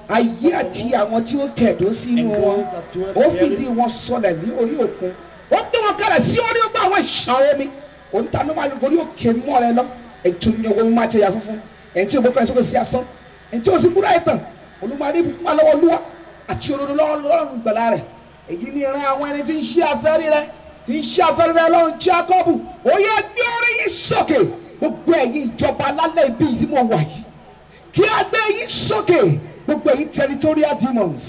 ayé àti àwọn tí ó tẹ̀dó sínú wọn ó fìdí wọn sọlẹ̀ ní orí òkun ó gbé wọn kalẹ̀ sí orí ọgbà àwọn ìṣàn omi òun ta ló máa lò orí òkè mọ́ rẹ lọ ètò ìyẹ̀wò máa tẹ̀yà funfun ẹni tí ó gbọ́kọ̀ ẹ̀sọ́ kò sí asán ẹni tí ó sì búra ẹ̀tàn olùmọ̀ọ́rí ibùkún máa lọ́wọ́ olúwa àti òdodo lọ́rùn ìgbàlà rẹ̀ èyí ni ìran àwọn ẹni tí ń ṣe afẹ́rí rẹ tí ń ṣe afẹ́rí rẹ lọ́rùn Jákọ́bù ó yẹ gbé orí yìí sókè gbogbo ẹ̀yin ìjọba alálẹ̀ ibi tí mo wà yìí kí a gbé yín sókè gbogbo ẹ̀yin territorial demons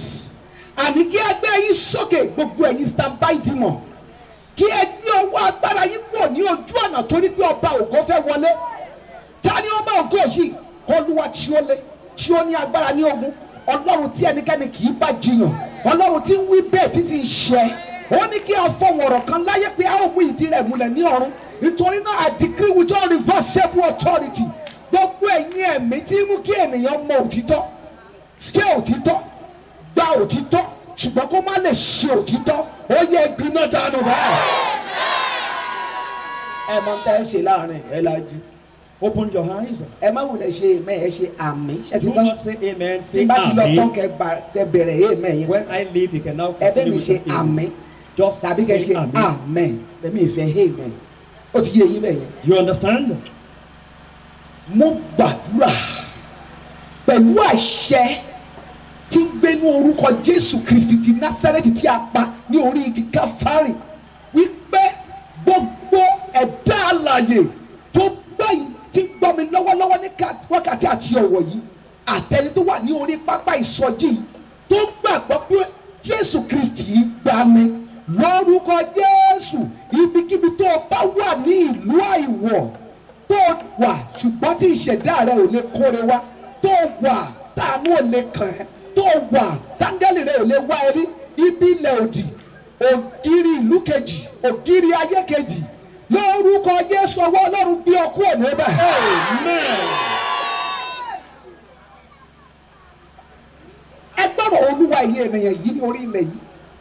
àní kí a gbé yín sókè gbogbo ẹ̀yin standby demon kí ẹ gbé ọwọ́ agbára yín pọ̀ ní ojú ọ̀nà torí pé ọba ògo fẹ́ wọlé ta ni ọba ògo yìí Olúwa tí ó lé tí ó ní agbára ní ogun Ọlọ́run tí ẹnikẹ́ni kì í bá jiyàn Ọlọ́run tí ń wí bẹ́ẹ̀ títí ń ṣẹ ó ní kí a fọwọ́ ọ̀rọ̀ kan láyé pé a ó mú ìdí rẹ̀ múlẹ̀ ní ọ̀run nítorí náà I decree with all reversible authority gbogbo ẹ̀yin ẹ̀mí tí mú kí ènìyàn mọ òtítọ́ fẹ́ òtítọ́ gba òtítọ́ ṣùgbọ́n kó má lè ṣe òtítọ́ ó yẹ gbiná dànù báyìí. ẹ mọ tẹ́ ẹ ṣe láàrin ẹ lajú. Open your eyes. ẹ má wulẹ̀ ṣe amen ẹ ṣe àmín. Do not say amen, say tí bá ti lọ tán amen. kẹ bẹ̀rẹ̀ amen yẹn. When I leave, you can now ẹ bẹ́ẹ̀ continue mi with ṣe your amen. àmín Just tàbí kẹ say ṣe amen. amen bẹ́ẹ̀ mi ìfẹ́ amen ó ti yé yín bẹ́ẹ̀ yẹn. You understand? mo gbàdúrà pẹ̀lú àṣẹ tí ń gbénú orúkọ Jésù Kristi ti Násárẹ́tì tí a pa ní orí igi Káfárì wípé gbogbo ẹ̀dá alààyè tó gbọ́ yìí ti gbọ́ mi lọ́wọ́lọ́wọ́ ní wákàtí àti ọ̀wọ̀ yìí àtẹni tó wà ní orí pápá ìsọjí yìí tó gbàgbọ́ pé Jésù Kristi yìí gbà mí lórúkọ Jésù ibikíbi tó o bá wà ní ìlú àìwọ̀ tó wà ṣùgbọ́n tí ìṣẹ̀dá rẹ ò lè kóre wá tó wà táànú ò lè kàn ẹ́ tó wà táńgẹ́lì rẹ ò lè wá ẹ rí ibi ilẹ̀ òdì ògiri ìlú kejì ògiri ayé kejì lórúkọ Jésù ọwọ́ Ọlọ́run gbé ọ kúrò níbẹ̀. ẹ gbọ́dọ̀ Olúwa ìyè ènìyàn yìí ní orí ilẹ̀ yìí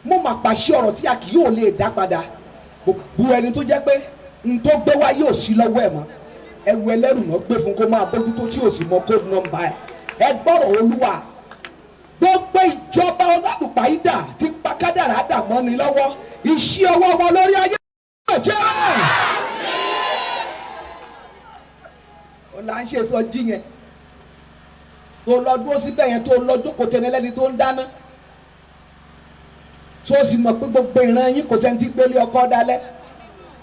mo máa pàṣẹ ọ̀rọ̀ tí a kì yóò lè dá padà gbogbo ẹni tó jẹ́ pé n tó gbé wá yóò sí lọ́wọ́ ẹ̀ mọ́ ẹwu ẹlẹ́rù náà gbé fún kó máa bójú tó tí ò sì mọ code number ẹ gbọ́rọ̀ Olúwa gbogbo ìjọba ọlọ́dúnpáyídà tí pàkádàrá dà mọ́ ni lọ́wọ́ iṣẹ́ ọwọ́ wọn lórí ayé náà jẹ́ ó là ń ṣe sọ jí yẹn tó lọ dúró síbẹ̀ yẹn tó lọ jókòó tẹ̀lé lẹ́ni tó ń dáná tó sì mọ̀ pé gbogbo ìran yín kò sẹ́ni tí gbélé ọkọ dálẹ́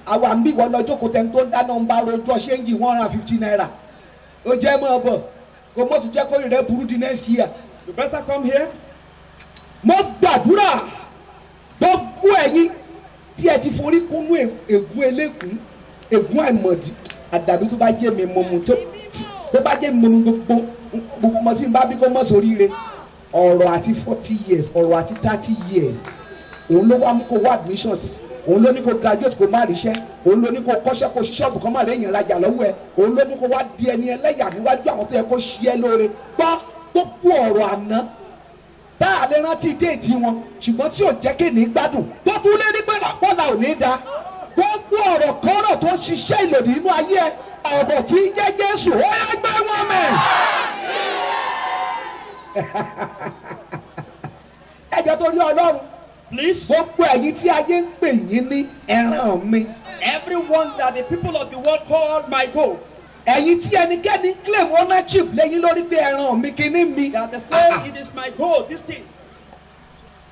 àwa ń bí wọ́n lọ jókòó tẹ̀lé tó ń dáná ń bá rojọ́ ṣéǹjì $150 ó jẹ́ mọ́ ọ bọ̀ kò mọ̀ tún jẹ́ kó rẹ̀ burú di next year. You better come here. mo gbàdúrà gbogbo ẹ̀yin tí ẹ ti forí kúnú ègún elékùn ègún àìmọ̀dí àdàbí tó bá jẹ́ mi mọ̀ mu tó bá jẹ́ mi mọ̀ gbogbo mọ̀ sí bá bí kò mọ̀ sóríire ọ̀rọ̀ àti 40 years ọ̀rọ̀ àti 30 years òun ló wá mú kó wá admissions òun ló ní kó graduate kó má ríṣẹ́ òun ló ní kó kọ́ṣẹ́ kó ṣí ṣọ́ọ̀bù kan má lè yàn rajà lọ́wọ́ ẹ̀ òun ló ní kó wá di ẹni ẹlẹ́yà níwájú àwọn tó yẹ kó ṣí ẹ lóore gbọ́ gbogbo ọ̀rọ̀ àná tá a lè rántí déètì wọn ṣùgbọ́n tí ò jẹ́ kéènì gbádùn tó tún lé ní pé lápọ́lá ò ní da gbogbo ọ̀rọ̀ kọ́rọ̀ tó ń ṣiṣẹ́ ìlòdì nínú ayé ọ̀rọ̀ tí ń jẹ́ Jésù ó yẹ gbé wọn mẹ́. ẹjọ́ tó rí Ọlọ́run Please. gbogbo ẹ̀yin tí ayé ń pè yín ní ẹran mi. Everyone that the people of the world call my goat. ẹ̀yin tí ẹnikẹ́ni claim ownership lẹ́yìn lórí pé ẹran mi kíní mi. That they say it is my goal, this thing.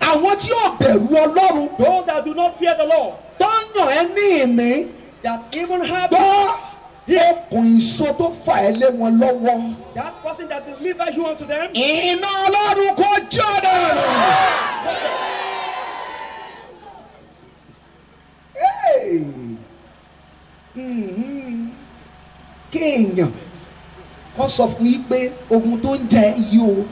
àwọn tí ò bẹ̀rù ọlọ́run Those that do not fear the Lord, tó ń yàn ẹ́ ní ìní that even have gbọ́ okùn ìso tó fà ẹ́ lé wọn lọ́wọ́. that person that delivers you unto them, iná ọlọ́run kò jọ́ dànù. kéèyàn kọ́ sọ fún yín pé ohun tó ń jẹ yìí o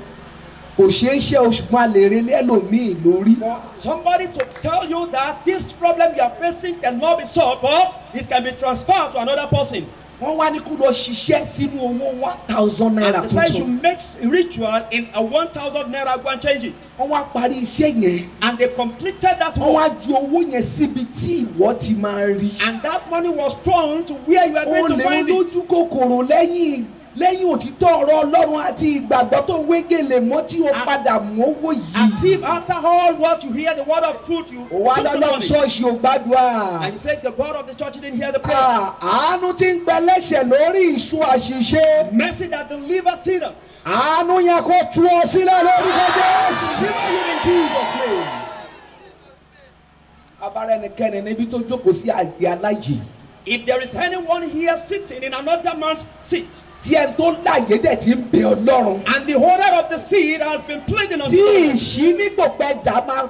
kò ṣeé ṣe ṣùgbọ́n a lè relé ẹlòmíì lórí. for somebody to tell you that this problem you are facing cannot be solved, but it can be transferred to another person. wọ́n wá ní kó lọ ṣiṣẹ́ sínú owó 1,000 naira And the size you tuntun. make ritual in a 1,000 naira, go and change it. wọ́n wá parí iṣẹ́ yẹn. And they completed that wọ́n work. wá ju owó yẹn síbi tí ìwọ ti máa rí. And that money was thrown to where you are ó going to lè find it. lójú kòkòrò lẹ́yìn òtítọ́ ọ̀rọ̀ ọlọ́run àti ìgbàgbọ́ tó wégele mọ́ tí o padà mọ́wọ́ As yìí. if after all what you hear, the word of truth, you ó wá took the lọ́lọ́run money. ṣọ́ọ̀ṣì ò gbàdúrà. And you said the God of the church didn't hear the prayer. àánú tí ń gbẹ lẹ́sẹ̀ lórí ìsun àṣìṣe. Mercy that delivered sinners. àánú yẹn kó tú ọ sílẹ̀ lórúkọ Jésù. Deliver you in Jesus' name. abára ẹnikẹ́ni níbi tó jókòó sí àgbẹ̀ aláyè. If there is anyone here sitting in another man's seat, tí ẹni tó láyé dẹ̀ ti ń bẹ ọlọ́run. and the holder of the seed has been pleading on tí you, ìṣínígbòpẹ́ dà máa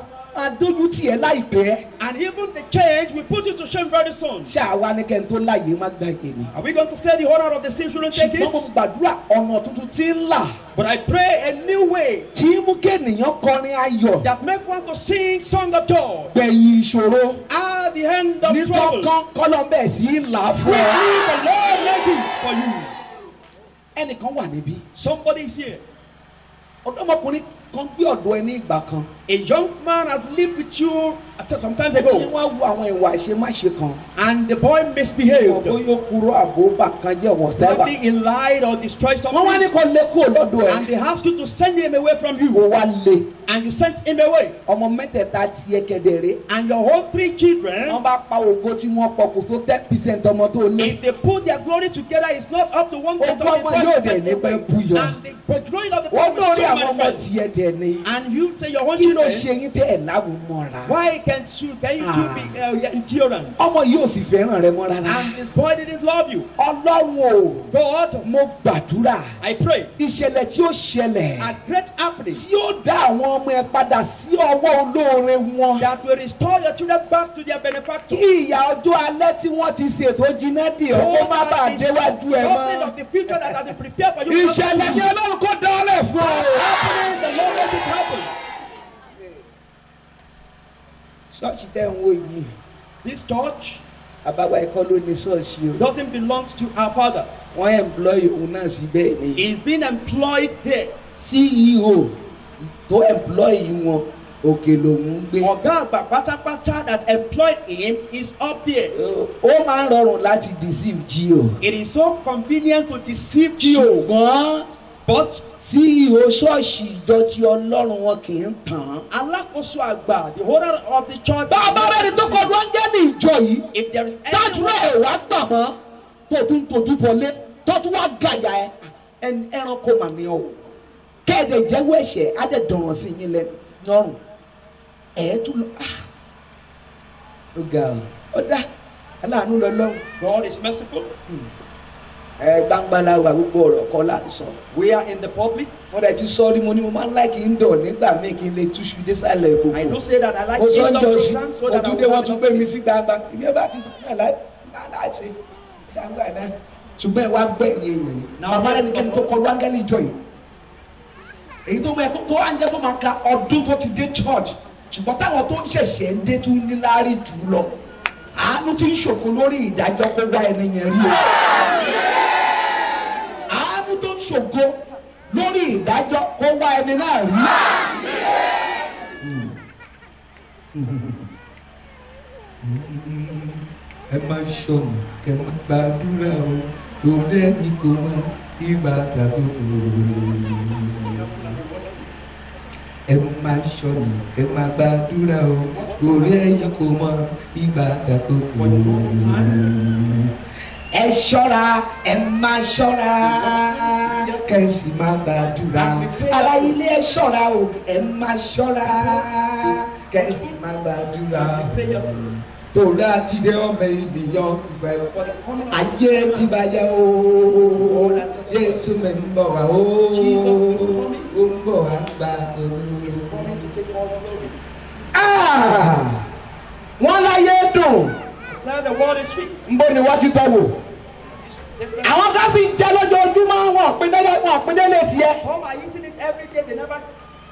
dójú tì ẹ́ láìpẹ́. and even the change will put you to shame very soon. ṣé àwa ni kẹ́ni tó láyé má gbàgbé ni. Are we going to say the holder of the seed shouldn't take ṣùgbọ́n mo it? gbàdúrà ọ̀nà tuntun tí ń là. But I pray a new way tí mú kéènìyàn kọrin ayọ̀. that make one to sing song of joy gbẹ̀yìn ìṣòro. at the end of ní trouble. kankan kọ́lọ́ bẹ́ẹ̀ sí ń là á fún Quickly, ọ. the Lord make it for you. ẹnìkan wà níbí. Somebody is here. ọ̀dọ́mọkùnrin kan gbé ọ̀dọ̀ ẹ ní ìgbà kan. A young man has lived with you some time ní ago, wọ́n wo àwọn ìwà ìṣemáṣe kan. and the boy misbehaved. ọ̀bọ yóò kúrò àbóbà kan jẹ́ wọ̀sẹ́bà. Probably he lied or destroyed wọ́n wá ní something, kó lé kúrò lọ́dọ̀ and ẹ̀. they asked you to send him away from ó you, wá lé. and you sent him away. ọmọ mẹ́tẹ̀ẹ̀ta tiẹ̀ kedere. And your whole 3 children, wọ́n bá pa ògo tí wọ́n pọ̀ kò tó 10% ọmọ tó lé. if they put their glory together, it's not up to 1/10 Ogún ọmọ yóò dẹ̀ ní pẹ́ búyọ. and the glory of the wọ́n people lórí is so àwọn ọmọ manifest. tiẹ̀ dẹ̀ ni. And you say your own kí ló children, ṣe yín tẹ́ ẹ̀ láwùú mọ́ra. why can you be endurant? ọmọ yìí ò sì fẹ́ràn rẹ mọ́ rárá. And this boy didn't love you. ọlọ́run o God, mo gbàdúrà I pray, ìṣẹ̀lẹ̀ tí ó ṣẹlẹ̀ a great happening tí ó dá àwọn ọmọ ẹ padà sí ọwọ́ olóore wọn. that will restore your children back to their kí benefactor. ìyà ọjọ́ alẹ́ tí wọ́n ti ṣètò jiná dì ọ́ kó má bàa that the déwájú ẹ suffering mọ́. of the future that has been prepared for you. ìṣẹ̀lẹ̀ ni ọlọ́run kó dá ọ lẹ̀ fún ọ. Happening, the Lord let it happen. ṣọ́ọ̀ṣì tẹ́ ń wò yìí This church àbáwá ẹ̀kọ́ ló ní ṣọ́ọ̀ṣì o. doesn't belong to our father. wọ́n employ òun náà sí bẹ́ẹ̀ ni. He's been employed there. CEO tó employ wọn òkè lòun ń gbé. Ọ̀gá àgbà pátápátá that employed him is up there. ó máa ń rọrùn láti deceive Gio. It is so convenient to deceive you. ṣùgbọ́n But CEO ṣọ́ọ̀ṣì ìjọ tí ọlọ́run wọn kì í tàn. alákòóso àgbà, the holder of the church. bá a bá rẹ̀ ní tó kọlu áńgẹ́lì ìjọ yìí If there is dájú ẹ̀ wá gbà mọ́ tó tún tójú bọlé tó tún wá gàyà ẹ ẹranko mà ní ọ kẹ́ẹ̀dẹ̀ jẹ́wọ́ ẹ̀ṣẹ̀ á dẹ̀ dọ̀ràn sí yín lọ́rùn ẹ̀ tún lọ ó ga ọ dá aláàánú lọ lọ́rùn God is merciful. gbangbala wà gbogbo ọ̀rọ̀ kọ́ là ń sọ. We are in the public. wọ́n dẹ̀ ti sọ rí mo ní mo máa ń láìkí ń dọ̀ nígbà míì kí n lè túṣu désàlẹ̀ ìkòkò. I do say that I like mo sọ ń indoor jọ sí programs so that I ojúde wọn will tún gbé mi sí gbangba ibi ẹ bá ti gbà náà láìsí gbangba náà ṣùgbọ́n ẹ wá gbẹ́ iye yẹn bàbá rẹ nìkan tó kọlu áńgẹ́lì ìjọ yìí èyí tó mọ ẹ tó áńgẹ́ tó máa ka ọdún tó ti dé church ṣùgbọ́n táwọn tó ṣẹ̀ṣẹ̀ ń dé tún ní láárí jù lọ àánú tí ń ṣògo lórí ìdájọ́ kó wá ẹni yẹn rí o àánú tó ń ṣògo lórí ìdájọ́ kó wá ẹni náà rí. ẹ máa ṣọ̀nà kẹ máa gbàdúrà o lórí ẹni kò mọ ìgbà tàbí òòrùn. ẹ máa ṣọ̀nà kẹ máa gbàdúrà o lórí ẹni kò mọ ìgbà tàbí òòrùn. ẹ ṣọ́ra ẹ máa ṣọ́ra kẹsì máa gbàdúrà ará ilé ẹ ṣọ́ra o ẹ máa ṣọ́ra kẹsì máa gbàdúrà torí àti dé ọmọ ènìyàn fẹ́ ayé ti bàjẹ́ o Jésù mi ń bọ̀ wá o ó ń bọ̀ wá gba wọ́n láyé dùn. The world is sweet. Nbọ ni wọ́n ti tọ́ wò. Àwọn kan sì ń jẹ́ lójoojúmọ́ wọn pín délé tiẹ̀. Some are eating it every day, they never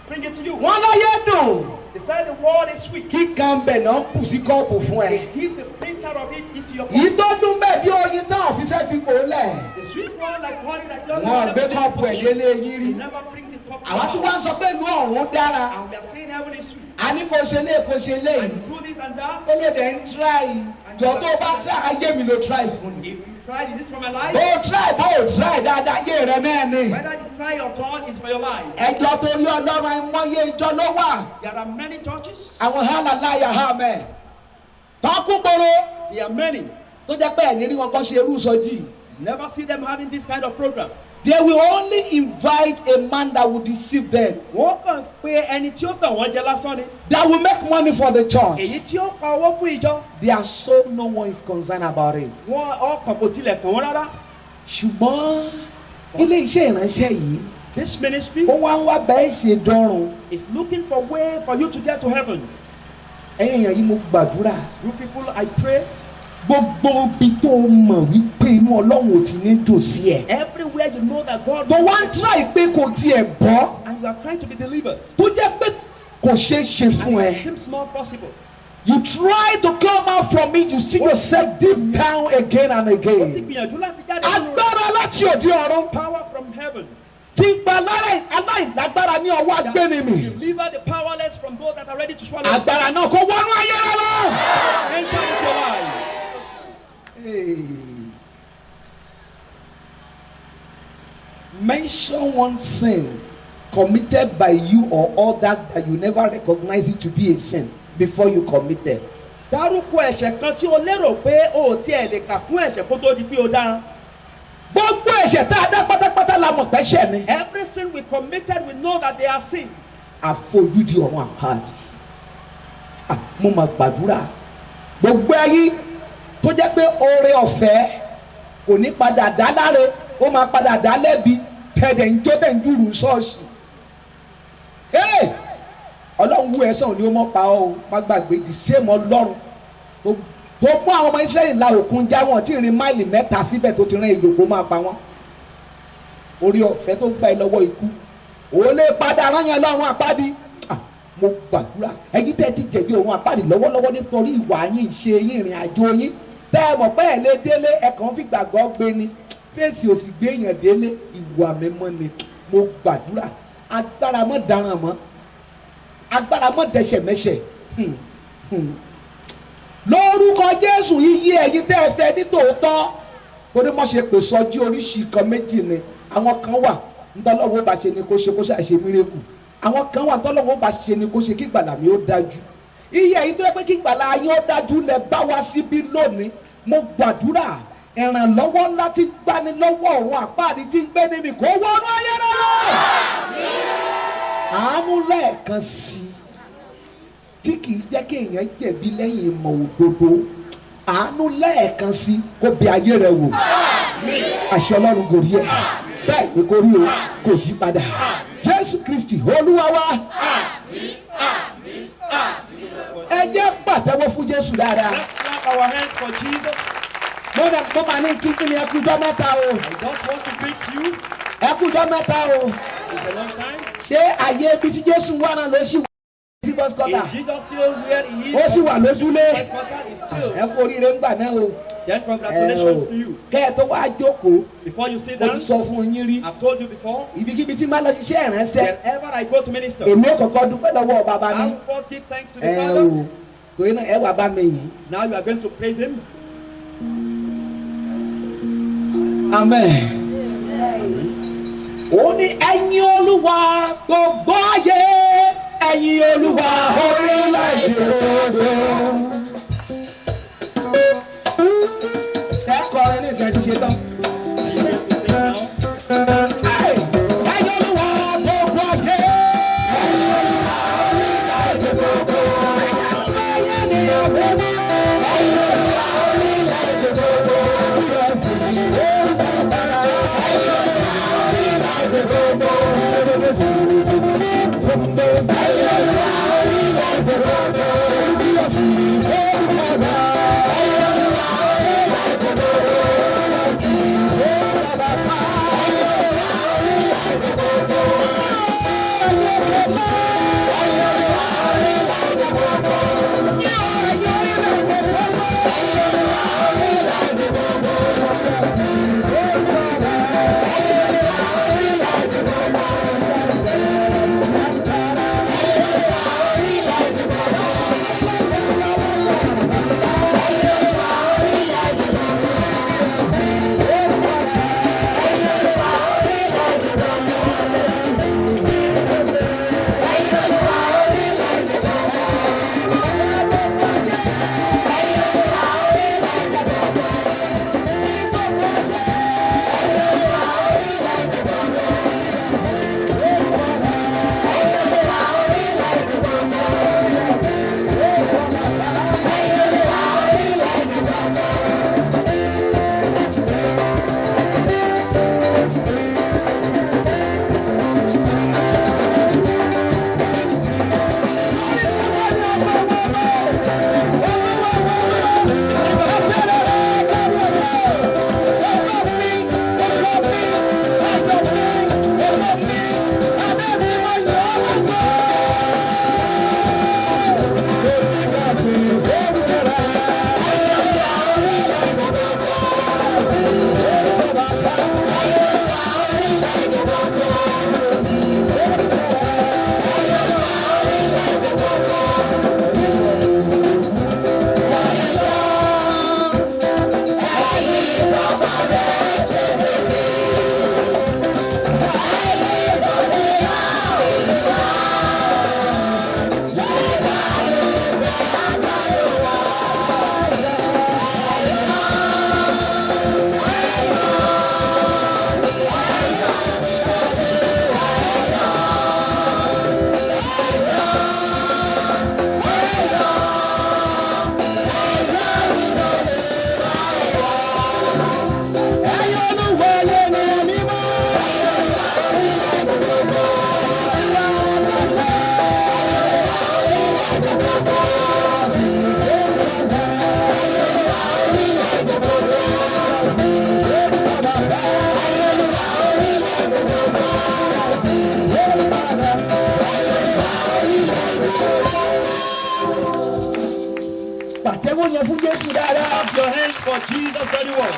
bring it to you. Wọ́n láyé dùn. They say the world is sweet. Kíkan bẹ̀ náà kù sí kọ́ọ̀pù fún ẹ. They give the printer of it into your Yìí tó dún bẹ́ẹ̀ bí oyin náà fífẹ́ fi pò lẹ̀. The sweet one like honey that doesn't Wọ́n gbé kọ́ọ̀pù ẹ̀ délé yín rí. They never bring the cup. Àwọn tó wá ń sọ pé ìlú ọ̀run dára. And we are saying heaven is sweet. A ní kò ṣe lé kò ṣe lé yìí. And do this and that. Ó lè dẹ̀ ń tíráì. Jọ tó bá tíráì ayé mi ló tíráì fún mi. If you try, is this for my life? Bó o tíráì dáadáa ayé rẹ náà ni. Whether you try or turn, it's for your life. Ẹjọ́ torí Ọlọ́run àìmọye ìjọ ló wà. There are many churches. Àwọn hálàláyà ha mẹ́. Tọ́kùngbòrò There are many. tó jẹ́ pé ẹ̀ní rí wọn kọ́ ṣe irú sọjí. Never see them having this kind of program. They will only invite a man that will deceive them. Wọ́n kàn pé ẹni tí ó tàn wọ́n jẹ lásán ni. That will make money for the church. Èyí tí ó pa owó fún ìjọ. Their soul no one is concerned about it. Wọ́n ọkàn kò tilẹ̀ kàn wọ́n rárá. Ṣùgbọ́n ilé iṣẹ́ ìránṣẹ́ yìí This ministry ó wá ń wá bẹ́ẹ̀ ṣe dọ́run. is looking for way for you to get to heaven. Ẹ̀yin èèyàn yìí mo gbàdúrà. You people, I pray. Gbogbo ibi tó mọ̀ wípé inú Ọlọ́run ò ti ní dùn sí ẹ̀. Everywhere you know that God Tó wá ń try pé kò tiẹ̀ bọ́. and you are trying to be delivered. Tó jẹ́ pé kò ṣeé ṣe fún And ẹ. it seems not possible. You try to come out from it, you see yourself deep down again and Ó ti again. gbìyànjú láti jáde nínú rẹ̀. Agbára láti òde ọ̀run Power from heaven. ti gba aláìlágbára ní ọwọ́ agbénimì. Deliver the powerless from those that are ready to swallow. Agbára náà kò wọnú ayé rẹ lọ. Enter into your life. Mention one sin committed by you or others that you never recognize it to be a sin before you commit it. Dárúkọ ẹ̀ṣẹ̀ kan tí o lérò pé o ò tiẹ̀ lè kà fún ẹ̀ṣẹ̀ kó tó di pé o dá. Gbogbo ẹ̀ṣẹ̀ tá a dá pátápátá la mọ̀ pẹ́ṣẹ̀ ni. Every sin we committed, we know that they are sin. Àfojúdi ọ̀run àpáàdì. Mo máa gbàdúrà. Gbogbo ayé tó jẹ́ pé oore ọ̀fẹ́ kò ní padà dá láre, ó máa padà dá lẹ́bi tẹ̀dẹ̀ ń tó tẹ̀ ń júrù ṣọ́ọ̀ṣì. Ọlọ́run wú ẹ̀sán ni ó mọ̀ pa ọ́ o, má gbàgbé the same Ọlọ́run tó mú àwọn ọmọ Ísírẹ́lì la òkun já wọn tí ìrìn máìlì mẹ́ta síbẹ̀ tó ti rán ejò kó máa pa wọ́n. Orí ọ̀fẹ́ tó gbà ẹ́ lọ́wọ́ ikú. Ó lè padà rán yẹn lọ́run àpáàdì. Mo gbàdúrà ẹ̀yin tẹ́ ti jẹ̀bi òun àpáàdì lọ́wọ́lọ́wọ́ nítorí ìwà yín ìṣe yín ìrìn àjò yín tẹ́ ẹ mọ̀ pé ẹ̀ lé délé ẹ̀ kàn fi gbàgbọ́ gbé ni fèsì òsì gbé èèyàn délé ìwà mímọ́ ni. Mo gbàdúrà agbára mọ́ daràn mọ́ agbára mọ́ dẹ̀ṣẹ̀ mẹ́ṣẹ̀ lórúkọ Jésù yíyí ẹ̀yin tẹ́ ẹ fẹ́ ní tòótọ́ torí mo ṣe pè sọjí oríṣi kan méjì ni àwọn kan wà ntọ́lọ́wọ́ bá ṣe ni kó ṣe kó ṣàṣe mírèkù àwọn kan wà ntọ́lọ́wọ́ bá ṣe ni kó ṣe kí gbàlà mi ó dájú iye ẹ̀yin tó yẹ pé kí gbàlà yín ó dájú lẹ bá wá síbí lónìí mo gbàdúrà ìrànlọ́wọ́ ńlá tí gbani lọ́wọ́ ọ̀run àpáàdé tí ń gbé ní mi kó wọnú ayé rẹ̀ àánú lẹ́ẹ̀kan sí i tí kì í jẹ́ kí èèyàn jẹ̀bi lẹ́yìn ìmọ̀ òdodo àánú lẹ́ẹ̀kan sí kó bí ayé rẹ̀ wò àṣẹ Ọlọ́run gòrí ẹ̀ bẹ́ẹ̀ ni kò rí o kò yí padà Jésù Kristi Olúwa wa ẹ jẹ́ pàtẹ́wọ́ fún Jésù dáadáa. Let's clap our hands for Jesus. mo máa ní kíkí ni ẹkújọ́ mẹ́ta o. I just want to greet you. ẹkújọ́ mẹ́ta o. It's a long time. ṣé àyè ibi tí Jésù wà náà ló ṣì wà sí bọ́sikọ́tà? Is Jesus still where he is? Ó sì wà lójúlé. Bọ́sikọ́tà is still. ẹ kú oríire ńgbà náà o. Then congratulations to you. kẹ́ ẹ tó wá jókòó. Before you sit mo down, ti sọ fún yín rí. I've told you before, ibikíbi tí máa lọ ṣiṣẹ́ ìránṣẹ́. whenever I go to minister, èmi ò kọ́kọ́ dúpẹ́ lọ́wọ́ bàbá mi. I will first give thanks to the ẹ Father. o torí náà ẹ wà bá mi yìí. Now you are going to praise him. Amen. Ó ní ẹ̀yin Olúwa gbogbo ayé ẹ̀yin Olúwa orílẹ̀-èdè gbogbo. Ẹ kọrin ní ìtẹ́jú. pàtẹ́wọ́ yẹn fún Jésù dáadáa. Clap your hands for Jesus very well.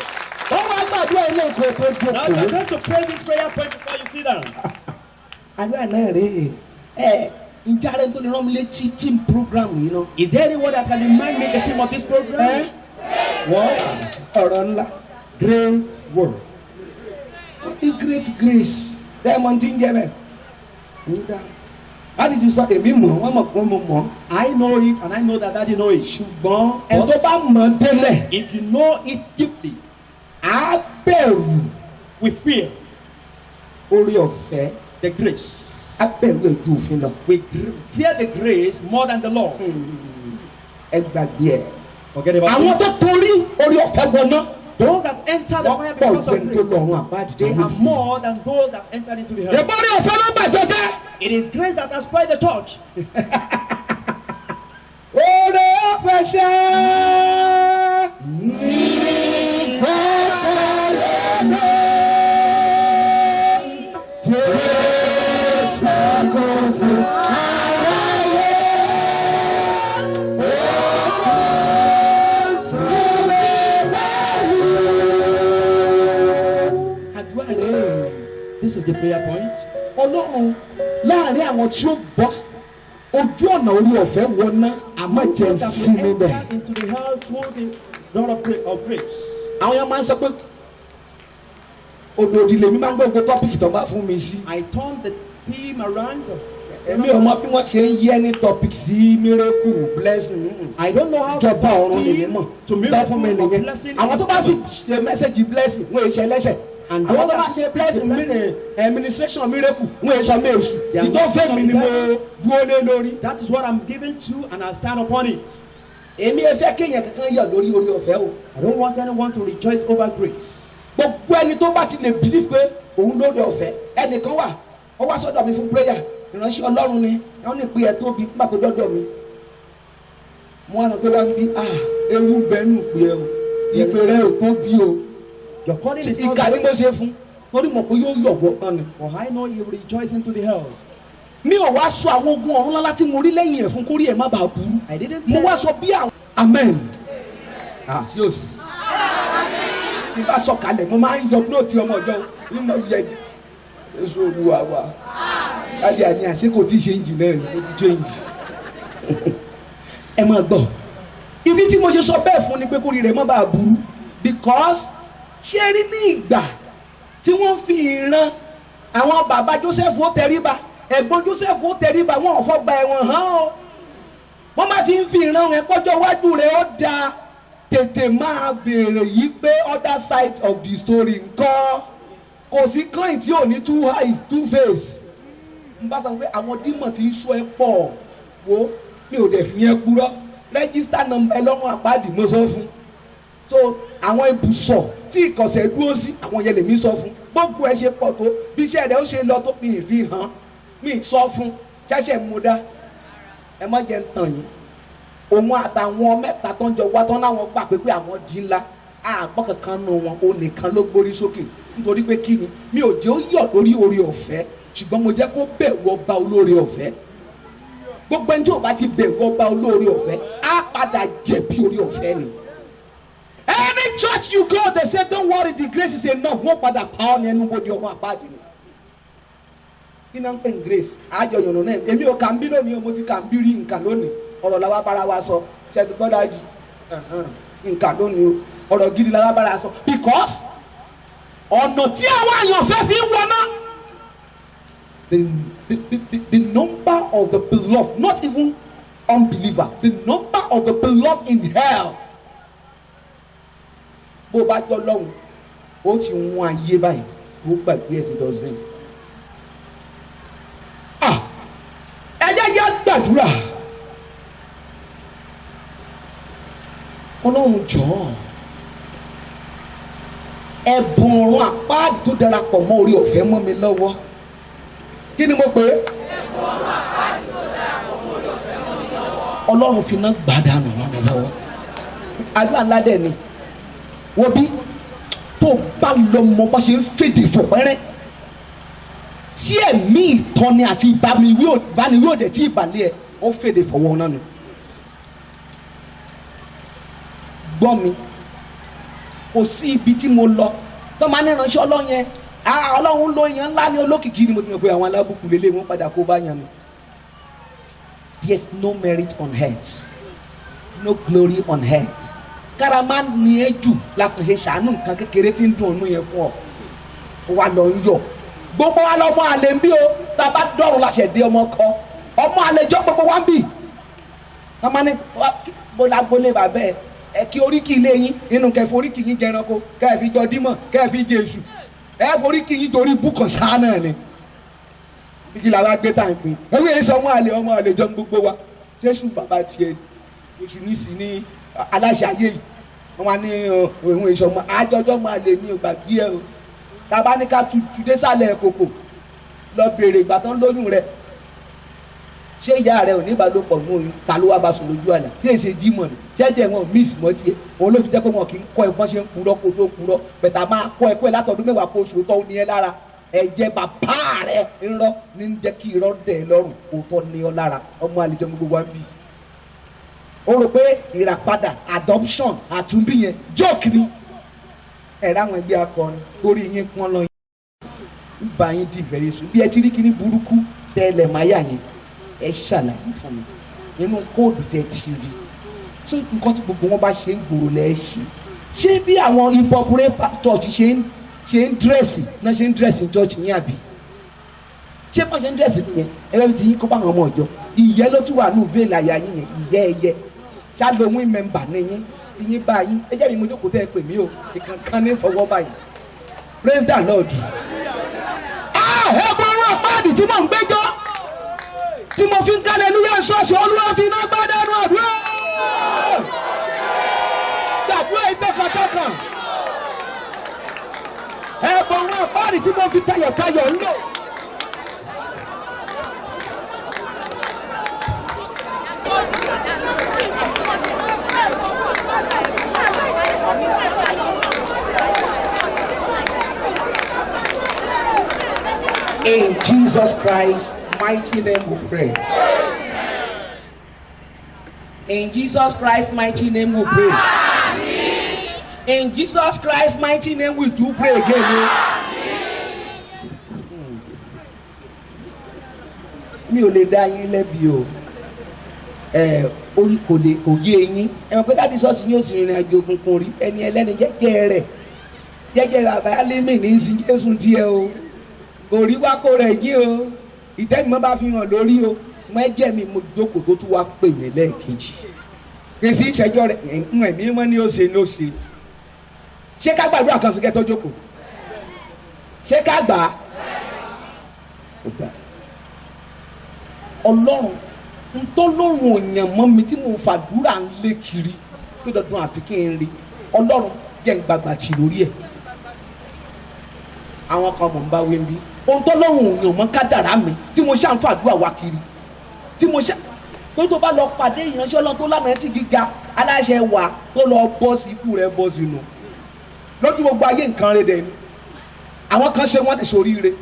wọ́n wá gbàdúrà ilé ìkó tó Now you are jókòó. going to pray this prayer point before you sit down. àdúrà náà rèé ǹjẹ́ ààrẹ tó lè rán mi létí team program yìí náà. Is there anyone that can remind me the theme of this program? What? ọ̀rọ̀ ńlá. Great word. the great grace diamond ti ń jẹ bẹ́ẹ̀. nígbà how did you start èmi mọ̀ wọ́n mọ̀ pé mo mọ̀. I know it and I know that Daddy know it. ṣùgbọ́n ẹ̀ tó bá mọ̀ délẹ̀ If you know it deeply, á bẹ̀rù we fear orí ọ̀fẹ́ the grace. á bẹ̀rù ètò òfin lọ. We fear the grace more than the law. ẹ gbàgbé ẹ̀. Forget about àwọn it. tó torí orí ọ̀fẹ́ wọná Those that enter the fire wọ́n pọ̀ because of gbẹ̀ni tó grace, lọ́rùn àbájáde. they are more than those that entered into the hell. ìbọn orí ọ̀fẹ́ ló ń bàjẹ́ jẹ́. It is grace that has spoiled the church. orí ọ̀fẹ́ ṣẹ́. àdúrà rẹ̀ This is the prayer point. ọlọ́run láàrin àwọn tí ó bọ́ ojú ọ̀nà orí ọ̀fẹ́ wọná àmọ́ jẹ́ That sí will níbẹ̀. enter into the hell through the door of grace. àwọn yẹn máa ń sọ pé òdòdì lèmi máa ń gbé gbogbo tọ́pìkì tó bá fún mi sí. I turned the theme around. èmi ò mọ bí wọ́n ṣe ń yí ẹni tọ́pìkì sí miracle blessing. I don't know how to ìjọba ọ̀run lèmi mọ̀ to bá fún mi miracle or nìyẹn. blessing. àwọn tó bá sì ṣe mẹ́sẹ̀gì blessing wọ́n èṣẹ́ lẹ́sẹ̀. And àwọn tó God bá has- ṣe blessing blessing. administration miracle wọ́n èṣọ́ méṣù. They are ìtọ́fẹ́ mi ni mo dúró lé lórí. That is what I'm given to, and I stand upon it. èmi ẹ fẹ́ kéèyàn kankan yọ̀ lórí orí ọ̀fẹ́ o. I don't want anyone to rejoice over grace. gbogbo ẹni tó bá ti lè believe pé òun lórí ọ̀fẹ́ ẹnìkan wà ó wá sọ́dọ̀ mi fún prayer ìránṣẹ́ Ọlọ́run ni wọ́n ní ìpè ẹ̀ tóbi nígbà tó dọ́dọ̀ mi mo wá lọ pé wá ń bí ewu bẹ́ẹ̀nù pé ẹ o ìpè rẹ ò tóbi o Your calling is not ìka ni mo ṣe fún torí mọ̀ pé yóò yọ̀wọ́ kan ni. for I know you rejoice into the hell. mi ò wá sọ àwọn ogun ọ̀run ńlá tí mo rí lẹ́yìn ẹ̀ fún kórìí ẹ̀ má bàa burú I didn't mo tell wá sọ bí àwọn amen ṣé o sì tí bá sọ kalẹ̀ mo máa ń yọ búlọ̀tì ọmọ ọjọ́ ní mo yẹ èso olúwa wa kájí àní àṣé kò tí ì ṣe ń jì náà ní kò tí ì change ẹ máa gbọ́ ibi tí mo ṣe sọ bẹ́ẹ̀ fún ni pé kórìí rẹ̀ má bàa burú because ṣé rí ní ìgbà tí wọ́n fi ìran àwọn bàbá Joseph ó tẹríba ẹ̀gbọ́n Joseph ó tẹríba wọn ò fọgbà ẹ̀wọ̀n hàn ó wọ́n bá ti ń fi ìran rẹ̀ kọjọ́ iwájú rẹ̀ ó dáa tètè máa béèrè yìí pé other side of the story ńkọ́ kò sí client tí ò ní two eyes two face n bá sọ pé àwọn dímọ̀ tí ń sọ ẹ pọ̀ wo mi ò dẹ̀ fi yẹn kúrọ́ register number ẹ lọ́rùn àpáàdì mo sọ fún so àwọn ibùsọ̀ tí ìkọ̀sẹ̀ dúró sí àwọn yẹn lèmi sọ fún gbogbo ẹ ṣe pọ̀ tó bí iṣẹ́ rẹ̀ ó ṣe lọ tó mi ì fi hàn mi sọ fún ṣẹ̀ṣẹ̀ mú dá ẹ má jẹ́ ń tàn yín òun àtàwọn mẹ́ta tó ń jọ wá tán láwọn gbà pé àwọn di ńlá àgbọ̀ kankan nù wọn ó nìkan ló gbórí sókè nítorí pé kí ni mi ò jẹ́ ó yọ̀ lórí oore ọ̀fẹ́ ṣùgbọ́n mo jẹ́ kó bẹ̀rù ọba olóore ọ̀fẹ́ gbogbo ẹni tí ò bá ti bẹ̀rù ọba olóore ọ̀fẹ́ á padà jẹ̀bi oore ọ̀fẹ́ ni. Any church you go they say don't worry the grace is enough wọ́n padà pa ọ́ ní ẹnu wo ni ọmọ àpáàdì ni. kí náà ń pè ní grace àjọyọ̀nù náà èmi ò kà ń bí lónìí mo ti kà ń bí rí nǹkan lónìí ọ̀rọ̀ làwa bára wa sọ ṣẹ́ni gbọ́dọ̀ jì nǹkan lónìí o ọ̀rọ̀ gidi làwa bára sọ because ọ̀nà tí àwọn àyànfẹ́ fi ń wọná the number of the beloved not even unbeliever the number of the beloved in hell bó bá jọ lọ́hùn ó ti wọ́n ayé báyìí ó gbàgbé ẹ̀sìn dọ́sìn ẹ jẹ́ yá gbàdúrà. Ọlọ́run jọ̀ọ́ ẹ̀bùn ọ̀run àpáàdì tó darapọ̀ mọ́ orí ọ̀fẹ́ mọ́ mi lọ́wọ́ kí ni mo pè é ẹ̀bùn ọ̀run àpáàdì tó darapọ̀ mọ́ orí ọ̀fẹ́ mọ́ mi lọ́wọ́ Ọlọ́run fi iná gbàdánù mọ́ mi lọ́wọ́ àdúrà ńlá dẹ̀ ni wo bí tó bá lọ mọ bá ṣe ń fèdè fọ̀pẹ́rẹ́ tí ẹ̀mí ìtọ́ni àti ìbániwí òde tí ìbàlẹ̀ ẹ̀ ó fèdè fọwọ́ náà nù. gbọ́ mi kò sí ibi tí mo lọ tó máa ní ìránṣẹ́ Ọlọ́run yẹn Ọlọ́run ló yan ńlá ní olókìkí ni mo ti mọ̀ pé àwọn alábùkù lélẹ̀ wọ́n padà kó bá yan mi. There is no merit on earth no glory on earth kára máa ní ẹ jù lápèsè ṣàánú nǹkan kékeré tí ń dùn ọ́nú yẹn fún ọ wa lọ ń yọ gbogbo wa lọmọ àlè ń bí o tá a bá dọ̀rùn la ṣẹ̀ dé ọmọ kọ ọmọ àlè jọ gbogbo wa ń bì wọ́n máa ní bólagbolé bàbá ẹ kí oríkì ilé yín nínú kẹfì oríkì yín jẹranko kẹfì jọ dímọ̀ kẹfì jésù ẹ foríkì yín torí búkọ̀ sáà náà ni kíkí la wá gbé tá à ń pín ewé yẹn sọ ọmọ àlè jọ gbogbo wa jésù bàbá tiẹ̀ oṣù ní sí ní aláṣẹ ayé yìí wọn ní òun èso ọmọ àjọjọ máa lè ní ìgbà bí ẹ o tàbá ní ká tutù dé sálẹ̀ kòkò lọ bèrè ìgbà tán lóyún rẹ ṣé ìyá rẹ ò ní ìbálòpọ̀ mú oyún ta ló wá bá sùn lójú àlà tí èsì dímọ̀ ni jẹ́jẹ́ wọn miss mọ́ tiẹ̀ òun ló fi jẹ́ pé wọn kì í kọ́ ẹ bọ́n ṣe ń purọ́ kó tó purọ́ bẹ̀tà máa kọ́ ẹ látọdún mẹ́wàá kó oṣù tó ní ẹ lára ẹ̀jẹ̀ bàbá rẹ ńlọ ní jẹ́ kí irọ́ dẹ̀ lọ́rùn kó tọ́ ní ọ lára ọmọ àlejò gbogbo wa ń bì ó rò pé ìràpadà adoption àtúnbí yẹn joke ni ẹ̀rọ àwọn ẹgbẹ́ akọrin torí yín pọ́n lọ yín bá yín di bẹ̀rẹ̀ sùn bí ẹ ti rí kíní burúkú tẹ́lẹ̀ máyà yẹn ẹ ṣàlàyé fún mi nínú kóòdù tẹ́ ti rí so nǹkan tí gbogbo wọn bá ṣe ń gbòòrò lẹ́ ṣe bí àwọn ìpọ̀kùnrin church ṣe ń dírẹ́sì náà ṣe ń dírẹ́sì church yín àbí ṣé bọ́n ṣe ń dírẹ́sì nìyẹn ẹ bẹ́ẹ̀ ti yín kó bá àwọn ọmọ ọjọ́ ìyẹ́ ló tún wà ní òbí ìlàyà yín yẹn ìyẹ́ ẹyẹ ṣàlówìn mẹ́mbà nìyẹn ìyín báyìí ẹ jẹ́ mi mo jókòó tẹ́ ẹ pè mí o ìkankan ní fọwọ́ báyìí praise the Lord. ẹ̀gbọ́n ọ̀run àpáàdì tí mò ń gbẹ́jọ́ tí mo fi ń kálẹ̀ lóyè ṣọ́ọ̀ṣì olúwa fi iná gbádẹ́nu àdúrà gbàdúrà ìtọ́kàntọ́kàn ẹ̀gbọ́n ọ̀run àpáàdì tí mo fi tayọ̀tayọ̀ ń lò In Jesus Christ's mighty name we pray. In Jesus Christ's mighty name we pray. In Jesus Christ's mighty name we do pray again. Mi ò lè dá yín lẹ́bi o. Orí kò yé yín. Ẹ mọ̀ pé káàdì ṣọ́ọ̀ṣì yóò sì rìnrìn àjò òkùnkùn rí ẹni ẹlẹ́ni jẹ́jẹ́ rẹ̀. Jẹ́jẹ́ bàbá Alémì ní sí Jésù tiẹ̀ o. Kò rí wá kó rẹ̀ yí o. Ìtẹ́numọ́ bá fi hàn lórí o. Mo ẹ̀jẹ̀ mi mo jókòó tó tún wá pè mí lẹ́ẹ̀kejì. Kèsì ìṣẹ́jọ́ rẹ̀ ẹ̀mí mọ́ ni ó ṣe ní ó ṣe. Ṣé ká gbàdúrà kan sí kẹ́ tó jókòó? Ṣé ká gbà á? Ó gbà. Ọlọ́run ntọ́lọ́run òyàn mọ́ mi tí mo fàdúrà ń lé kiri tó dandan àfi kí n rí Ọlọ́run jẹ́ ń gbàgbà tì lórí ẹ̀. Àwọn kan mọ̀ ń bá wí ń bí ohun tọ́lọ́run òyàn mọ́ kádàrá mi tí mo ṣá ń fàdúrà wá kiri tí mo ṣá tó bá lọ pàdé ìránṣẹ́ Ọlọ́run tó lánàá tí gíga aláṣẹ wà tó lọ bọ́ sí ikú rẹ̀ bọ́ sínú lójú gbogbo ayé nǹkan rẹ̀ dẹ̀ ni àwọn kan ṣe wọ́n ti ṣoríire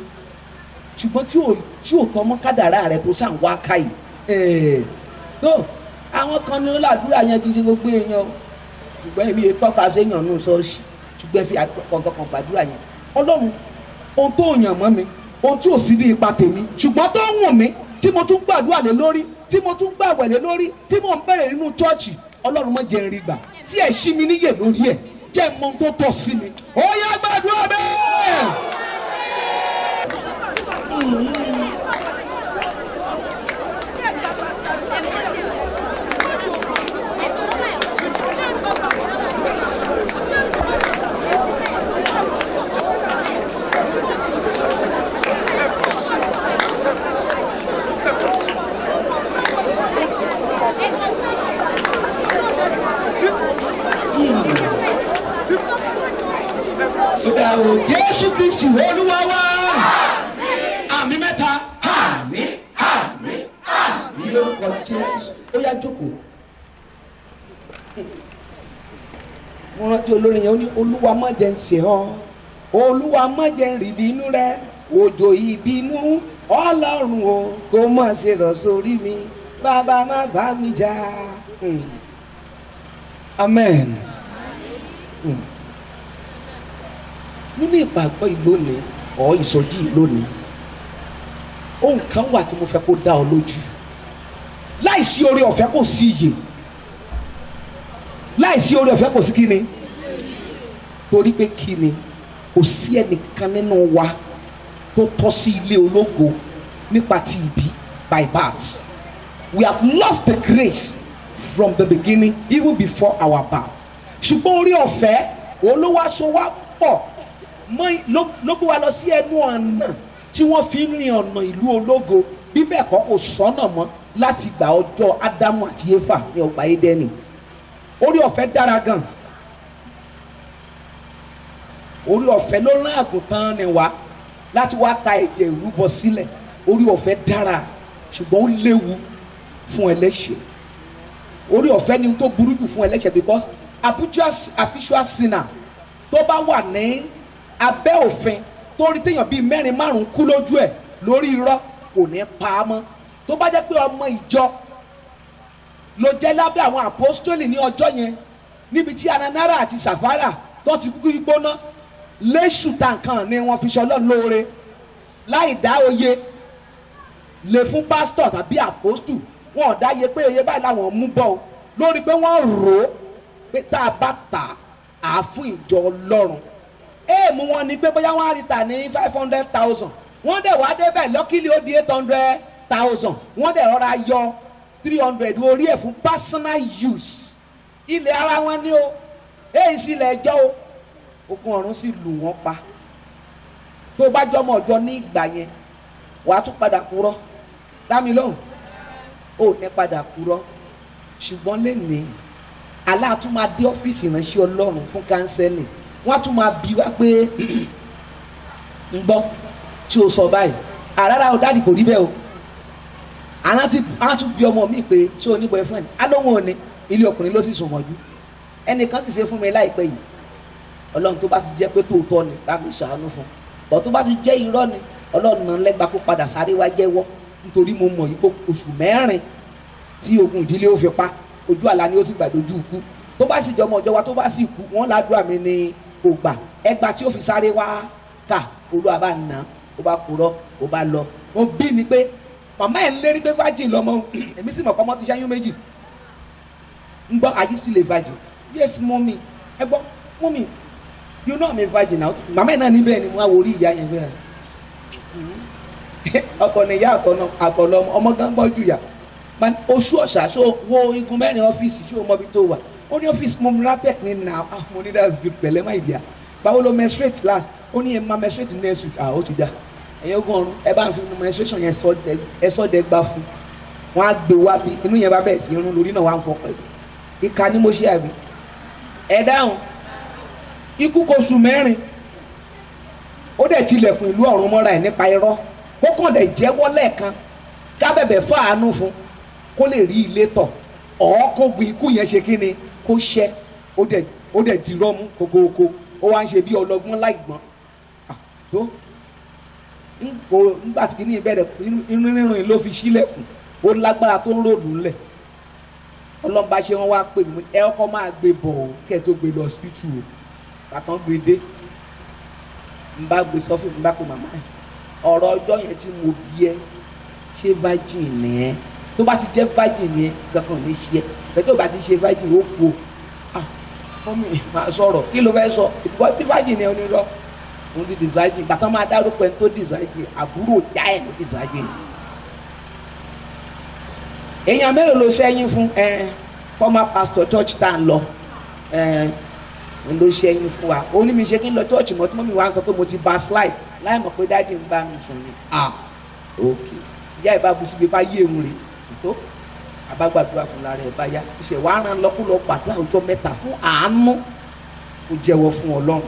ṣùgbọ́n tí ò tọ́ mọ́ kádàrá rẹ̀ tó ṣàn wá káyì tó àwọn kan ní ládùúrà yẹn kì í ṣe gbogbo èèyàn o ṣùgbọ́n èmi tọ́ka séèyàn nù ṣọ́ọ̀ṣì ṣùgbọ́n fi kọ̀ọ̀kan gbàdúrà yẹn Ọlọ́run ohun tó yàn mọ́ mi ohun tí ò sí ní ipa tèmi ṣùgbọ́n tó ń wùn mí tí mo tún gbàdúrà lé lórí tí mo tún gbàwẹ̀ lé lórí tí mo ń bẹ̀rẹ̀ nínú chọ́ọ̀chì Ọlọ́run má jẹ́ n rí gbà tí ẹ̀ ṣí mi níyè lórí ẹ̀ jẹ́ mọ ohun tó tọ́ sí mi ó yá gbàdúrà bẹ́ẹ̀. Jésù Kristi Olúwa wa. Àmín mẹ́ta. Àmín, àmín, àmín lórúkọ Jésù. Ó yá jókòó. Mo rántí olórin yẹn ó ní Olúwa má jẹ́ n ṣẹ̀ ọ́. Olúwa má jẹ́ n rí bínú rẹ. Òjò ìbínú Ọlọ́run o kò má ṣe rọ̀ sórí mi. Bàbá má bá mi jà. Amen. Nínú ìpàgọ́ ìlónìí ọ̀ ìsọjí ìlónìí ohun kan wà tí mo fẹ́ kó dá ọ lójú láìsí oore ọ̀fẹ́ kò sí iyè láìsí oore ọ̀fẹ́ kò sí kíni torí pé kíni kò sí ẹnìkan nínú wa tó tọ́ sí ilé ológo nípa ti ìbí by birth we have lost the grace from the beginning even before our birth ṣùgbọ́n oore ọ̀fẹ́ olówó aṣọ wa pọ̀ ló gbé wa lọ sí ẹnu ọ̀nà tí wọ́n fi ń rin ọ̀nà ìlú ológo bí bẹ́ẹ̀ kọ́ kò sọ́nà mọ́ láti gba ọjọ́ Ádámù àti Éfà ní ọgbà Édẹ́nì orí ọ̀fẹ́ dára gan orí ọ̀fẹ́ ló rán àgùntàn ni wá láti wá ta ẹ̀jẹ̀ ìrúbọ sílẹ̀ orí ọ̀fẹ́ dára ṣùgbọ́n ó léwu fún ẹlẹ́ṣẹ̀ orí ọ̀fẹ́ ni tó burú jù fún ẹlẹ́ṣẹ̀ because habitual sinner tó bá wà ní abẹ́ òfin torí téèyàn bíi mẹ́rin márùn kú lójú ẹ̀ lórí irọ́ kò ní pa á mọ́ tó bá jẹ́ pé ọmọ ìjọ ló jẹ́ lábẹ́ àwọn àpọ́stólì ní ọjọ́ yẹn níbi tí Ananara àti Sàfárà tó ti kú gbóná léṣù tàǹkàn ni wọ́n fi ṣọlọ́ lóore láì dá oyè lè fún pásítọ̀ tàbí àpọ́stù wọn ò dá iye pé oyè báyìí làwọn mú bọ́ ọ lórí pé wọ́n rò ó pé tá a bá tà á fún ìjọ Ọlọ́run èèmù wọn ni pé bóyá wọn á rí tà ní 500,000 wọ́n dẹ̀ wá débẹ̀ lọ́kìlì ó di 800,000 wọ́n dẹ̀ rọra yọ 300 orí ẹ̀ fún personal use ilẹ̀ ara wọn ni o èyí sì ilẹ̀ ẹjọ́ o ogun ọ̀run sì lù wọ́n pa tó bá jọmọ ọjọ́ ní ìgbà yẹn wàá tún padà kúrọ́ dámi lóhùn ó ní padà kúrọ́ ṣùgbọ́n lẹ́nìí aláàtún máa dé ọ́fíìsì ìránṣẹ́ Ọlọ́run fún kánsẹ́lì wọ́n á tún máa bi wá pé ń gbọ́ tí o sọ báyìí àràrà o dáàdì kò rí bẹ́ẹ̀ o àwọn tún bí ọmọ mi pé ṣé o ní boyfriend alóhùn òní ilé ọkùnrin ló sì sùn mọ́jú ẹnìkan sì ṣe fún mi láìpẹ́ yìí Ọlọ́run tó bá ti jẹ́ pé tòótọ́ ni bá mi ṣàánú fún bọ́ tó bá ti jẹ́ irọ́ ni Ọlọ́run náà lẹ́gbàá kó padà sáré wá jẹ́wọ́ nítorí mo mọ̀ yìí pé oṣù mẹ́rin tí ogun ìdílé ó fi pa ojú àlá ni ó sì gbà dojú ikú tó bá sì jọmọ ọjọ́ wa tó bá sì kú wọ́n ládùúrà mi ní ògbà ẹgbàá tí ó fi sáré wá kà Olúwa bá nà ó bá kúrọ́ ó bá lọ ó bí mi pé màmá ẹ̀ ń lérí pé virgin lọ́mọ èmi sì mọ̀ pé ọmọ ti ṣẹ́yún méjì ń gbọ́ are you still a virgin? Yes mommy. Ẹ gbọ́ mommy you know I'm a virgin now. Màmá ẹ̀ náà níbẹ̀ ni mo á wo orí ìyá yẹn bẹ́ẹ̀ ọkọ ni ìyá àtọ̀nà ọmọ gan gbọ́ jù yà oṣù ọ̀sà ṣó wo igun mẹ́rin ọ́fíìsì ṣó mọ́bi tó wà ó ní ọ́fíìsì mo rapec ní nà mo ní that's good pẹ̀lẹ́ má ìdíyà báwo ló menstruate last ó ní ẹ máa menstruate next week ó ti dá ẹ̀yin ogun ọ̀run ẹ bá ń fi menstruation yẹn ẹ̀sọ́ dẹ́gbà fún wọn á gbé wá bí inú yẹn bá bẹ̀rẹ̀ sí irun lórí náà wà ń fọ pẹ̀lú ìka ni mo ṣe àbí ẹ dáhùn ikú kò sùn mẹ́rin ó dẹ̀ tilẹ̀kùn ìlú ọ̀run mọ́ra ẹ̀ nípa irọ́ kó kàn dẹ̀ jẹ́wọ́ lẹ́ẹ̀kan ká bẹ̀bẹ̀ fáànù fún kó lè rí ilé tọ̀ ọ̀ kó bu ikú yẹn ṣe kí ni kó ṣẹ́ ó dẹ̀ dirọ́ mú kókóókó ó wá ń ṣe bí ọlọ́gbọ́n láìgbọ́n tó nígbà tí kìíní ìbẹ̀rẹ̀ inú rírun ló fi sílẹ̀kùn ó lágbára tó ń ròdù ńlẹ̀ ọlọ́mọba ṣe wọ́n wá pè mí ẹ ọkọ máa gbé bọ̀ ọ́ kẹ́ ẹ tó gbé lọ hospital o bàtàn gbé dé n bá gbé sọ́fún n bá pè màmá ẹ̀ ọ̀rọ̀ ọjọ́ yẹn tí mo bí ẹ ṣé virgin ni ẹ tó bá ti jẹ́ virgin ni ẹ kankan lè ṣe ẹ bẹ́ẹ̀ tó bá ti ṣe virgin ó kú o mọ́mí máa sọ̀rọ̀ kí ló fẹ́ sọ ìbọn bí virgin ni ẹ onírọ́ òun ti dis virgin bàtàn máa dárúkọ ẹ tó dis virgin àbúrò já ẹ ló dis virgin èèyàn mélòó ló ṣẹ́yìn fún former pastor church tá à ń lọ ló ṣẹ́yìn fún wa ó ní mi ṣe kí n lọ church mọ́ tí mọ́mí wa ń sọ pé mo ti backslide láì mọ̀ pé dáàdi ń bá mi sùn ni ok ìyá ìbá bu síbi bá yé òun rè tó abágbàdúrà fúnra rẹ̀ bá yá ìṣẹ̀ wàá rán lọ́kùlọ́ pàdé ọjọ́ mẹ́ta fún àánú kò jẹ́wọ́ fún Ọlọ́run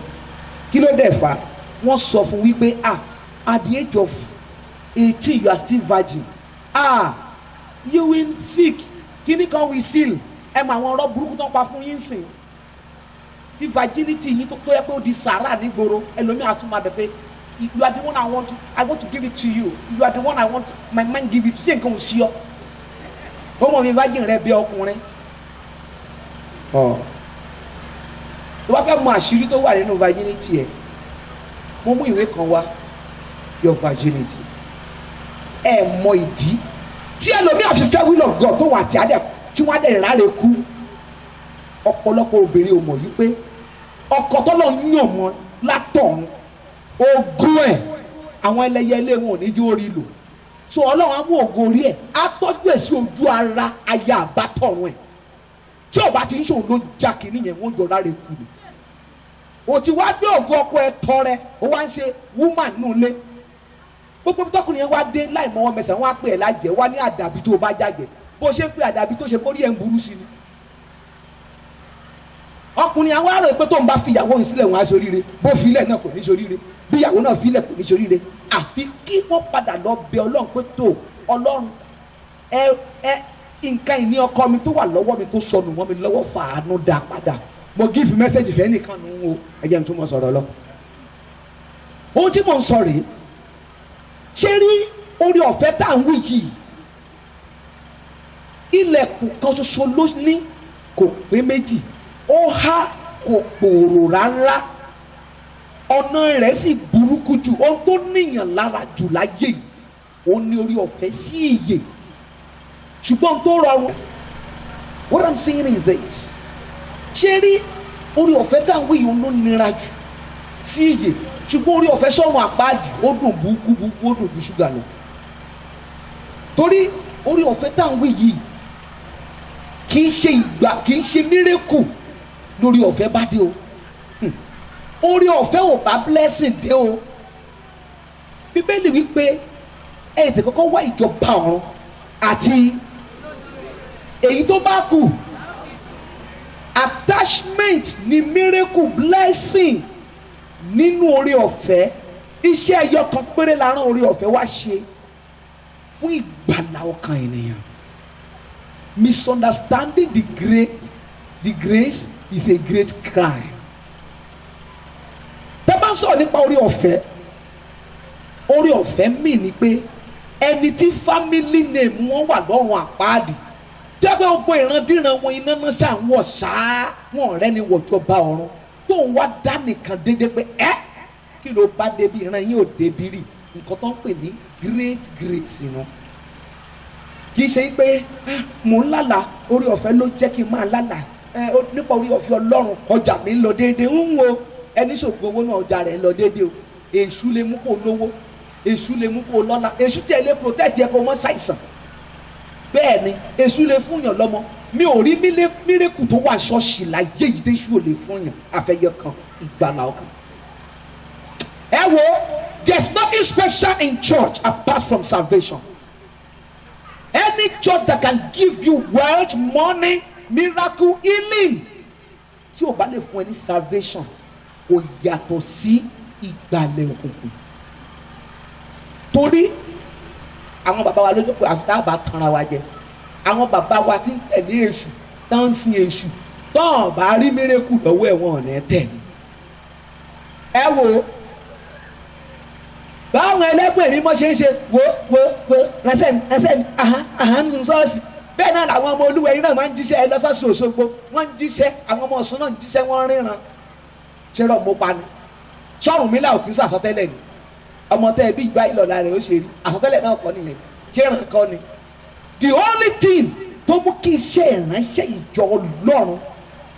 kí ló dẹ̀ fà wọ́n sọ fún wípé at the age of 18 you are still virgin you will sick kíní kan will seal ẹ mọ àwọn ọ̀rọ̀ burúkú tó ń pa fún yín sìn tí virginity yín tó yẹ pé ó di sàrà nígboro ẹlòmíì àtúmọ̀ abẹ pé you are the one I want to give it to you you are the one I want my mind give it to ṣé nǹkan ò sí ọ ó mọ̀ mi virgin rẹ bí ọkùnrin tó bá fẹ́ mọ àṣírí tó wà nínú virginity ẹ mo mú ìwé kan wá your virginity ẹ mọ ìdí tí ẹlòmíì àfihàn will of God tó wà tí wọ́n á dẹ̀ ráre kú ọ̀pọ̀lọpọ̀ obìnrin ò mọ̀ yí pé ọkọ tọ́lọ̀ ń yàn mọ́ látọ̀run ogún ẹ̀ àwọn ẹlẹ́yẹ ilé wọn ò ní jí orí lò so Ọlọ́run á mú ògo orí ẹ̀ á tọ́jú ẹ̀ sí ojú ara aya àbátọ̀run ẹ̀ tí ọba ti ń ṣòwò ló já kínní yẹn wọ́n jọ ráre kú ni o ti wá gbé ògo ọkọ ẹ̀ tọrẹ o wá ń ṣe woman nù lé gbogbo tọkùnrin yẹn wá dé láì mọ́wọ́ mẹsàn án wá pè ẹ́ lájẹ́ wá ní àdàbí tó o bá jàjẹ́ bó ṣe ń pè àdàbí tó ṣe kórí ẹ̀ ń burú sí ni ọkùnrin àwọn àrò pé tó ń bá fi ìyàwó yìí sílẹ̀ wọn á ṣoríire bó filẹ̀ náà kò ní ṣoríire bí ìyàwó náà filẹ̀ kò ní ṣoríire àfi kí wọ́n padà lọ bẹ Ọlọ́run pé tó Ọlọ́run nǹkan ìní ọkọ mi tó wà lọ́wọ́ mi tó sọnù mọ́ mi lọ́wọ́ fàánú dá padà mo give message fẹ́ nìkan nù ú ẹ jẹ́ n tún mọ̀ sọ̀rọ̀ lọ. ohun tí mò ń sọ rèé ṣé rí orí ọ̀fẹ́ tá à ń wí yìí ilẹ̀kùn kan ṣoṣo ló ní kò pé méjì ó há kò pòrò rárá ọ̀nà rẹ̀ sì burúkú jù ohun tó níyàn lára jù láyé yìí ó ní orí ọ̀fẹ́ sí ìyè ṣùgbọ́n tó rọrùn what I'm saying is this ṣé rí orí ọ̀fẹ́ tá à ń wí yìí ló nira jù sí ìyè ṣùgbọ́n orí ọ̀fẹ́ sọ̀rùn àpáàdì ó dùn búkú ó dùn ju ṣúgà lọ torí orí ọ̀fẹ́ tá à ń wí yìí kì í ṣe mírèkù lórí ọ̀fẹ́ bá dé o orí ọ̀fẹ́ ò bá blessing dé o bíbélì wípé ẹ tẹ̀ kọ́kọ́ wá ìjọba ọ̀run àti èyí tó bá kù attachment ni miracle blessing nínú orí ọ̀fẹ́ iṣẹ́ ẹyọ kan péré la rán orí ọ̀fẹ́ wá ṣe fún ìgbàlà ọkàn ènìyàn misunderstanding the grace is a great crime. Tẹ́ bá sọ̀rọ̀ nípa orí ọ̀fẹ́ orí ọ̀fẹ́ mì ní pé ẹni tí family name wọn wà lọ́rùn àpáàdì jẹ́ pé gbogbo ìrandíran wọn iná náà ṣàwọ̀ ṣáá wọn ọ̀rẹ́ ni wọ̀jọba ọ̀run tó ń wá dá nìkan déédéé pé kí ló bá débi ìran yín ò débi rí nǹkan tó ń pè ní great grace ìran kì í ṣe pé mò ń lálàá orí ọ̀fẹ́ ló jẹ́ kí n máa lálàá nípa orí ọ̀fẹ́ Ọlọ́run ọjà mi ń lọ déédéé ń wo ẹni ṣògbọ́n owó náà ọjà rẹ̀ ń lọ déédéé o èṣù lè mú kó lówó èṣù lè mú kó lọ́lá èṣù tí ẹ lè protect ẹ kó mọ́ ṣàìsàn bẹ́ẹ̀ ni èṣù lè fúnyàn lọ́mọ mi ò rí mírèkù tó wà ṣọ́ọ̀ṣì láyé yìí tí èṣù ò lè fúnyàn àfẹ́yẹ kan ìgbàlà ọkàn. ẹ wo there is nothing special in church apart from salvation. Any church that can give you wealth, money, miracle, healing tí o bá lè fún ẹ ní salvation kò yàtọ̀ sí ìgbàlẹ̀ òkùnkùn. Torí àwọn bàbá wa lójú pé àfitá bá tanra wa jẹ àwọn bàbá wa ti ń tẹ̀lé èṣù tó ń sin èṣù tó ń bá rí mírèkù lọ́wọ́ ẹ̀ wọ́n ní tẹ̀lé. ẹ wo báwọn ẹlẹ́gbẹ́ mi mọ́ ṣe ń ṣe wo rẹsẹ̀ mi nínú ṣọ́ọ̀ṣì bẹ́ẹ̀ náà làwọn ọmọ olúwa yìí náà máa ń jíṣẹ́ ẹ lọ́sọ̀ọ̀sì Òṣogbo wọ́n ń jíṣẹ́ àwọn ọmọ Ọ̀ṣun náà ń jíṣẹ́ wọ́n ríran ṣé rọ̀ mo pa ni ṣọ́ọ̀rùn mi là ò kí ń sàsọtẹ́lẹ̀ ni ọmọ tẹ́ ẹ bí ìgbà ìlọ̀la rẹ̀ ó ṣe rí àsọtẹ́lẹ̀ náà kọ́ nìyẹn ṣé ràn kọ́ ni. The only thing tó mú kí iṣẹ́ ìránṣẹ́ ìjọ Ọlọ́run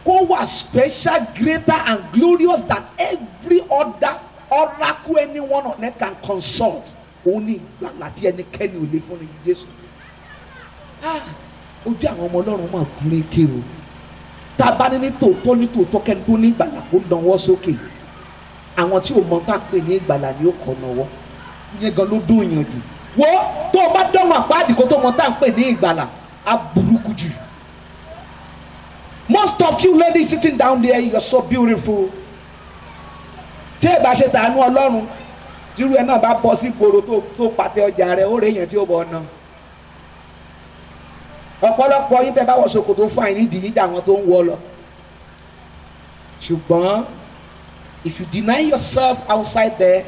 kó wà special greater and glorious than every other oracle anyone on earth can consult òun ní ìgbàlà tí ẹnikẹ́ni ò lè fún ní Jésù. Ojú àwọn ọmọ Ọlọ́run máa gúnlé ké o tá a bá ní tòótọ́ kẹ́ni tó ní ìgbàlà kó nawọ́ sókè àwọn tí o mọ ká pè ní ìgbàlà ni ó kọ́ nawọ́ ìyẹn gan ló dún yàn jù wo tó o bá dánwò àpáàdì kó tó mọ tá à ń pè ní ìgbàlà á burúkú jù. Most of you ladies sitting down there you are so beautiful. Tí ẹ bá ṣe tàánú Ọlọ́run tírú ẹ náà bá bọ́ sí gbòòrò tó pàtẹ ọjà rẹ̀ ó rè yẹn tí ó bọ̀ ọ̀nà. Ọ̀pọ̀lọpọ̀ yín tẹ́ bá wọ ṣòkòtò fún àìní ìdí níjà àwọn tó ń wọ lọ. Ṣùgbọ́n if you deny yourself outside there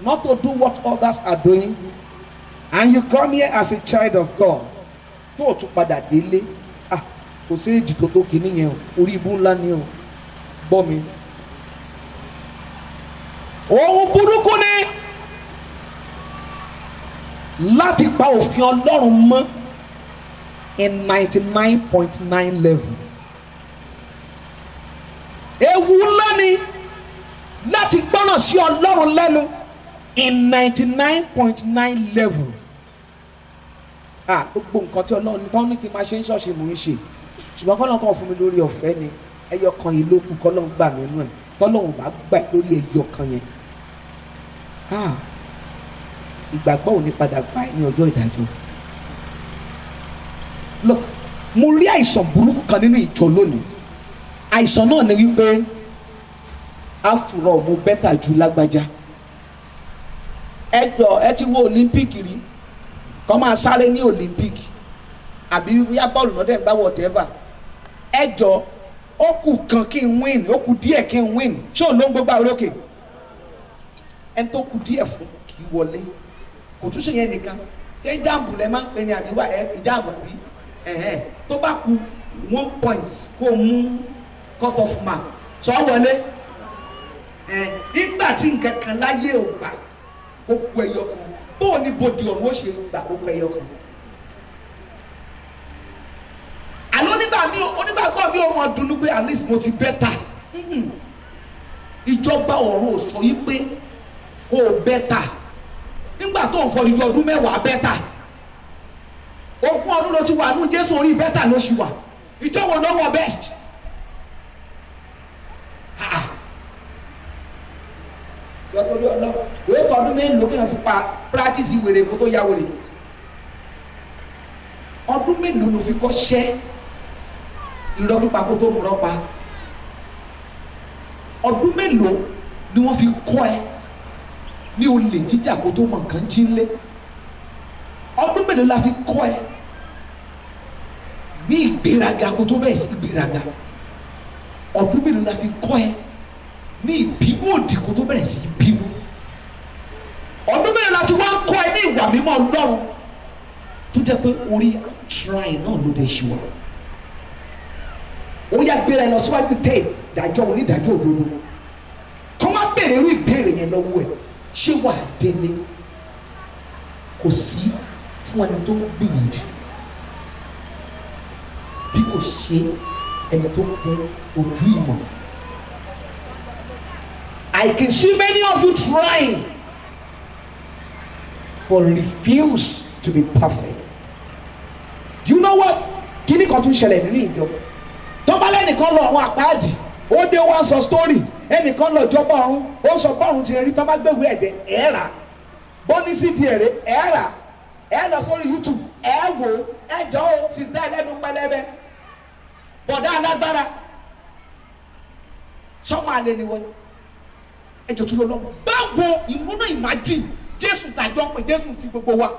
not to do what others are doing and you come here as a child of God tó o tún padà délé kò sí èjì tó kìíní yẹn o orí ibú ńlá ni o gbọ́ mi. Ohun burúkú ni láti pa òfin Ọlọ́run mọ́ in 99.9 level. Ewu ńlá ni láti gbọ́ràn sí Ọlọ́run lẹ́nu in 99.9 level. Gbogbo nǹkan tí Ọlọ́run tó ní kí n máa ṣe ń ṣọ́ọ̀ṣì mò ń ṣe ṣùgbọ́n kọ́lọ́n kan fún mi lórí ọ̀fẹ́ ni ẹyọ kan yìí ló kù kọ́lọ́n gbà mí nù ẹ̀ kọ́lọ́n bá gbà lórí ẹyọ kan yẹn. Ìgbàgbọ́ ò ní padà gbà ní ọjọ́ ìdájọ́. Look, mo rí àìsàn burúkú kan nínú ìjọ lónìí. Àìsàn náà ni wípé after all mo bẹ́tà ju lágbájá. Ẹ ti wo Olympic rí kọ́ máa sáré ní Olympic àbí bóyá bọ́ọ̀lù náà dẹ̀ gbá whatever. Ó kù kan kí n win ó kù díẹ̀ kí n win ṣé òun ló ń gbógbá orókè ẹni tó kù díẹ̀ fún kì í wọlé kò tún ṣe yẹn nìkan ṣé ìjàmbù rẹ máa ń pè ní àdéhùn ìjàmbù àbí tó bá kù 1 point kó mú cut off mark sọ wọlé nígbà tí nǹkan kan láyé ò gbà ó kú ẹyọ kan bóò ní bòdì ọ̀run ó ṣe gbà ó kú ẹyọ kan. Àlọ́ onígbàgbọ́ mi ò mọ̀ dùnú pé at least mo ti bẹ́tà. Ìjọba ọ̀run ò sọ yí pé kó o bẹ́tà nígbà tó ń fọ ìjọ ọdún mẹ́wàá bẹ́tà. Ogún ọdún ló ti wà nù Jésù orí bẹ́tà ló ṣì wà. Ìjọ wo ló wọ best? Yọtọ̀rí ọlọ́run yóò tọ́ ọdún mélòó kí wọ́n fi pa practice ìwèrè kó tó yá wèrè. Ọdún mélòó ló fi kọ́ ṣẹ́ irọ́ pípa kó tó múrọ́ pa? Ọdún mélòó ni wọ́n fi kọ́ ẹ ní olè jíjà kó tó mọ nǹkan jí ńlé? Ọdún mélòó la fi kọ́ ẹ ní ìgbéraga kó tó bẹ̀rẹ̀ sí ìgbéraga? Ọdún mélòó la fi kọ́ ẹ ní ìbínú òdì kó tó bẹ̀rẹ̀ sí ìbínú? Ọdún mélòó láti wá ń kọ́ ẹ ní ìwà mímọ́ Ọlọ́run tó jẹ́ pé orí shrine náà ló dé ṣe wà. Ó yá gbéra ẹ lọ síwájú tẹ ìdájọ́ onídàájọ́ òdodo kọ́ máa bèrè irú ìbéèrè yẹn lọ́wọ́ ẹ̀ ṣé wàá délé kò sí fún ẹni tó gbìyànjú bí kò ṣe ẹni tó kún ojú ìmọ̀. I can see many of you trying but refuse to be perfect. Do you know what? Kí ni kan tún ṣẹlẹ̀ nínú ìjọ? Tọ́balẹ̀ nìkan lọ àwọn àpáàdì ó dé wá sọ story ẹnìkan lọ jọba ọ̀run ó sọ bọ́ọ̀run ti rí tọ́ bá gbẹ̀wé ẹ̀dẹ̀ ẹ̀ẹ́rà bọ́ní sí di èrè ẹ̀ẹ́rà ẹ̀ lọ sórí YouTube ẹ̀ wò ẹ̀jọ́ o sísá ẹlẹ́nu pẹlẹbẹ bọ̀dá alágbára sọ́mọ alẹ́ ni wọ́n ẹ̀jọ̀ tó lọ́wọ́ báwo ìmúná imagine Jésù tàjọ́ pé Jésù ti gbogbo wa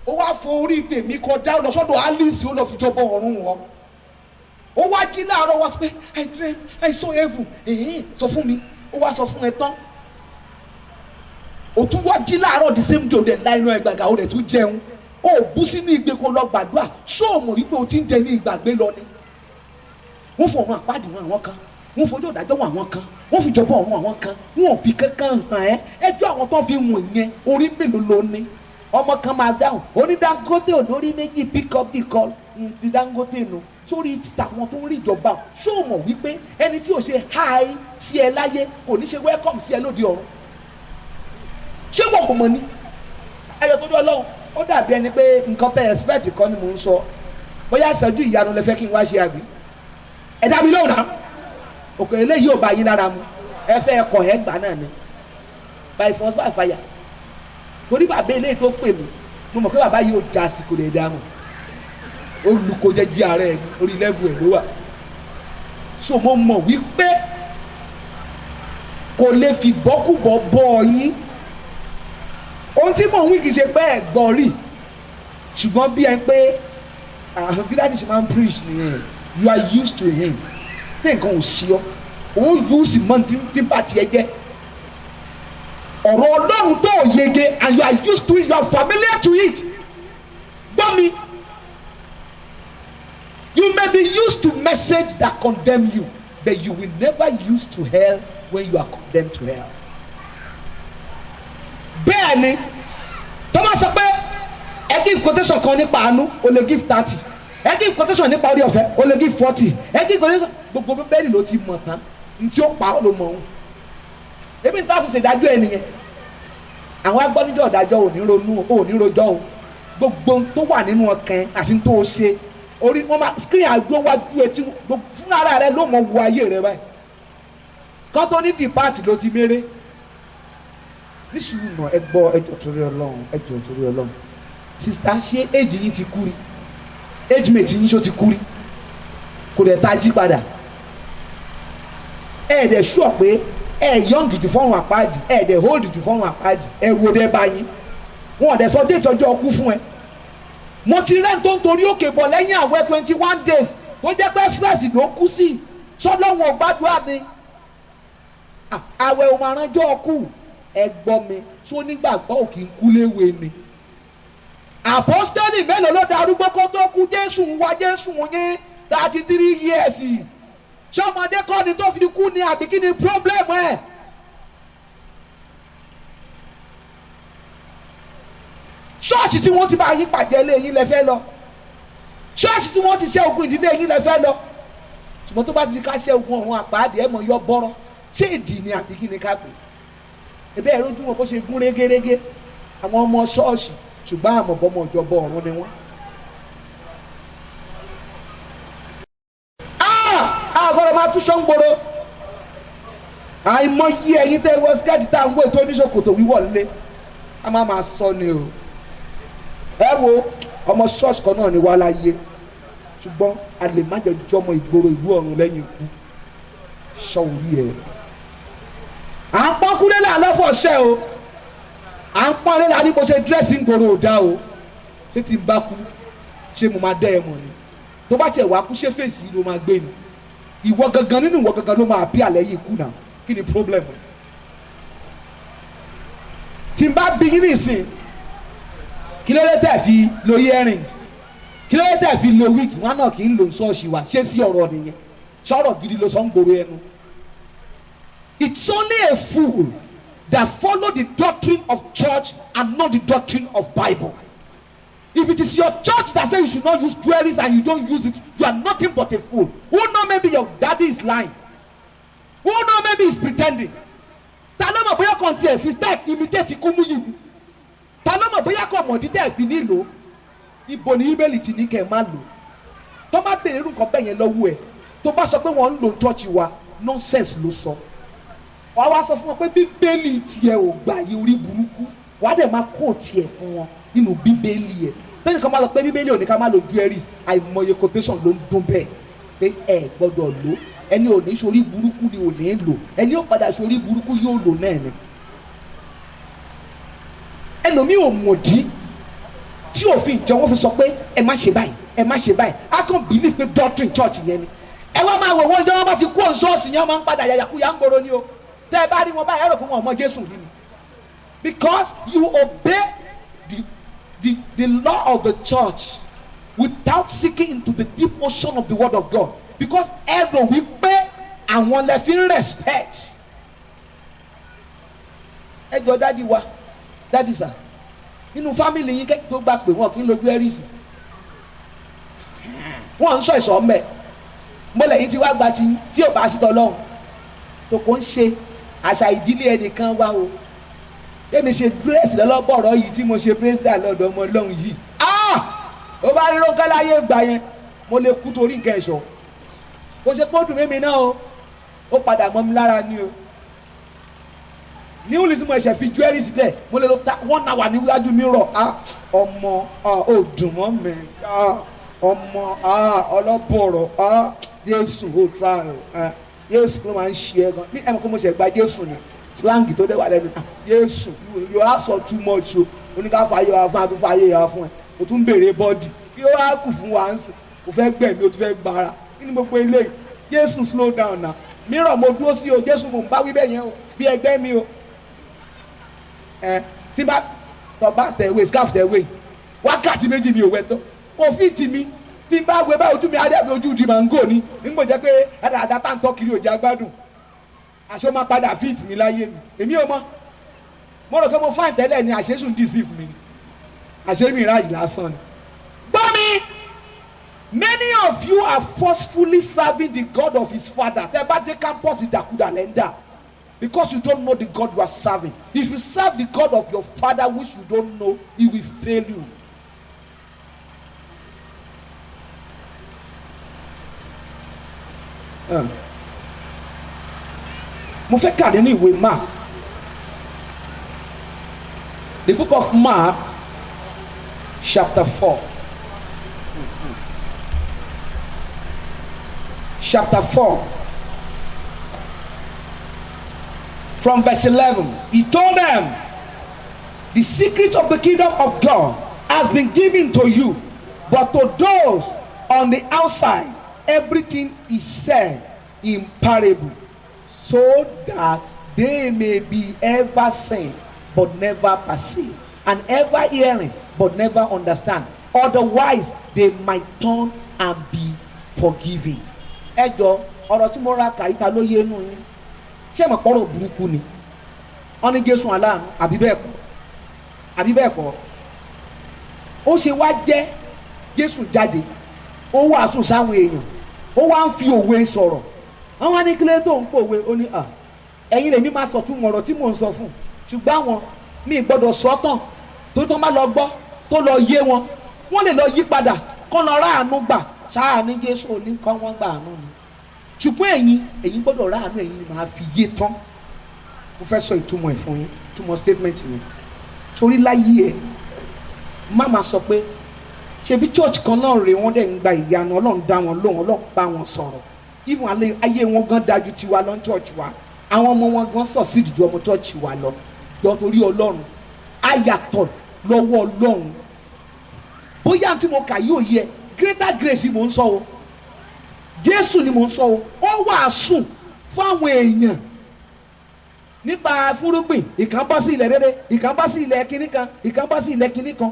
ó wá fọ orí tèmi kọjá lọ sọ́dọ̀ Alice ó lọ fi jọba ọ̀run wọn ó wá jí láàárọ̀ wá sọ pé I dream I saw heaven sọ fún mi ó wá sọ fún ẹ tán ó tún wá jí láàárọ̀ the same day ó dẹ̀ láìnú ẹ gbàgà ó dẹ̀ tún jẹun ó bú sínú ìgbé kó lọ gbàdúrà ṣó o mọ̀ wípé o ti ń jẹ ní ìgbàgbé lọ ni wọ́n fọ ọ̀run àpáàdì wọn àwọn kan wọ́n fojú ìdájọ́ wọn àwọn kan wọ́n fi jọba ọ̀run àwọn kan wọ́n ò fi kankan hàn ẹjọ́ àwọn tó fi wọ̀n yẹn orí mélòó ló ní ọmọ kan máa dáhùn oní Dangote olórí méjì pick up the call ti Dangote nù sórí títà wọn tó ń rí ìjọba ṣó o mọ̀ wípé ẹni tí o ṣe hi sí ẹ láyé kò ní ṣe welcome sí ẹ lóde ọ̀run ṣé wọn kò mọ̀ ni ẹyọ tó dé Ọlọ́run ó dàbí ẹni pé nǹkan tẹ expect kan ni mò ń sọ bóyá ìṣẹ́jú ìyanu lẹ fẹ́ kí n wá ṣe àbí ẹ dá mi lóhùn náà òkè eléyìí ò bá yín lára mu ẹ fẹ́ ẹkọ̀ ẹ gbà náà ni by force by fire torí bàbá eléyìí tó pè mí mo mọ̀ pé bàbá yìí ò já àsìkò lè dá mọ̀ olùkọ́jẹ́ jí ara ẹ̀ orí level ẹ̀ ló wà so mo mọ̀ wípé kò lè fi bọ́kúbọ̀ bọ́ ọ yín ohun tí mò ń wí kì í ṣe pé ẹ̀ gbọ́ rí ṣùgbọ́n bí ẹ pé gíláàdì ṣe máa ń preach nìyẹn you are used to him ṣé nǹkan ò sí ọ òun use mọ́ tí bá tiẹ̀ jẹ́ ọ̀rọ̀ Ọlọ́run tó yege and you are used to it you are familiar to it gbọ́ mi. You may be used to message that condemn you, but you will never use to hell when you are condemned to hell. Bẹ́ẹ̀ni, Thomas sọ pé ẹ give quotation kan nípa àánú, o lè give 30. Ẹ give quotation nípa orí ọ̀fẹ́, o lè give 40. Ẹ give quotation gbogbo bẹ́ẹ̀ni ló ti mọ̀ tán, ntí ó pa ọ́ ló mọ̀ ọ́n. Ebi ní táàfù ṣèdájọ́ ẹ nìyẹn. Àwọn agbọ́nijọ́ ọ̀dájọ́ ò ní ronú ò ní rojọ́ o. Gbogbo tó wà nínú ọkàn àti tó o ṣe. Orí wọn máa screen àgbọn wájú etí fún ara rẹ ló mọ wo ayé rẹ báyìí kán tó ní dìpáàtì ló ti méré nísìnyí nà ẹ gbọ́ ẹjọ́ torí Ọlọ́run sista ṣé éjì yín ti kú rí éjì mate yín ṣó ti kú rí kò dẹ̀ ta jí padà ẹ dẹ̀ sure pé ẹ young jù fọ́run àpáàdì ẹ dẹ̀ hold jù fọ́run àpáàdì ẹ wo dẹ́ báyìí wọn dẹ̀ sọ déètì ọjọ́ ọkú fún ẹ. Mo ti rẹ́ tó ń torí òkè bọ̀ lẹ́yìn àwẹ̀ 21 days tó jẹ́ pé express ló kú sí sọ́lọ́wọ́n gbàdúrà ni àwẹ̀ ò máa ránjọ́ ọkù ẹ gbọ́ mi tó nígbàgbọ́ òkè ń kú léwe ni. Àpọ́stẹ́lì mélòó ló darúgbó kó tó kú Jésù ń wá Jésù yín 33 years ṣọmọdé kọ́ ni tó fi kú ni àbí kí ni problem ẹ̀. Ṣọ́ọ̀ṣì tí wọ́n ti bá yín pàjẹ́ lé yín lẹ fẹ́ lọ ṣọ́ọ̀ṣì tí wọ́n ti ṣe ogun ìdílé yín lẹ fẹ́ lọ ṣùgbọ́n tó bá ti di ká ṣe ogun ọ̀run àpáàdé ẹ̀ mọ̀ yọ bọ́rọ̀ ṣé ìdí ni àbí kí ni ká pè ebe ẹ̀rọ ojú wọn bó ṣe gún régérégé àwọn ọmọ ṣọ́ọ̀ṣì ṣùgbọ́n àmọ̀bọ́mọ ìjọba ọ̀run ni wọ́n. àgọ́dọ̀ máa tún ṣọ́ngboro àìmọye ẹ̀yin tẹ́ wọ skẹ́ẹ̀tì tá à ń wò ètò oníṣòkòtò wíwọ̀ lé a máa sọ ni o ẹ wo ọmọ ṣọ́ọ̀ṣì kan náà ni wà láyé ṣùgbọ́n a lè má jẹ jọmọ ìgboro ìlú ọ̀run lẹ́yìn ikú ṣọ́ orí ẹ̀. à ń pọ́n kúlẹ̀ là lọ́fọ̀ọ́ṣẹ́ o à ń pọ́n lé la ní bó ṣe dírẹ́sì ń gbòòrò ò dá o ṣé tí n bá kú ṣé mo máa dẹ́ ẹ mọ̀ ni tó bá tiẹ̀ wá kú ṣé fèsì ló máa gbé ni ìwọ gangan nínú ìwọ gangan ló máa bí àlẹ́ yìí kú náà kí ni problem tí n bá bí yín nìsín kí ló dé tẹ̀ fi lo earring kí ló dé tẹ̀ fi lo wig wọn náà kì í lo ṣọ́ọ̀ṣì wa ṣé sí ọ̀rọ̀ nìyẹn sọ̀rọ̀ gidi ló sọ ń gbòòrò ẹnu. It's only a fool that follow the doctrine of church and not the doctrine of Bible. If it is your church that says you should not use jewelry and you don't use it, you are nothing but a fool. Who know maybe your daddy is lying? Who know maybe he's pretending? Ta ló mọ̀ bóyá kan tiẹ̀ fi style imitate Kúmúyì ni? Ta ló mọ̀ bóyá kan mọ̀ dídẹ́ fi nílò? Ibo ni Bíbélì ti ní kẹ́ ẹ má lò? Tó bá bèrè irú nǹkan bẹ́ẹ̀ yẹn lọ́wọ́ ẹ̀, tó bá sọ pé wọ́n ń lo church wa, nonsense ló sọ. Wàá wá sọ fún wọn pé Bíbélì tiẹ̀ ò gbà yí orí burúkú. Wàá dẹ̀ máa kó tiẹ̀ fún wọn nínú Bíbélì ẹ̀. Tẹ́lẹ̀ kan máa lọ pé Bíbélì ò ní ká má lo jewelries, àìmọye quotation ló ń dún bẹ́ẹ̀ pé ẹ gbọ́dọ̀ lò ẹni ò ní sórí burúkú ni ò ní lò ẹni ó padà sórí burúkú yóò lò náà ni. Ẹlòmíì ò mọ̀dí tí òfin ìjọ wọn fi sọ pé ẹ má ṣe báyìí ẹ má ṣe báyìí á kàn believe pé doctrine church yẹn ni. Ẹ wá máa wò wọ́n ìjọba bá ti kú òǹṣọ́ọ̀ṣì yẹn máa ń padà yàyàkúyà ń gbòòrò ni o. Tẹ́ ẹ bá rí wọn báyìí ẹ rò pé wọn ò mọ Jésù rí ni. Because you obey the law of the church without seeking into the deep ocean of the word of God. Because ẹ̀rọ wípé àwọn lè fi respect. Ẹ jọ dádì wa dádì sà nínú family yín kẹ́kẹ́ tó gbà pé wọn kì í lójú ẹ̀rìsì. Wọ́n ń sọ ìsọ̀ mẹ́ mọ́lẹ̀ yìí ti wá gba tí ò bá sí tọ́lọ́hún tó kò ń ṣe àṣà ìdílé ẹnìkan wá o. Èmi ṣe grace lọ́lọ́bọ̀rọ̀ yìí tí mo ṣe president lọ́dọ̀ ọmọ ọlọ́run yìí. Ó bá rí rókẹ́ láyé ìgbà yẹn mo lè kú torí nǹkan ẹ̀ṣọ́. Kò ṣe pé ó dùn mímí náà o ó padà mọ́ mi lára ni o. Ní wùlí tí mo ẹ̀ṣẹ̀ fi jewelry sílẹ̀ mo lè lo 1 hour níwájú mi rọ̀ ọmọ ó dùn mọ́ mi ọmọ ọlọ́bọ̀rọ̀ Jésù ó tra Jésù ló máa ń ṣe ẹ gan ní ẹ̀mọ́ kó mo ṣe gba Jésù ni slang tó dé wà lẹ́nu Jésù you ask for too much o oníkà fàyè wà fún àtúntò fàyè wà fún ẹ o tún béèrè bọ́ọ̀dì kí ó wá kù fún wa ń sìn o fẹ́ gbẹ̀mí o tún fẹ́ gbára kí ni gbogbo eléyìí Jésù slow down na mìíràn mo dúró sí o Jésù mo ń bá wí bẹ́ẹ̀ yẹn o bí ẹgbẹ́ mi o tí bá tọ́ba tẹ̀wé scarf tẹ̀wé wákàtí méjì mi ò wẹ̀ tán kò fi tì mí tí bá wẹ bá ojú mi adébí ojú di mango ni nígbà jẹ́ pé àdàdà tá à ń tọ́ kiri òjá gbádùn aṣọ máa padà fit mi láyé mi èmi ò mọ̀ mo rò pé mo fáìn tẹ́lẹ̀ ni àṣẹ́sùn deceive mi àṣẹ́ mi ráàyè lásán ni. gbọ́ mi many of you are forcefully serving the God of his father tẹ́ bá dé campus ìdàkudà lẹ́ńdà because you don't know the God you are serving. If you serve the God of your father which you don't know, he will fail you. Mo fẹ́ kà nínú ìwé Mark, the book of Mark chapter 4. Chapter 4 from verse 11. He told them, the secret of the kingdom of God has been given to you, but to those on the outside everything is said in parable, so that they may be ever seeing but never perceive, and ever hearing but never understand, otherwise they might turn and be forgiven. Ẹ jọ̀ọ́ ọ̀rọ̀ tí mo ra kàyíta ló yé nù yín ṣé mo pọ̀rọ̀ burúkú ni wọ́n ní Jésù aláàánú àbí bẹ́ẹ̀ kọ́ ó ṣe wá jẹ́ Jésù jáde ó wàásù sáwọn èèyàn ó wá ń fi òwe sọ̀rọ̀ wọ́n wá ní kílé tó ń pòwe ó ní ẹ̀yin lèmi máa sọ tún ọ̀rọ̀ tí mò ń sọ fún ṣùgbọ́n àwọn mi gbọ́dọ̀ sọ tán tó tán bá lọ gbọ́ tó lọ yé wọn wọ́n lè lọ yí padà kọ́ lọ ráàánú gbà sáà ní Jésù ò ní kọ́ wọ́n gbà àánú ni ṣùgbọ́n ẹ̀yin gbọ́dọ̀ ráàánú ẹ̀yin ni màá fi yé tán mo fẹ́ sọ ìtumọ̀ ẹ̀ fún yín ìtumọ̀ statement mi torí láyé ẹ̀ má máa sọ pé ṣebí church kan náà rè wọ́n dẹ̀ ń gba ìyanu Ọlọ́run dá wọn lóhùn Ọlọ́run bá wọn sọ̀rọ̀ even ayé wọn gan dájú tiwa lọ church wa àwọn ọmọ wọn gan sọ sí ìdíjú ọmọ church wa lọ jọ torí Ọlọ́run ayàtọ̀ lọ́wọ́ Ọlọ́run bóyá tí mo kà yóò yẹ greater grace mo ń sọ o Jésù ni mo ń sọ o ó wàásù fáwọn èèyàn nípa fúrúgbìn ìkan bọ́ sí ilẹ̀ rere ìkan bọ́ sí ilẹ̀ kinní kan ìkan bọ́ sí ilẹ̀ kinní kan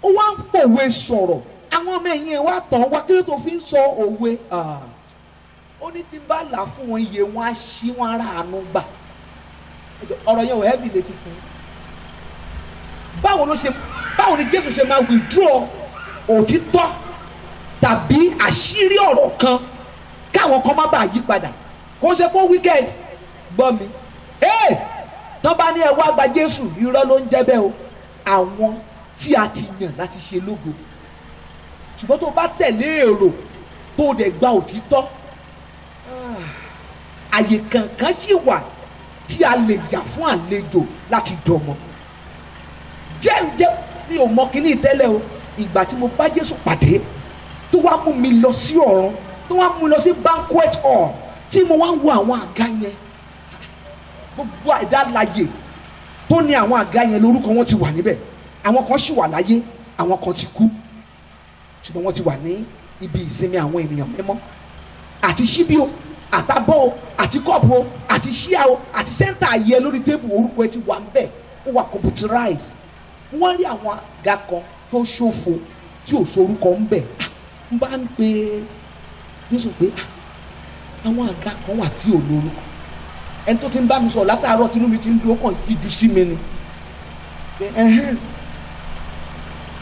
ó wá ń pòwe sọ̀rọ̀ àwọn ọmọ ẹ̀yìn ẹ̀ wá tàn wá kí ló tó fi ń sọ òwe ó ní tí n bá là fún wọn iye wọn á ṣí wọn ara àánú gbà ọ̀rọ̀ yẹn ò ẹ́ bì létí fún báwo ni Jésù ṣe máa withdraw òtítọ́ tàbí àṣírí ọ̀rọ̀ kan káwọn kan má bàa yí padà kó ṣe kó wicked gbọ́ mi tán bá ní ẹ wá gba Jésù irọ́ ló ń jẹ́ bẹ́ẹ̀ o àwọn tí a ti yàn láti ṣe lógo ṣùgbọ́n tó bá tẹ̀lé èrò tó dẹ̀ gba òtítọ́ àyè kankan sì wà tí a lè yà fún àlejò láti dọ̀mọ́ jẹ́ mi ò mọ kíní tẹ́lẹ̀ o ìgbà tí mo bá Jésù pàdé tó wá mú mi lọ sí ọ̀run tó wá mú mi lọ sí banquet hall tí mo wá ń wo àwọn àga yẹn gbogbo àìdáláyè tó ní àwọn àga yẹn lórúkọ wọn ti wà níbẹ̀ àwọn kan sì wà láyé àwọn kan ti kú ṣùgbọ́n wọ́n ti wà ní ibi ìsinmi àwọn ènìyàn mímọ́ àti ṣíbí o àtàbọ̀ o àti kọ́ọ̀bù o àti ṣíà o àti sẹ́ńtà ayé lórí tébù orúkọ ẹ ti wà níbẹ̀ ó wà computerized wọ́n rí àwọn àga kan tó ṣòfò tí ò sorúkọ ń bẹ̀ ń bá ń pe Jésù pé àwọn àga kan wà tí ò lórúkọ ẹni tó ti ń bá mi sọ látàárọ̀ tí inú mi ti ń dúró kàn dídú sí mi ni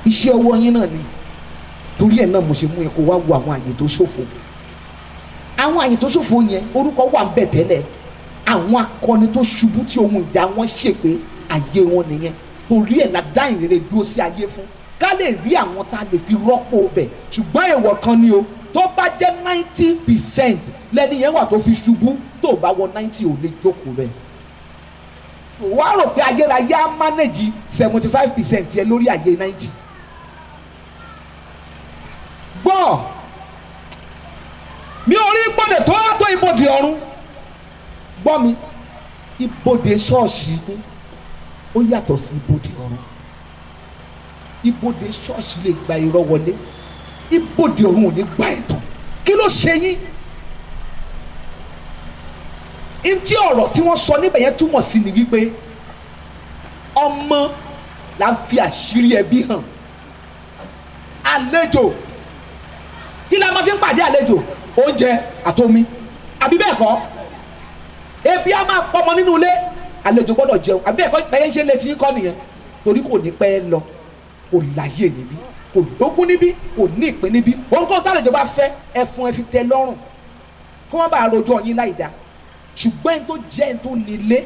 iṣẹ́ ọwọ́ yín náà ni torí ẹ̀ náà mo ṣe mú ẹ kó wá wo àwọn àyè tó ṣòfò àwọn àyè tó ṣòfò yẹn orúkọ wà ń bẹ̀ tẹ́lẹ̀ àwọn akọni tó ṣubú tí ohun ìjà wọn ṣègbè àyè wọn nìyẹn torí ẹ̀ la dá ìrere dúró sí ayé fún ká lè rí àwọn tá a lè fi rọ́pò bẹ̀ ṣùgbọ́n èèwọ̀ kan ni o tó bá jẹ́ 90% lẹ́ni yẹn wà tó fi ṣubú tó bá wọ 90 ò lè jókòó bẹ́ẹ̀ wá rò pé ayérayé á manage 75% yẹn lórí àyè 90 gbọ́ mi ò rí gbọ́dọ̀ tó yàtọ̀ ibodè ọ̀run gbọ́ mi ibodè ṣọ́ọ̀ṣì ni ó yàtọ̀ sí ibodè ọ̀run ibodè ṣọ́ọ̀ṣì lè gba irọ́ wọlé ibodè ọ̀run ò ní gba ẹ̀tàn kí ló ṣe yín ntí ọ̀rọ̀ tí wọ́n sọ níbẹ̀ yẹn túmọ̀ sí ni wípé ọmọ là ń fi àṣírí ẹbí hàn àlejò kí la máa fi ń pàdé àlejò oúnjẹ àtomi àbí bẹ́ẹ̀ kọ́ ebi á máa pọmọ nínú ilé àlejò gbọ́dọ̀ jẹun àbí bẹ́ẹ̀ kọ́ bẹ́ẹ̀ ń ṣe létí kọ́ nìyẹn torí kò ní pẹ́ lọ kò láyè níbí kò lógún níbí kò ní ìpín níbí òun kò tá àlejò bá fẹ́ ẹ fún ẹ fi tẹ́ lọ́rùn kó wọ́n bá rojọ́ yín láì dáa ṣùgbọ́n ẹni tó jẹ́ ẹni tó nílé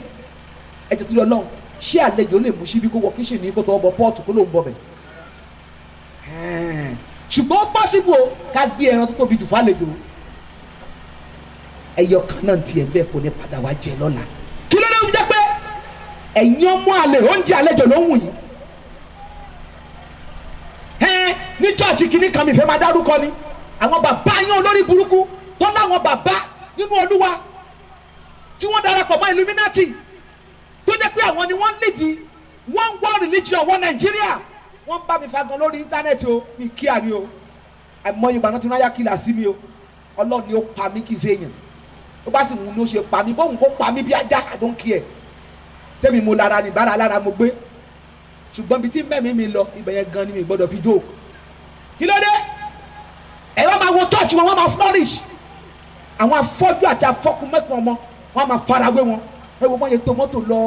ẹjọ́ tó lọ lọ́hùn ṣé àlejò lè mú síbí kó wọ kíṣìnì kó tọ́ bọ pọ́ọ̀tù kó ló ń bọ bẹ̀. ṣùgbọ́n ó pọ́sibú ká gbé ẹran tó tóbi jù fún àlejò ẹyọ kan náà tiẹ̀ bẹ́ẹ̀ kò ní padà wá jẹ lọ́la. kí ló dé ń jẹ́ pé ẹ̀yin ọmọ àlè oúnjẹ àlejò ló ń wù yìí. ní chọ́ọ̀chì kìíní kan mi fẹ́ máa dárúkọ ni àwọn bàbá yín olórí burúkú tó láwọn bàbá nínú Olúwa tí wọ́n darapọ̀ mọ́ Illuminati tó jẹ́ pé àwọn ni wọ́n lédi one world religion wọ Nàìjíríà wọ́n bá mi fagan lórí íńtánẹ́ẹ̀tì o ní kíá ni o àìmọye ìgbà náà tí wọ́n yá kìlà sí mi o Ọlọ́run ni ó pa mí kì í ṣe èèyàn ó bá sì wù ní ó ṣe pa mí bóun kó pa mí bí ajá I don't care tẹ́mi mo lára ní bára lára mo gbé ṣùgbọ́n bí tí mẹ́mí mi lọ ibẹ̀ yẹn gan ni mi gbọ́dọ̀ fi jókòó kí ló dé ẹ wọ́n máa wo church wọn wọ́n máa flourish àwọn afọ́jú àti afọ́kú mẹ́kùn ọmọ wọ́n máa farawé wọn ẹ wo bọ́yẹ tomato lọ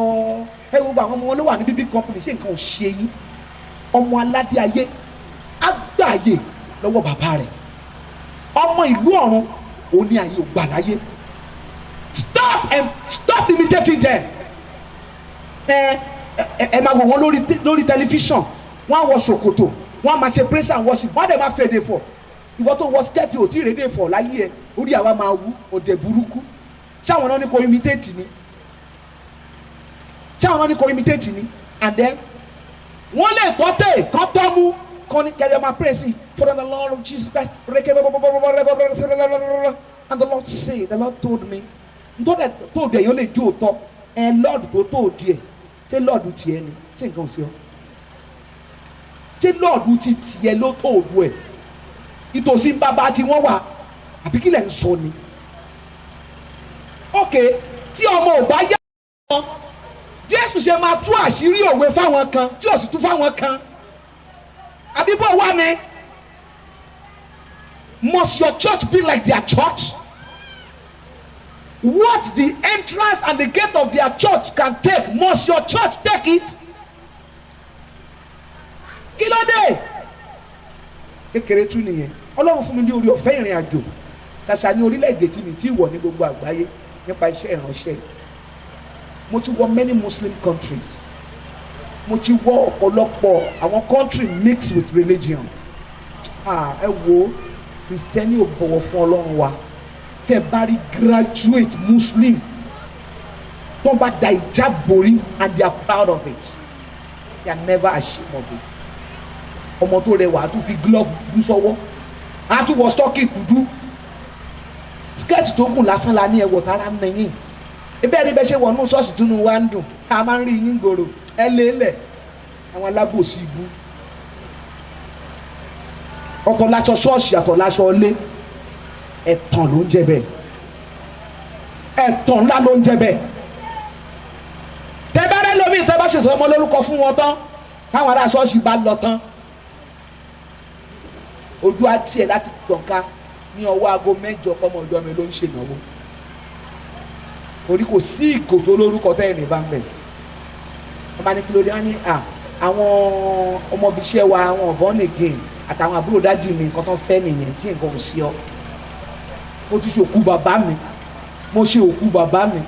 ẹ wo àwọn ọmọ wọn ló wà ní bíbí company ṣé nǹkan ò ṣe yín ọmọ aládé ayé àgbáyé lọ́wọ́ bàbá rẹ̀ ọmọ ìlú ọ̀run òní ayé ò gbà láyé stop imitating them ẹ máa wò wọn lórí tẹlifíṣàn wọ́n á wọ ṣòkòtò wọ́n á máa ṣe praise and worship wọ́n á dẹ̀ máa fèdè fọ̀ ìwọ tó wọ skẹ́ẹ̀tì ò tí ì rédè fọ̀ láyé ẹ orí àwa máa wú òdè burúkú sáwọn náà ní kò imitate ni sáwọn náà ní kò imitate ni and then wọ́n lè tọ́ tẹ̀ kọ́ tọ́ mú kọ́ ní kẹ́lẹ́ máa pray sí for the Lord of Jesus Christ and the Lord say the Lord told me ntọ́dẹ̀ tó dẹ̀ yẹn lè jó tọ́ ẹ Lord tó tó díẹ̀ ṣé Lord tiẹ̀ ni ṣé nǹkan ò sí ọ ṣé Lord ti tiẹ̀ ló tó òdu ẹ̀ ìtòsí bàbá tí wọ́n wà àbí kí lẹ̀ ń sọ ni. ok tí ọmọ ò bá yá. Jésù ṣe máa tú àṣírí òwe fáwọn kan tí ò sì tú fáwọn kan. Àbí bó wà ní? Must your church be like their church? What the entrance and the gate of their church can take, must your church take it? Kí ló dé? Kékeré tún nìyẹn. Ọlọ́run fún mi ní orí ọ̀fẹ́ ìrìn àjò. Ṣàṣà ní orílẹ̀-èdè tí mi ti wọ̀ ní gbogbo àgbáyé nípa iṣẹ́ ìránṣẹ́. Mo ti wọ many Muslim countries. Mo ti wọ ọ̀pọ̀lọpọ̀ àwọn country mixed with religion. Ẹ wo Kristẹni ò bọ̀wọ̀ fún Ọlọ́run wa. Tẹ́ bá rí graduate Muslim tó bá da ìjáb borí and they are proud of it. They are never ashamed of it. Ọmọ tó rẹwà á tún fi glove dú sọ́wọ́, á tún wọ stocking dúdú, skirt tó kùn lásán la ní ẹwọ tara nìyí. Ebe ẹni bẹ ṣe wọnú ṣọ́ọ̀ṣì túnú wa ń dùn, a máa ń rí yín gbòòrò ẹ lélẹ̀ àwọn alágbòsí ibú. Ọ̀tọ̀ láṣọ ṣọ́ọ̀ṣì àtọ̀ láṣọ ilé, ẹ̀tàn ló ń jẹ bẹ́ẹ̀, ẹ̀tàn ńlá ló ń jẹ bẹ́ẹ̀. Tẹ́bárẹ́ lómi ìtẹ́ bá ṣètò ọmọ lórúkọ fún wọn tán, táwọn ará ṣọ́ọ̀ṣì bá lọ tán, ojú àti ẹ̀ láti tọ̀ka ní ọwọ́ aago 8 ọmọ ọjọ́ mi ló ń ṣe ìnáwó. Torí kò sí ìgò tó lórúkọ tẹ́yìn ní bá ń bẹ̀. Wọ́n máa ní kí ló dé, wọ́n ní àwọn ọmọbìṣẹ́ wa àwọn born again àtàwọn àbúrò dájú mi nǹkan tó ń fẹ́ nìyẹn tí nǹkan ò sí ọ. Mo ti ṣe òkú bàbá mi, mo ṣe òkú bàbá mi.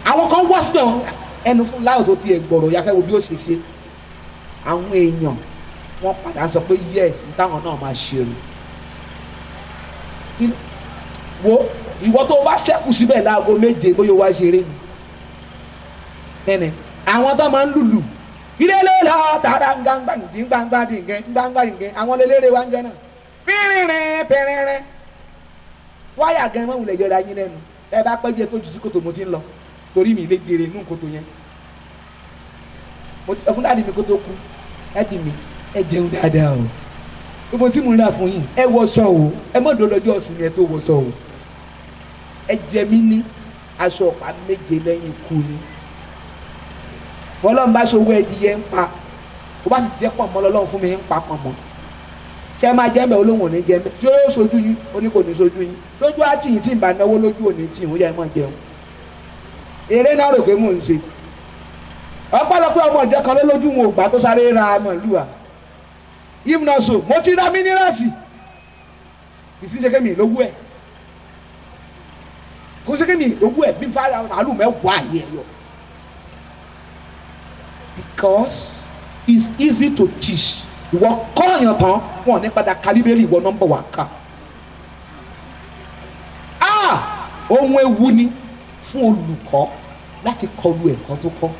Àwọn kan wá síbẹ̀ wọn ẹnu fún láyò tó ti ẹ̀ gbọ̀rọ̀ ya fẹ́ wo bí ó ṣe ṣe. Àwọn èèyàn wọ́n padà sọ pé yes táwọn náà máa ṣe rè. Wo ìwọ tó bá ṣẹ́kù síbẹ̀ láago 7 bóyá wá ṣeré ni. Bẹ́ẹ̀ni àwọn tó máa ń lùlù ilé lọ́la tààrà gbangba-dìngẹ́ àwọn lélẹ́rẹ́ wa ń jẹ́ náà. Pẹ́rẹ́rẹ́ wáyà gan mọ́ wulẹ̀ yọra yín lẹ́nu ẹ bá pẹ́ bí ẹ tó jù sí kòtò mo ti ń lọ torí mi lè gbèrè inú kòtò yẹn. Mo ti fún dáàdi mi kó tó kú dáàdi mi ẹ jẹun dáadáa o gbogbo tí mo ń rà fún yín ẹ wọṣọ o ẹ mọ̀ dọ́ lọ́jọ́ ọ̀sìn yẹn tó wọṣọ o ẹ jẹ mí ní aṣọ ọ̀pá 7 lẹ́yìn ikú ni bọ́lọ́n bá ṣòwò ẹdìyẹ ń pa ó bá sì jẹ́ pọ̀ mọ́ lọ́lọ́run fún mi ń pa pọ̀ mọ́ ṣé máa jẹ́ mbẹ́ olóhùn òní jẹ́ mbẹ́ tí ó sojú yín ó ní kò ní sojú yín lójú àti yìí tí ń bá náwó lójú òní tí ìhun yẹ ẹ mọ̀ jẹun eré náà rò pé mò ń ṣe ọ̀pọ̀lọpọ̀ ọmọ ìjọ kan lójú wọn ò gbà tó sáré ra màlúwà yìí náà so mo ti ra mínírààsì ìsísẹ́ kémi lówó ẹ̀ kò sí kémi lówó ẹ̀ bí fáwọn àlù mẹ́wàá yẹ yọ. Because it's easy to teach. Ìwọ kọ́ ọ̀yàn tán wọn ní padà kálíbélì ìwọ nọ́mbà wà ká. Ohun ewu ni fún olùkọ́ láti kọlu ẹ̀kọ́ tó kọ́.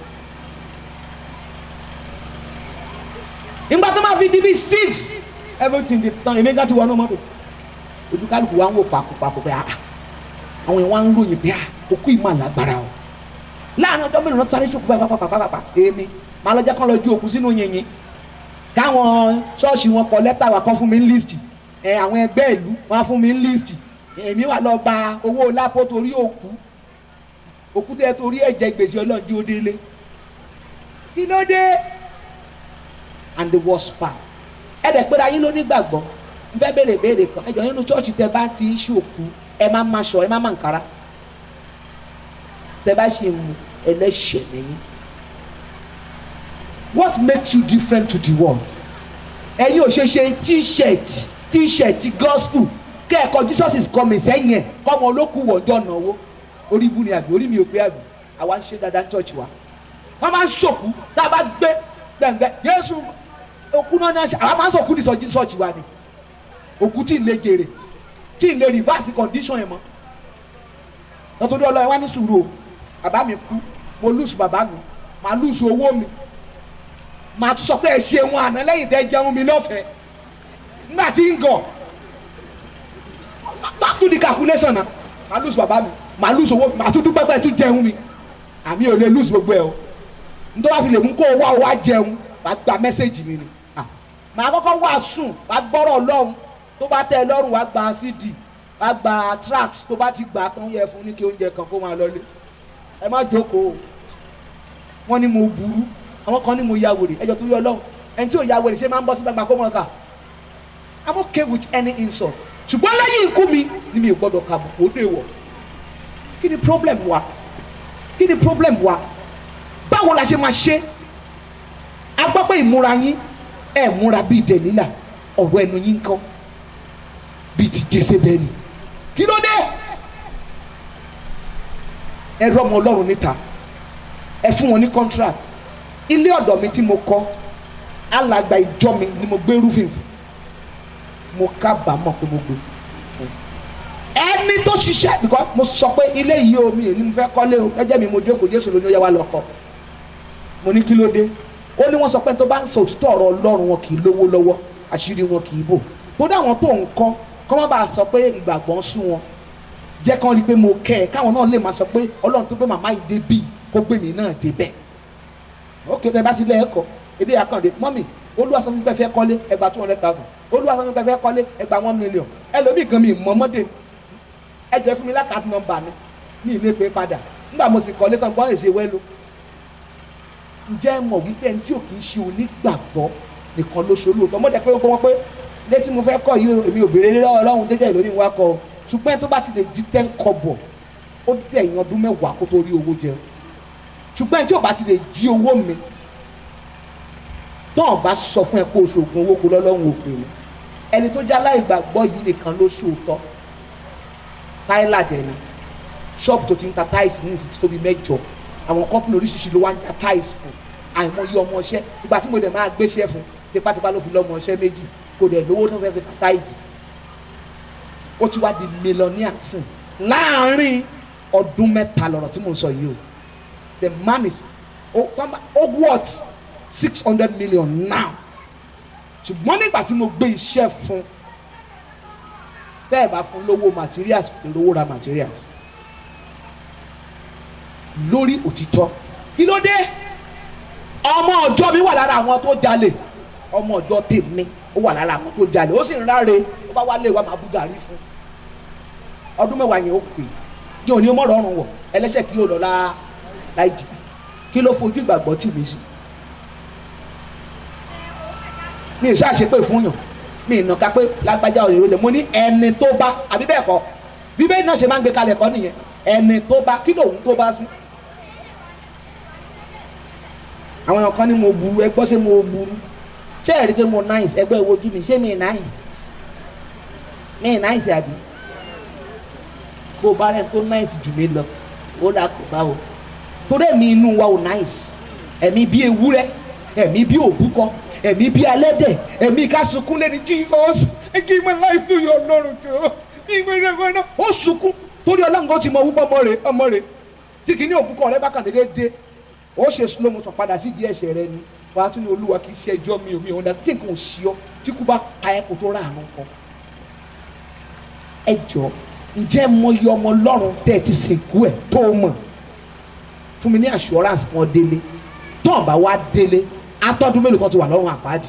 Nígbà tó máa fi di bí 6 everything ti tán èmi gán ti wọnú mọ́tò. Ojú kálukú wa ń wò pàkópàkó pé àwọn ìwà ń ròyìn pé òkú ìmọ̀ àlágbára o. Láàárín ọjọ́ mélòó náà sáré ṣòkú pàpàpàpàpà èmi máa lọ jẹ́ kán lọ ju òkú sínú yìnyín káwọn ṣọ́ọ̀ṣì wọn kọ lẹ́tà wà kán fún mi ní líìsì àwọn ẹgbẹ́ ìlú wọn fún mi ní líìsì èmi wà lọ gba owó lápò torí òkú tẹ torí ẹ̀jẹ̀ gbèsè ọlọ́ọ̀dí ó délé kí ló dé and the worst part ẹ̀dẹ̀ pé ayé ló nígbàgbọ́ n fẹ́ béèrè kan ẹjọ́ nínú ṣọ́ọ̀ṣì tẹ bá ti ṣòkú ẹ má má ṣọ ẹ má má nkàrà tẹ bá ṣe mu ẹlẹ́ṣẹ̀ lẹ́yìn. What makes you different to the world? Ẹ̀yin ò ṣe ṣe t-shirt gospel kẹ́ẹ̀kọ́ Jesus is coming sẹ́yìn ẹ̀ kọ́mọ olókùn wọ̀jọ́ náwó orí ibu ni àbí orí mi ò pé àbí àwa ń ṣe dáadáa church wa. Wọ́n máa ń ṣòkú tá a bá gbé gbẹ̀ngbẹ̀ Jésù òkú náà ní àṣà àwa máa ń sọ̀kú ní sọ́jí church wa ni òkú tí ì lè gèrè tí ì lè reverse condition ẹ̀ mọ́. Lọ́tọ́dún ọlọ́ọ̀ ẹ wá ní sùúrù o bàbá mi kú mo lùsù bàbá mi màá lùsù owó mi màá tún sọ pé ẹ ṣe wọn àná lẹ́yìn tẹ́ jẹun mi lọ́fẹ̀ẹ́ nígbà tí ń gàn back to the calculation na màá lùsù bàbá mi màá lùsù owó mi màá tún dúpẹ́ pé ẹ tún jẹun mi àmì ò lè lùsù gbogbo ẹ o nítorí wàá fi lè mú kó o wá jẹun wàá gba mẹ́sẹ̀gì mi ni màá kọ́kọ́ wá sùn wàá gbọ́rọ̀ Ọlọ́run tó bá tẹ́ ẹ lọ́rùn wàá gba CD wàá gba tracks tó bá ti gbà tán yẹ fún ní kí oúnjẹ kan kó máa lọlé ẹ má jókòó wọ́n ní mo burú àwọn kan ní mo ya wèrè ẹjọ́ tó yọ Ọlọ́run ẹni tí ò ya wèrè ṣe máa ń bọ́ sí gbàgbà kó mọ̀ ká I'm okay with any insult ṣùgbọ́n lẹ́yìn ikú mi ni mi ò gbọ́dọ̀ kàbùkù ó dé wọ̀ kí ni problem wa kí ni problem wa báwo la ṣe máa ṣe a gbọ́ pé ìmúra yín ẹ̀ múra bíi Dèlílà ọ̀rọ̀ ẹnu yín kọ́ bíi ti Jésébẹ́lì kí ló dé ẹ rọ́mọ Ọlọ́run níta ẹ fún wọn ní contract ilé ọ̀dọ̀ mi tí mo kọ́ alàgbà ìjọ mi ni mo gbé roofing fún mo kábàámọ̀ pé mo gbé fún ẹni tó ṣiṣẹ́ because mo sọ pé ilé yìí omi èyí mo fẹ́ kọ́lé o ẹ jẹ́ mi mo jókòó Jésù ló ní ó yẹ wá lọ́kọ̀ mo ní kí ló dé ó ní wọ́n sọ pé tó bá ń sọ òtítọ́ ọ̀rọ̀ Ọlọ́run wọn kì í lówó lọ́wọ́ àṣírí wọn kì í bò tó dáwọn tó ń kọ́ kọ́ má bàa sọ pé ìgbàgbọ́ ń sún wọn jẹ́ kán rí i pé mo kẹ́ ẹ̀ káwọn náà lè máa sọ pé Ọlọ́run tó gbé màmá yìí dé bíi kó gbé mi náà débẹ̀ ókè tẹ bá ti lé ẹ̀kọ́ èdè àkàndé mọ́mì Olúwa sọ fún mi pé fẹ́ kọ́lé ẹgbàá 200,000 Olúwa sọ fún mi pé fẹ́ kọ́lé ẹgbàá 1 million ẹlòmíì gan mi mọ́mọ́dé ẹjọ́ fún mi lákàtúntì nọ́mbà mi ilé pé padà nígbà mo sì kọ́lé tán gbọ́n èsè wẹ́lú ǹjẹ́ mọ̀ wípé ẹni tí ò kì í ṣe onígbàgbọ́ nìkan ló ṣolú ọ̀tọ̀ mọ́tẹ́ pé ó gbọ́ wọn pé létí mo fẹ́ kọ́ yìí èmi ò béèrè lọ́wọ́ Ọlọ́run jẹ́jẹ́ ìlú ní wa kọ́ ṣùgbọ́n tó bá ti lè jí 10 kọ́bọ̀ ó dẹ̀ yan ọdún 10 kó tó rí owó jẹun ṣùgbọ́n tí ò bá ti lè jí owó mi tó ọ̀ bá sọ fún ẹ pé oṣù ògùn owó kó lọ́lọ́run ò pè mí ẹni tó já láìgbàgbọ́ yìí nìkan ló ṣòótọ́ táìlà dẹ̀ ni ṣọ́ọ̀bù tó ti ń ta táìsì ní ìsìn tó bí 8 àwọn kọ́pìnì oríṣiríṣi ló wá ń ta táìsì fún àìmọye ọmọ ọṣẹ́ ìgbà tí mo dẹ̀ máa gbéṣẹ́ fún tipátipá ló fi lọ́mọ ọṣẹ́ 2 kò dẹ̀ lówó tó fẹ́ fi ta táìsì ó ti wá di mílíọ̀nìà sìn láàárín ọdún 3 lọ́rọ̀ tí mo ń sọ yìí o the man is worth 600 million now ṣùgbọ́n nígbà tí mo gbé iṣẹ́ fún bẹ́ẹ̀ bá fún lówó materials lówó ra materials lórí òtítọ́ kí ló dé ọmọ ọjọ́ mi wà lára àwọn tó jalè ọmọ ọjọ́ tèmi ó wà lára àwọn tó jalè ó sì ń ráre ó bá wálé wa máa bú gàrí fún ọdún 10 yẹn ó pè yóò ní ọmọ rọrùn wọ ẹlẹ́ṣẹ̀ kí yóò lọ láì jì kí ló fojú ìgbàgbọ́ tì mí sí mi ì ṣáà ṣe pé fún yàn mi ì nàka pé lágbájá òyìnbó lè mo ní ẹni tó bá àbí bẹ́ẹ̀ kọ́ bíbélì náà ṣe máa ń gbé kalẹ̀ kọ́ nìyẹn ẹni tó bá kí lòun tó bá sí. àwọn èèyàn kan ní mo burú ẹgbọ́n ṣé mo burú ṣé ẹ̀rí pé mo nice ẹgbẹ́ ìwojú mi ṣé mi nice àbí bó o bá rẹ̀ tó nice jù mí lọ ó là kó báwo torí ẹ̀mí inú wa ò nice ẹ̀mí bí ewúrẹ́ ẹ̀mí bí òbúkọ ẹ̀mí bí alẹ́dẹ̀ ẹ̀mí ká sunkún lẹ́ni Jesus give my life to your Lord ó sunkún torí Ọlọ́run kò ti mọ wúpọ̀ ọmọ rẹ̀ tí kìíní òbúkọ rẹ bá kàn déédéé dé ó ṣe slow motion padà sí ìdí ẹ̀ṣẹ̀ rẹ ni wàá tún ní Olúwa kì í ṣe ẹjọ́ mi ò mi ò dá tí nǹkan ò ṣí ọ tí kú bá pa ẹ kó tó rà àánú kan ẹ jọ ǹjẹ́ mo yọ ọmọ Ọlọ́run tẹ́ ẹ ti sìnkú ẹ̀ tó o mọ̀ fún mi ní assurance kan délé tó ọ̀bá wá délé atọ́dún mélòó kan ti wà lọ́rùn àpáàdì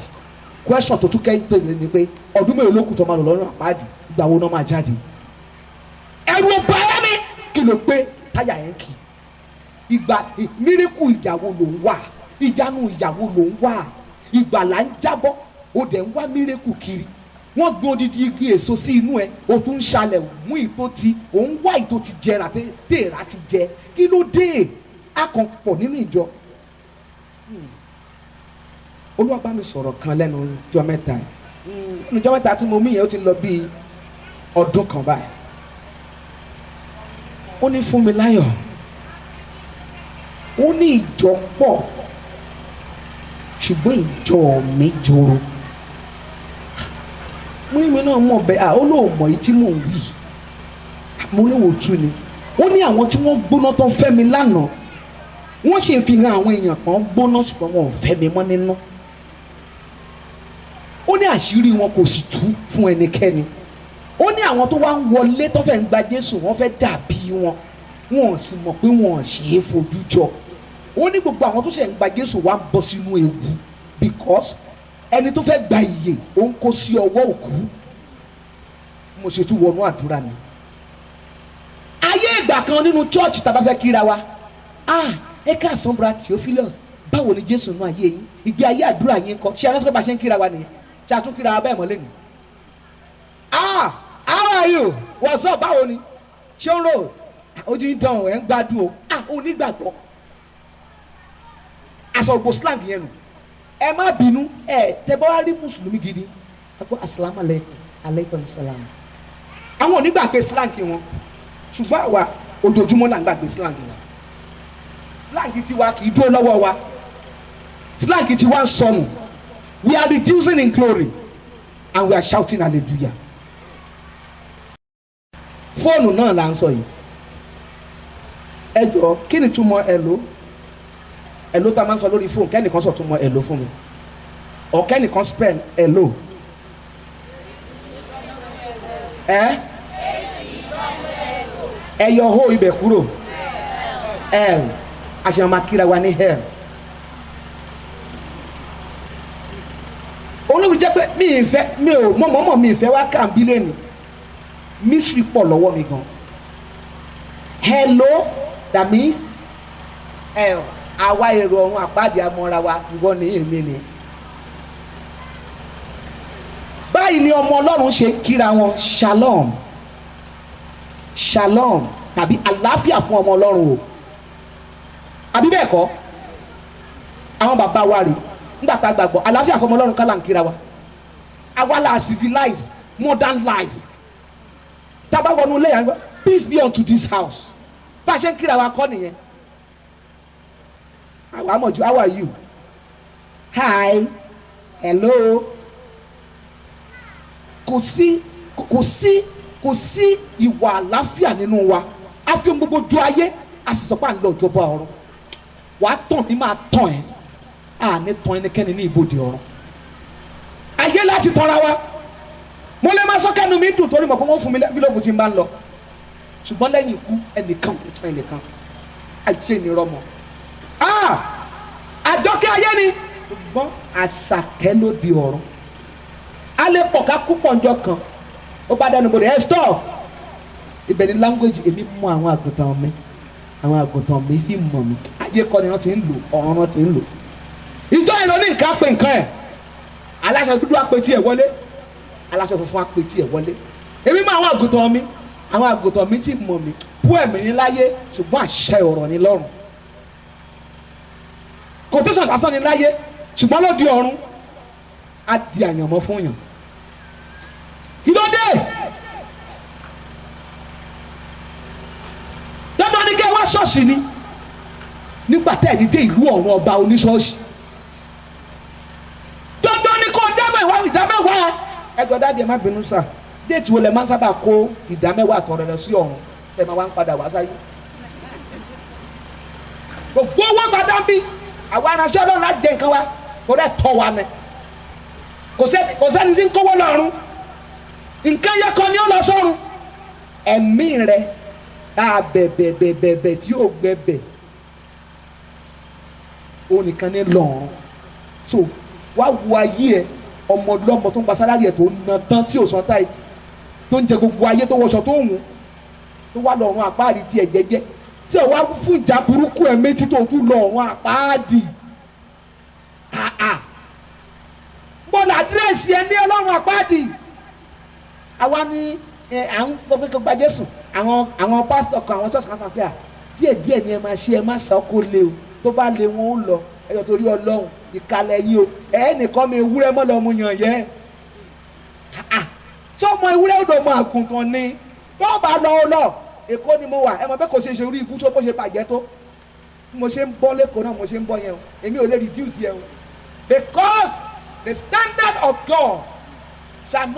question tó tún kẹ́yìn tó ní pé ọdún mélòó ló kù tó máa lọ lọ́rùn àpáàdì ìgbà wo náà máa jáde ẹ̀rù ọba ẹ̀ mi kí ló pé táyà ẹ̀ ń kì ìgbà mírìkù ìyàwó ló ń wà ìyanu ìyàwó ló ń wà ìgbàlà ń jábọ́ ó dẹ̀ ń wá mírìkù kiri wọ́n gbé odidi igi èso sí inú ẹ̀ o tún ń ṣalẹ̀ mú ìtó ti ò ń wá ìtó ti jẹrà téèrà ti jẹ kí ló dé akànpọ̀ nínú ìjọ Olúwa bá mi sọ̀rọ̀ kan lẹ́nu ọjọ́ mẹ́ta nínú ọjọ́ mẹ́ta tí mo mí yẹn ó ti lọ bí ọdún kan báyìí ó ní fún mi láyọ̀ ó ní ìjọ pọ̀ ṣùgbọ́n ìjọ mi joro mo ní mi náà mọ̀ bẹ́ẹ̀ ó lóun mọ̀ yìí tí mò ń wí mo ní wò tú ni ó ní àwọn tí wọ́n gbóná tó fẹ́ mi lánàá wọ́n ṣe fi hàn àwọn èèyàn kan gbóná ṣùgbọ́n wọn ò fẹ́ mi mọ́ nínú ó ní àṣírí wọn kò sì tú fún ẹnikẹ́ni ó ní àwọn tó wá ń wọlé tó fẹ́ ń gba Jésù wọ́n fẹ́ dàbí wọn wọn ò sì mọ̀ pé wọn ò ṣe é fojú jọ ó ní gbogbo àwọn tó ṣe ń gba Jésù wá ń bọ́ sínú ewu because ẹni tó fẹ́ gba ìyè ó ń kó sí ọwọ́ òkú mo ṣe tún wọnú àdúrà ni ayé ìgbà kan nínú church tá a bá fẹ́ kíra wa ẹ ká àsánbra Theophilus báwo ni Jésù náà ayé yín ìgbé ayé àdúrà yín kọ́ ṣé aláṣẹ bá ṣe ń kíra wa nìyẹn ṣé a tún kíra wa bẹ́ẹ̀ mọ́ lẹ́nu. How are you? What's up? Báwo ni ṣé ń rò ojú ń dán ẹ̀ ń gbádùn o onígbàgbọ́ aṣọ ògbó slang yẹn nù ẹ má bínú tẹ bá wá rí mùsùlùmí gidi ẹ kó asalaamu aleykum salam àwọn onígbàgbé slang wọn ṣùgbọ́n àwa ojoojúmọ́ là ń gbàgbé slang wọn slang tiwa kì í dúró lọ́wọ́ wa slang tiwa ń sọnù we are reducing in glory and we are shouting hallelujah. Fóònù náà là ń sọ yìí ẹ jọ kí ni túmọ̀ ẹ̀lò tá a máa ń sọ lórí fóònù kẹ́nìkan sọ túmọ̀ ẹ̀lò fún mi ọ̀ kẹ́nìkan spell ẹ̀lò ẹ yọ hó ibẹ̀ kúrò àṣìyàn máa kíra wa ní hell olóbi jẹ́ pé mi ò mọ̀mọ́mọ́ mi ìfẹ́ wá kà ń bí lẹ́nu mystery pọ̀ lọ́wọ́ mi gan hello that means àwa èrò ọ̀run àpáàdé amọ́ra wa ìwọ ni èmi ni báyìí ni ọmọ Ọlọ́run ṣe kíra wọn shalom shalom tàbí àlàáfíà fún ọmọ Ọlọ́run o àbí bẹ́ẹ̀ kọ́ àwọn bàbá wa rè nígbà tá a gbàgbọ́ àlàáfíà fún ọmọ Ọlọ́run kálá ń kíra wa àwa la civilize modern life tábà wọnú ilé yàrá peace be unto this house bá a ṣe ń kíra wa kọ́ nìyẹn àwa mọ̀jú how are you hi hello kò sí ìwà àlàáfíà nínú wa a fi gbogbo ju ayé a sì sọ pé à ń lọ ìjọba ọ̀run wàá tàn mí máa tàn ẹ́ à ní tàn ẹnikẹ́ni ní ibodè ọ̀run ayé láti tọ́ra wa mo lè máa sọ kẹ́nu mi dùn torí mọ̀ pé wọ́n fún mi bílọ̀bù tí n bá ń lọ ṣùgbọ́n lẹ́yìn ikú ẹnìkan kò tán ẹnìkan ayé ni rọmọ àdọ́kẹ́ ayé ni ṣùgbọ́n àṣàkẹ́ ló di ọ̀run a lè pọ̀ ká kú pọ̀njọ́ kan ó bá dẹnu bòde ẹ stop ibẹ̀ ni language èmi mú àwọn àgùntàn mi sì mọ̀ mi ayé kọ́ ni wọ́n ti ń lò ọ̀run wọ́n ti ń lò ìjọ ìlú ní nǹkan pé nǹkan ẹ̀ aláṣọ dúdú apẹtí ẹ̀ wọlé aláṣọ funfun apẹtí ẹ̀ wọlé èmi mú àwọn àgùntàn mi sì mọ̀ mi bú ẹ̀mí ní láyé ṣùgbọ́n àṣẹ ọ̀rọ̀ ni lọ́run quotation lásán ni láyé ṣùgbọ́n lóde ọ̀run á di àyànmọ́ fún yàn ìdóde dandan ni kẹ́ wá ṣọ́ọ̀ṣì ni nígbà tẹ́ ẹ̀ ní dé ìlú ọ̀run ọba oníṣọ́ọ̀ṣì dandan ni kò ìdámẹ́wàá ẹgbẹ́ dáadé ẹ má bínú sà déètì wo lẹ máa ń sábà kó ìdámẹ́wàá àtọ̀rẹ́ rẹ sí ọ̀run tẹ́ máa wá ń padà wá sáyé gbogbo owó gbàdá bí àwọn aránṣẹ́ Ọlọ́run láti jẹ nǹkan wa kò rẹ̀ tọ́ wa mẹ́ kò sẹ́ni tí ń kówó lọ́run nǹkan yẹ kọ́ ni ó lọ sọ́run ẹ̀mí rẹ tá a bẹ̀bẹ̀ tí yóò gbẹ̀bẹ̀ ó nìkan ní lọ́run so wá wo ayé ẹ ọmọ ọlọ́mọ tó ń gba sálárì ẹ tó ń na tán tí ò san táìtì tó ń jẹ gbogbo ayé tó wọṣọ tó ń wù tó wá lọ́run àpáàdì tiẹ̀ jẹ́jẹ́ tí ẹ wá fún ìjà burúkú ẹ méjì tó tún lọ́run àpáàdì bọ́ọ̀lù àdírẹ́sì ẹ ní ọlọ́run àpáàdì àwa ní à ń gbọ́ pé gba Jésù àwọn pásítọ̀ kan àwọn church kan kan pé à díẹ̀díẹ̀ ni ẹ máa ṣe ẹ má sọ kó lé o tó bá lé wọn ó lọ ẹyọ torí Ọlọ́run ìkàlẹ̀ yìí o ẹnìkan mi ewúrẹ́ mọ́ lọ́mú yàn yẹ́ ṣé ọmọ ewúrẹ́ ò dọ̀ mọ àgùntàn ni tó bá lọ ó lọ Èkó ni mo wà ẹ mọ̀ pé kò ṣe ṣe orí ikú tó bó ṣe bàjẹ́ tó mo ṣe ń bọ́ lẹ́kọ̀ọ́ náà mo ṣe ń bọ́ yẹn o èmi ò lè reduce yẹn o because the standard of God shall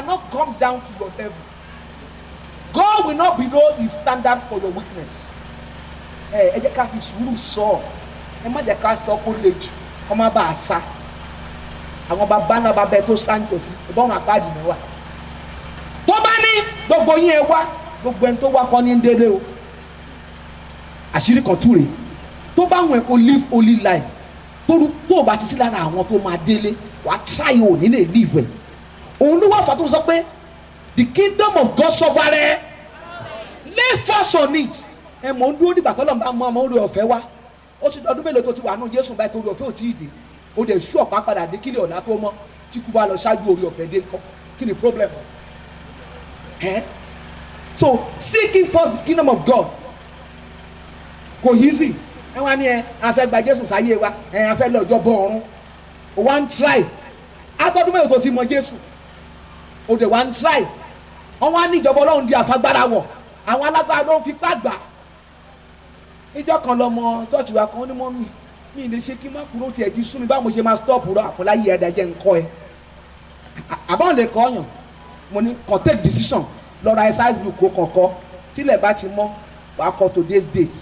not come down to your level. God will not below his standard for your weakness. Ẹ jẹ́ ká fi sùúrù sọ ẹ má jẹ́ ká sọ kó le jù kó má bàa sá àwọn bàbá náà bá bẹ tó sáńtò sí ìbọn àpáàdì náà wà tó bá ní gbogbo yín ẹ wá gbogbo ẹni tó wá kọ́ ní délé o àṣírí kan túre tó bá wọn kó live holy life tó o bá ti sí lára àwọn tó máa délé wàá try ò ní lè live ẹ òun ló wà fà tó sọ pé the kingdom of God suffereth lay force on it ẹ mọ̀ ń dúró dìgbà tọ́lọ́ bá mọ ọmọ orí ọ̀fẹ́ wá ó ti dọdún mélòó tó ti wà nù Jésù báyìí tó orí ọ̀fẹ́ ò tí ì dé ó dẹ̀ ṣú ọ̀pá padà dé kílẹ̀ ọ̀la tó mọ́ tí kú bá lọ ṣáájú orí ọ̀fẹ́ dé kọ́ kí ni problem ẹ so seeking first the kingdom of God kò easy ẹ wá ní ẹ afẹ́ gba Jésù sáyé wa ẹ afẹ́ lọ́jọ́ bọ́ ọ̀run o wá ń try atọ́dún mélòó tó ti mọ Jésù o dẹ̀ wá ń try wọ́n wá ní ìjọba Ọlọ́run di àfagbára wọ̀ àwọn alágbára ló ń fipá gbà ìjọ kan lọmọ tọ́ọ̀tù wa kan ní mọ́ mi lè ṣe kí n má kúrò tiẹ̀ ti sún mi báwo mo ṣe máa stop rọ àpòláyé ẹ̀dá jẹ́ nǹkọ́ ẹ àbáwọn lè kọ́ ọ̀yàn mo ní kàn take decision lọ́ra exercise book kó kọ̀ọ̀kọ́ tílẹ̀ bá ti mọ́ wàá kọ today's date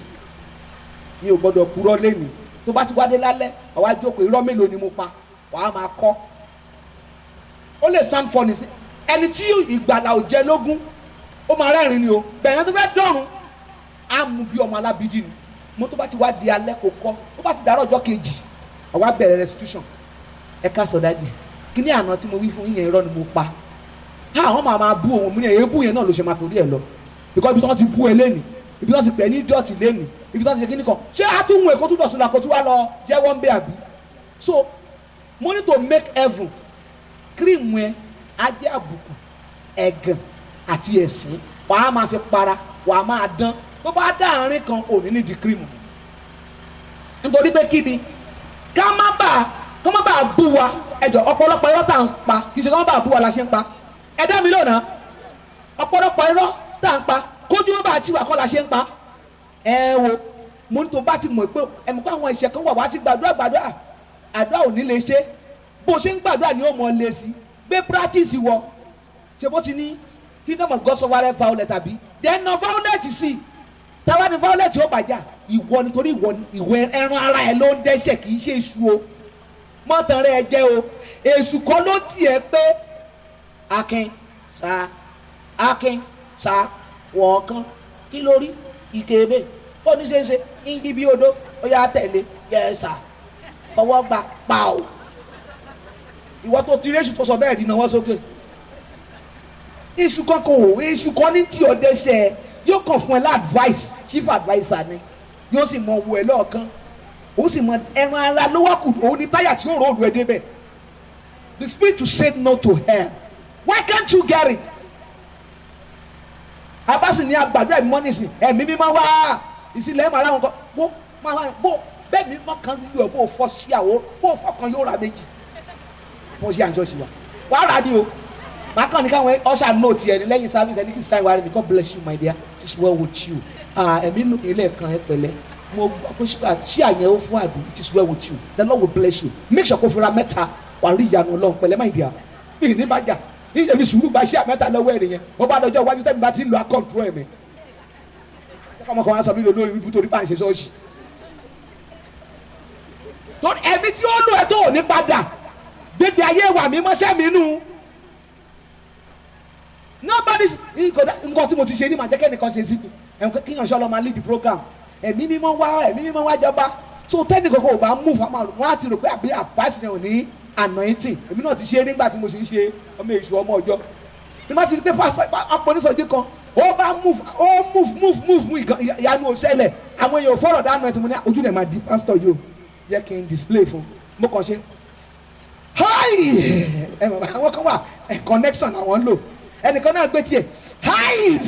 mi ò gbọ́dọ̀ kúrò lẹ́nu tó bá ti wá dé lálẹ́ àwa jókòó irọ́ mélòó ni mo pa wàá máa kọ́ ó lè sound funny sí ẹni tí ìgbàlà ò jẹ lógún ó máa rẹ́rìn ni o bẹ̀rẹ̀ tó fẹ́ dọ̀run á mú bí ọmọ alábídí ni mo tó bá ti wá di alẹ́ kò kọ́ ó bá ti dàrọ́ ọjọ́ kejì àwa bẹ̀rẹ̀ restitution ẹ ká sọ dájú kí ni àná tí mo wí fún yín yẹn irọ́ ni mo pa àwọn máa bú òun mi yẹn èébú yẹn náà ló ṣe máa torí ẹ lọ because ibi tí wọ́n ti bú ẹ lẹ́nìí ibi tí wọ́n ti pẹ̀ ní dọ́ọ̀tì lẹ́nìí ibi tí wọ́n ti ṣe kíní kan ṣé àtúnwò èkó túbọ̀ tún làkó tí wàá lọ jẹ́wọ́ ń bẹ́ àbí so mo ní to make heaven cream ẹ ajé àbùkù ẹ̀gàn àti ẹ̀sìn wàá máa fi para wàá máa dán tó bá dá àárín kan òní ní di cream nítorí pé kí ni ká má bàa bú wa ẹjọ ọ̀pọ̀lọpọ̀ irọ́ tá à ń pa kì í ṣe ká má bàa bú wa la ṣe ń pa ẹ dá mi lónà ọ̀pọ̀lọpọ̀ irọ́ tá à ń pa kójú má bàa tiwa kọ́ la ṣe ń pa ẹ wo mo ní tó bá ti mọ̀ pé ẹ mọ̀ pé àwọn ìṣẹ̀ kan wà wá ti gbàdúrà àdúrà ò ní lè ṣe bó ṣe ń gbàdúrà ni ó mọ̀ lé sí gbé practice wọ ṣe bó ti ní kingdom of God suffereth violence àbí then na violence sí táwa ni violence ó bàjá ìwọ nítorí ìwọ ẹran ara ẹ ló ń dẹ́ṣẹ̀ kì í ṣe èṣù o mọ́tàn rẹ̀ jẹ́ o èṣù kan ló tiẹ̀ pé akin sa wọ̀ọ̀kan kí ló rí ìkébé ó ní ṣeéṣe ní ibi odò ó yà tẹ̀lé yẹ̀ẹ́sà fọwọ́ gbà pa o ìwọ tó ti réṣù tó sọ bẹ́ẹ̀ dínà wọ́n sókè èṣù kan kò wò èṣù kan ní tí ọdẹ ṣe ẹ yóò kàn fún ẹ lá advice chief adviser ni yóò sì mọ wo ẹ lọ́ọ̀kan ó sì mọ ẹran ara ló wá kù òun ní táyà tí ó rò òdu ẹ débẹ̀ the spirit to say no to hell why can't you get it abasi ní agbàdo ẹ̀mí mọ́ nísìn ẹ̀mí mímọ́ wá ìsìlẹ̀ ẹ̀ máa láwọn kan bó bẹ́ẹ̀ mi mọ́ kan lù ẹ̀ bó fọ́ sí àwọ̀ bó fọ́ kan yóò ra méjì fọ́ sí àjọṣe wa wàá rà ní o màá kàn ní káwọn ọ̀ṣà nóòtì ẹni lẹ́yìn sáfíìsì ẹni kì í sáyẹn wà ní God bless you my dear it is well with you ẹ̀mí nù ilé kan ẹ pẹ̀lẹ́ mo ṣí àyẹ̀wò fún àbí it is well with you the Lord will bless you make sure kó fira mẹ́ta wà rí ìyanu Ọlọ́run pẹ̀lẹ́ my dear mi ní bàjá níṣẹ́ mi sùúrù gba ṣí àmẹ́ta lọ́wọ́ ẹ̀rẹ̀ yẹn mo bá dọjọ́ iwájú tẹ́mi bá ti ń lo akọ́ntúrọ̀ ẹ̀mí ọmọkàn wa sọ mí lórí ibi torí bá ń ṣe ṣọ́ọ̀ṣì torí ẹ̀mí tí ó lò ẹ̀ tó ò ní padà gbégbé ayé wà mí mọ́ṣẹ́ mi nù nobody nǹkan tí mo ti ṣe ní màá jẹ́ kẹ́nìkan ṣe sí mi kí yàn ṣọ́ lọ́ máa lead the program ẹ̀mí mímọ́ wá jọba so tẹ́nìkan kò bá move wọn á ti rò pé àbí àbáṣe yẹn ò ní anointing èmi náà ti ṣe nígbà tí mo ṣe ń ṣe ọmọ èṣù ọmọ ọjọ́ ní má ti rí pé pásítọ̀ apọ̀nísọ̀jú kan ó bá move ìyanu ò ṣẹlẹ̀ àwọn èèyàn ò fọ̀rọ̀ dánú ẹ̀ tí mo ní ojú rẹ̀ máa di pásítọ̀ yìí ó yẹ kí n display fún mo kàn ṣe hi àwọn kan wà connection àwọn ń lò ẹnìkan náà gbé tiẹ̀ hi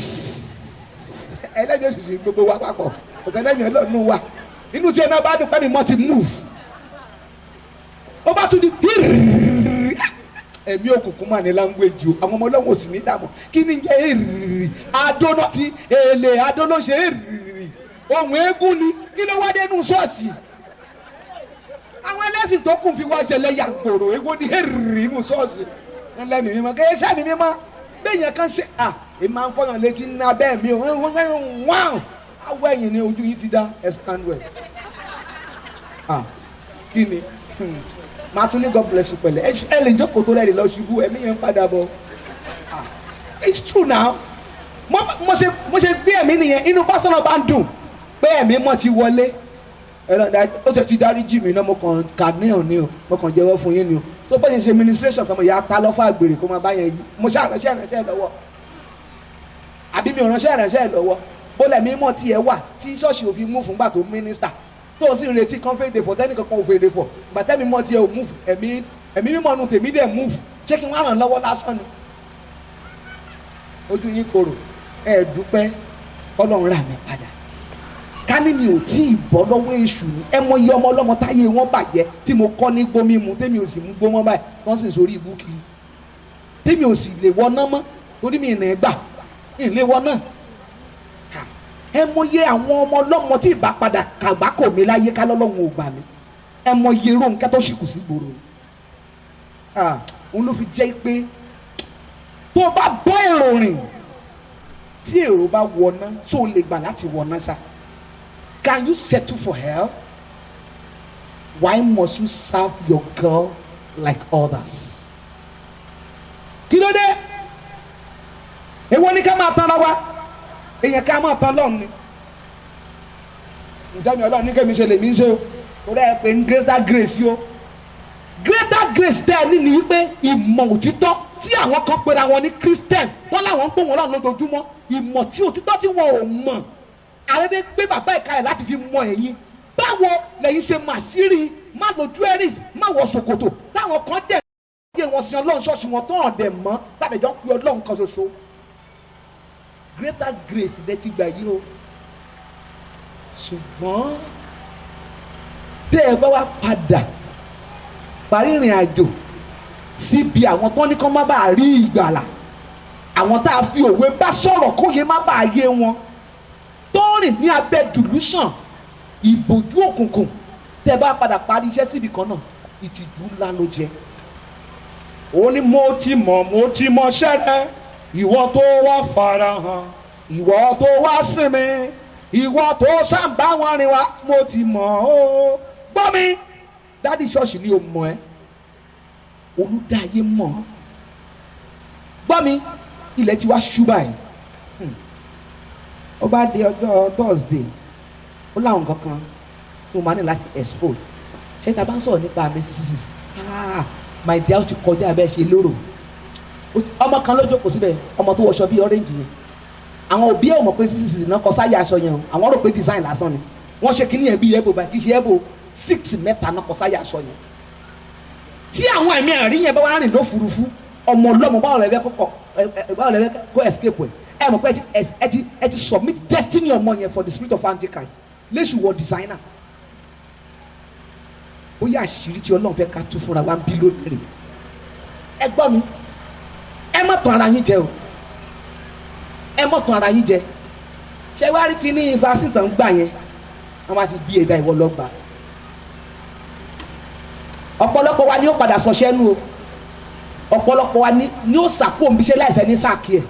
ẹlẹ́yìn oṣù sí gbogbo wa papọ̀ ọ̀sẹ̀ lẹ́yìn ọlọ́run wa inú tí ẹ náà bá dùn pé mi mọ́ ti move ó bá tún di ẹ̀mí òkùnkùn mà ní language o àwọn ọmọ ọlọ́run ò sì ní dààmú kí ni jẹ́ èrìrì adóná ti èlé adóná ṣe èrìrì ohun eégún ni kí ló wá dénú ṣọ́ọ̀ṣì àwọn ẹlẹ́sìn tó kù fi wá ṣẹlẹ̀ yàgbòrò eégún ní èrìrì inú ṣọ́ọ̀ṣì ẹlẹ́mìí mímọ́ kí ẹsẹ̀ mi mímọ́ bẹ́ẹ̀ yẹn kan ṣe èmi máa ń fọyàn létí ní abẹ́ mi o wọ́n awọ ẹ̀yìn ni ojú yìí ti dá ẹ̀ stand well kí ni màá tún ní God bless you pẹ̀lẹ́ ẹ lè jókòó tó lẹ́rìí lọ ṣubú ẹ̀mí yẹn ń padà bọ̀ it's true now mo ṣe gbé ẹ̀mí nìyẹn inú pásítọ̀ náà bá ń dùn pé ẹ̀mí mọ̀ ti wọlé ó ṣe ti dárí jì mí náà mo kàn kà níhàn ni o mo kàn jẹ́wọ́ fún yín ni o tó bá ṣe ministration kan mo yà á ta lọ́fà àgbèrè kó máa bá yẹn yí mo ṣe àránṣẹ́ lọ́wọ́ àbí mi ò ránṣẹ́ lọ́wọ́ ó lẹ̀mí mọ̀ tiẹ̀ wà tí ṣọ́ọ̀ṣì òfin mú fún gbà tó mínísítà tó o sì ń retí kan fèdè fọ̀ tẹ́nì kankan ò fèdè fọ̀ gbàtẹ́mi mọ̀ tiẹ̀ ò mú ẹ̀mí mímọ́ nu tèmi dẹ̀ mú ṣé kí wọ́n ràn lọ́wọ́ lásán ni ojú yín korò ẹ dúpẹ́ Ọlọ́run rà mí padà ká ní mi ò tí ì bọ́ lọ́wọ́ èṣù ni ẹ mọ iye ọmọ ọlọ́mọ táyé wọn bàjẹ́ tí mo kọ́ ní gbó mímu tèmi ò sì mú gbó mọ́ báyìí wọ́n sì sórí ibú kiri tèmi ò sì lè wọná mọ́ torí mi ìnà ẹgbà ìlé wọná ẹ mọ iye àwọn ọmọ ọlọ́mọ tí ìbá padà kàgbá kò mí láyé ká lọ́lọ́run ò gbà mí ẹ mọ iye Rónkẹ́ tó ṣì kù sí gbòòrò òun ló fi jẹ́ pé tó bá bọ́ èrò rìn tí èrò bá wọná tó lè gbà láti wọná ṣá. Can you settle for hell? Why must you serve your girl like others? Kí ló dé? Èwo ni ká máa tán lọ́wọ́? Èèyàn ká máa tán lọ́run ni. Ìjọba Ọlọ́run ní kémi ṣe lèmi ń ṣe o. Kò dẹ́ pé ń greater grace o. Greater grace dẹ́ ní ni pé ìmọ̀ òtítọ́ tí àwọn kan pera wọn ní Christian wọ́n láwọn ń pò wọ́n lọ́run lójoojúmọ́ ìmọ̀ tí òtítọ́ tí wọn ò mọ̀. Àrẹ́dẹ́ gbé bàbá ìka rẹ̀ láti fi mọ ẹ̀yin báwo lẹ́yìn ṣe mà sírí má lo jewelries má wọ ṣòkòtò táwọn kan dẹ̀ yé wọn sin Ọlọ́run ṣọ́ọ̀ṣì wọn tó hàn dẹ̀ mọ́ láti jọ pé Ọlọ́run kan ṣoṣo greater grace lẹ ti gbà yí o ṣùgbọ́n tẹ́ ẹ bá wá padà parí ìrìn àjò síbi àwọn tó ní kán má bàa rí ìgbàlà àwọn tá a fi òwe bá sọ̀rọ̀ kóye má bàa yé wọn tó rìn ní abẹ́ delusion ìbòjú òkùnkùn tẹ́ bá padà parí iṣẹ́ síbi kan náà ìtìjú ńlá ló jẹ́. ó ní mo ti mọ̀ ṣẹ́rẹ́ ìwọ tó wá farahàn ìwọ tó wá sinmi ìwọ tó ṣàǹbá wọn rìn wá mo ti mọ̀ ó gbọ́ mi dádì ṣọ́ọ̀ṣì ni o mọ̀ ẹ́ olùdáyé mọ̀ gbọ́ mi ilẹ̀ ti wá ṣú báyìí ó bá di ọjọ́ Thursday ó láwọn kankan tí mo máa ní láti expose ṣé ta bá ń sọ̀rọ̀ nípa Mrs. my dear ó ti kọjá abẹ́ ṣe lóró ọmọ kan ló jókòó síbẹ̀ ọmọ tó wọṣọ bíi orange yẹn àwọn òbí ẹ̀ mọ̀ pé Mrs. náà kọ sáyé aṣọ yẹn o àwọn rò pé design lásán ni wọ́n ṣe kíní yẹn bíi ẹ̀bù báyìí kì í ṣe ẹ̀bù 6 mẹ́ta náà kọ sáyé aṣọ yẹn tí àwọn ẹ̀mí ẹ̀rí yẹn bá wà rìn lófurufú ọmọ ọlọ́mọ báwo lẹ fẹ́ kó escape ẹ mọ̀ pé ẹ ti submit destiny ọmọ yẹn for the spirit of Antichrist léṣù wọ designer ó yẹ àṣírí tí Ọlọ́run fẹ́ ká tú fúnra wa ń bí lónìí ẹ gbọ́ mi ẹ má tàn ara yín jẹ o ẹ má tàn ara yín jẹ ṣé wàá rí kíní vaccine tán gbà yẹn wọ́n bá ti bí ẹ̀dá ìwọ lọ́gbà ọ̀pọ̀lọpọ̀ wa ni ó padà sọ ṣẹ́nu o ọ̀pọ̀lọpọ̀ wa ni ó sàkó òǹbíṣẹ́ láìsẹ́ ní sàkí ẹ̀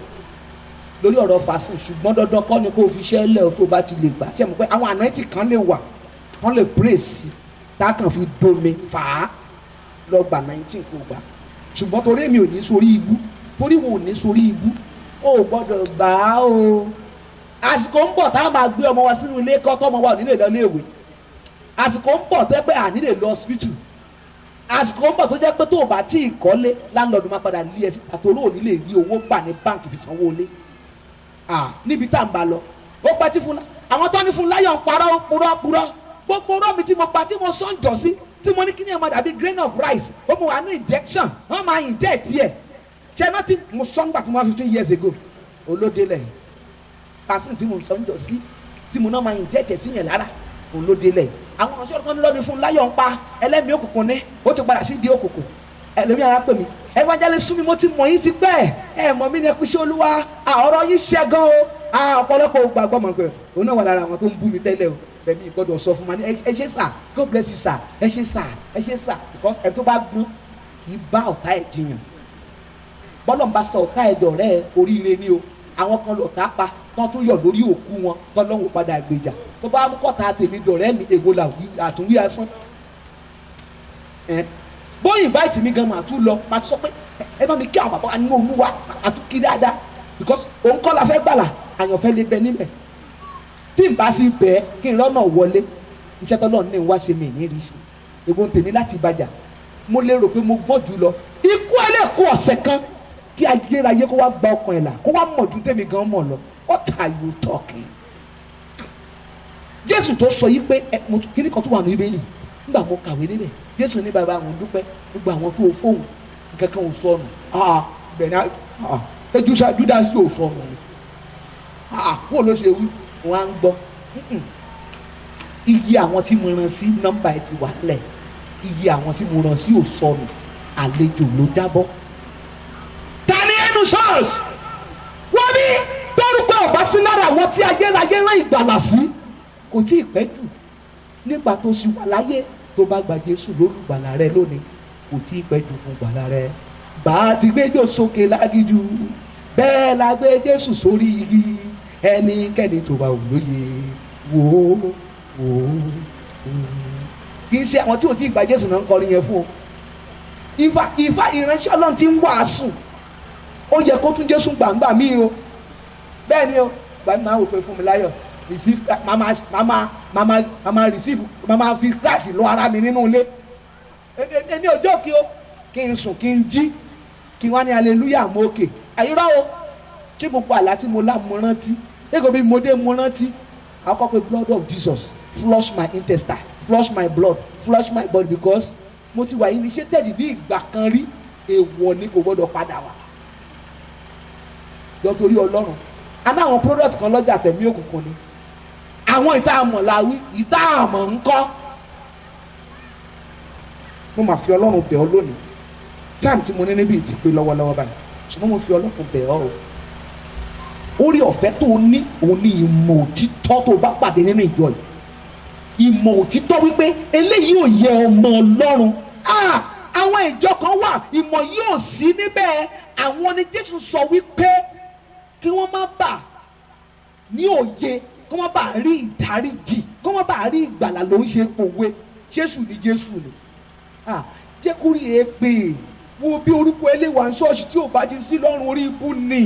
lórí ọ̀rọ̀ vaccine ṣùgbọ́n dandan kọ́ ni kó o fi ṣẹ́ lẹ̀ o tó bá ti lè gbà ṣe mọ̀ pé àwọn ànáìtì kan lè wà wọ́n lè pírèsì tá a kàn fi domi fà á lọ gbà 19 kò gbà ṣùgbọ́n torí èmi ò ní sórí ibú torí wo ò ní sórí ibú o ò gbọ́dọ̀ gbà á o àsìkò ń bọ̀ tá a máa gbé ọmọ wa sínú ilé kọ́ tọ́mọ wa ò ní lè lọ léèwé àsìkò ń bọ̀ tó jẹ́ pé à ní lè lọ hospital àsìkò ń bọ̀ tó jẹ́ pé tó o bá tí ì kọ́lé láńlọ́ọ̀dù máa padà lé ẹ síta torí ò ní lè rí owó gbà ní báǹkì fi sanwó lé níbi tá à ń bá lọ ó pẹ́ tí fún àwọn tó ní fún láyọ̀ ń parọ́ purọ́ gbogbo ọ̀rọ̀ mi tí mo pa tí mo sọ ń jọ sí tí mo ní kí ni ọmọ dàbí grain of rice ó mọ wà ní injection wọ́n máa inject ẹ̀ ṣe náà tí mo sọ nígbà tí mo wá 15 years ago olóde lẹ̀ vaccine tí mo sọ ń jọ sí tí mo náà máa inject ẹ̀ sí yẹn lára olóde lẹ̀ àwọn ọ̀ṣọ́ kan lọ́ni fún láyọ̀ ń pa ẹlẹ́mìí òkùnkùn ní ó ti padà sí di òkùnkùn ẹlòmíì àwọn apẹ̀ mi evangelist sún mi mo ti mọ̀ yín ti pẹ́ ẹ mọ̀ mí ní ẹkú iṣẹ́ Olúwa ọ̀rọ̀ yín ṣẹ́ gan o ọ̀pọ̀lọpọ̀ gbàgbọ́ mọ̀ pé òun náà wà lára àwọn tó ń bú mi tẹ́lẹ̀ o bẹ̀mí ìgbọ́dọ̀ sọ fún ma ní ẹ ṣe sà God bless you sà ẹ ṣe sà because ẹ tó bá gbọ́n kì í bá ọ̀tá ẹ̀ jiyàn bọ́lọ̀ ń bá sọ ọ̀tá ẹ̀ dọ̀rẹ́ oríire ni o àwọn kan lọ̀tá pa tán tún yọ̀ lórí òkú wọn tán lọ́wọ́ padà gbèjà tó bá mú kọ́ta tèmi dọ̀rẹ́ mi èwo là àtúnwí asán bóyá invite mi gan máa tún lọ máa tún sọ pé ẹ bá mi kí àwọn bàbá nínú Olúwa àtúnkí dáadáa because òun kọ́ la fẹ́ gbàlà àyànfẹ́ lè bẹ níbẹ̀ tí n bá sí bẹ́ẹ̀ kí n rọ́nà wọlé iṣẹ́ tọ́lọ́ ní wá ṣe mí ní rí sí egbò tèmi láti ìbàjá mo lérò pé mo gbọ́ jù lọ ikú ẹlẹ́kùn ọ̀sẹ̀ kan kí ayérayé kó wá gba ọkàn ẹ̀ là kó wá mọ̀ ju tèmi gan mọ̀ lọ what are you talking Jésù tó sọ yìí pé kíní kan tó wà ní Bíbélì nígbà mo kàwé níbẹ̀ Jésù ní bàbá àwọn dúpẹ́ gbogbo àwọn tó fóun kankan ò sọnù bẹ̀rẹ̀ Júdásì ò sọnù wọ́n ló ṣe wí wọ́n á ń gbọ́ iye àwọn tí mo rán sí nọ́mbà ẹ̀ ti wà lẹ̀ iye àwọn tí mo rán sí ò sọnù àlejò ló jábọ́. Ta ni ẹnu ṣọ́ọ̀ṣì wọ́n ní tórúkọ ọ̀bá sí lára àwọn tí ayérayé rán ìgbàlà sí kò tí ì pẹ́ jù nígbà tó ṣì wà láyé tó bá gba Jésù lólùgbàlà rẹ lónìí kò tí ì pẹ́ jù fún gbàlà rẹ. Bá a ti gbé Jésù sókè lágíjú bẹ́ẹ̀ la gbé Jésù sórí igi ẹnikẹ́ni tó bá wù lóye wò ó kì í ṣe àwọn tí ò tí ì gba Jésù náà ń kọrin yẹn fún o. Ìfà ìránṣẹ́ Ọlọ́run ti ń wàásù ó yẹ kó tún Jésù gbàǹgbà mí o bẹ́ẹ̀ ni o gbàǹgbà máa wò pé fún mi láyọ̀ receive mama receive mama fi kíláàsì lọ ara mi nínú ilé èmi ò jọ́ kí o kí n sùn kí n jí kí wọ́n ní hallelujah mo òkè àyírá o ṣé gbogbo àlá tí mo lá mo rántí ẹ̀kọ́ bí mo dé mo rántí àkọ́kọ́ pé blood of Jesus flush my intestine flush my blood flush my body because mo ti wà initiated ní ìgbà kan rí èèwọ̀ ni kò gbọ́dọ̀ padà wá lọ torí Ọlọ́run àná àwọn product kan lọ́jà tẹ̀mí òkùnkùn ni àwọn ìta àmọ̀ làwí ìta àmọ̀ ńkọ́ mo máa fi Ọlọ́run bẹ̀ ọ́ lónìí time tí mo ní níbi ìtì pé lọ́wọ́lọ́wọ́ báyìí ṣùgbọ́n mo fi Ọlọ́run bẹ̀ ọ́ o orí ọ̀fẹ́ tó ní òun ní ìmọ̀ òtítọ́ tó bá pàdé nínú ìjọ yìí ìmọ̀ òtítọ́ wípé eléyìí ò yẹ ọmọ Ọlọ́run àwọn ìjọ kan wà ìmọ̀ yóò sí níbẹ̀ àwọn ni Jésù sọ wípé kí wọ́n má bà ní òye kí wọ́n bá rí ìdáríjì kí wọ́n bá rí ìgbàlà ló ń ṣe pòwe Jésù ni Jésù ni jẹ́ kó rí èpè wo bí orúkọ eléwà ń ṣọ́ọ̀ṣì tí ò bá ti sí lọ́rùn orí ibú ni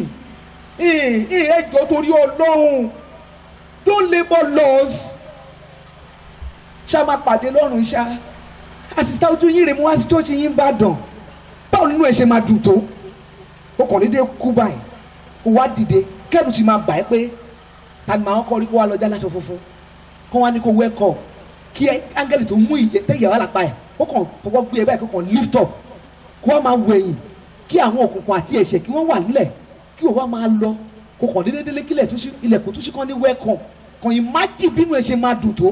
ẹjọ́ torí Ọlọ́run don't labour laws ṣá máa pàdé lọ́rùn ṣá àsìsá ojú yín rè mú wá sí church yín bá dàn báwo nínú ẹ̀ ṣe máa dùn tó ó kàn déédéé kú báyìí ó wá dìde kẹ́rù ti máa bà ẹ́ pé tani máa ń kọ́ rí kó wá lọ jáláṣọ funfun kó wá ní kó wẹ́kọ̀ kí áńgẹ́lì tó mú tẹ́yẹ̀ wá lápá ẹ̀ ó kàn fọwọ́ gbé ẹ báyìí kó kàn lift up kó wá máa wẹ̀yìn kí àwọn òkùnkùn àti ẹ̀ṣẹ̀ kí wọ́n wà nílẹ̀ kí wọ́n wá máa lọ kó kàn déédéé kílẹ̀ ilẹ̀kùn tó ṣí kàn ní wẹ́kọ̀ kàn imagine bínú ẹ̀ ṣe máa dùn tó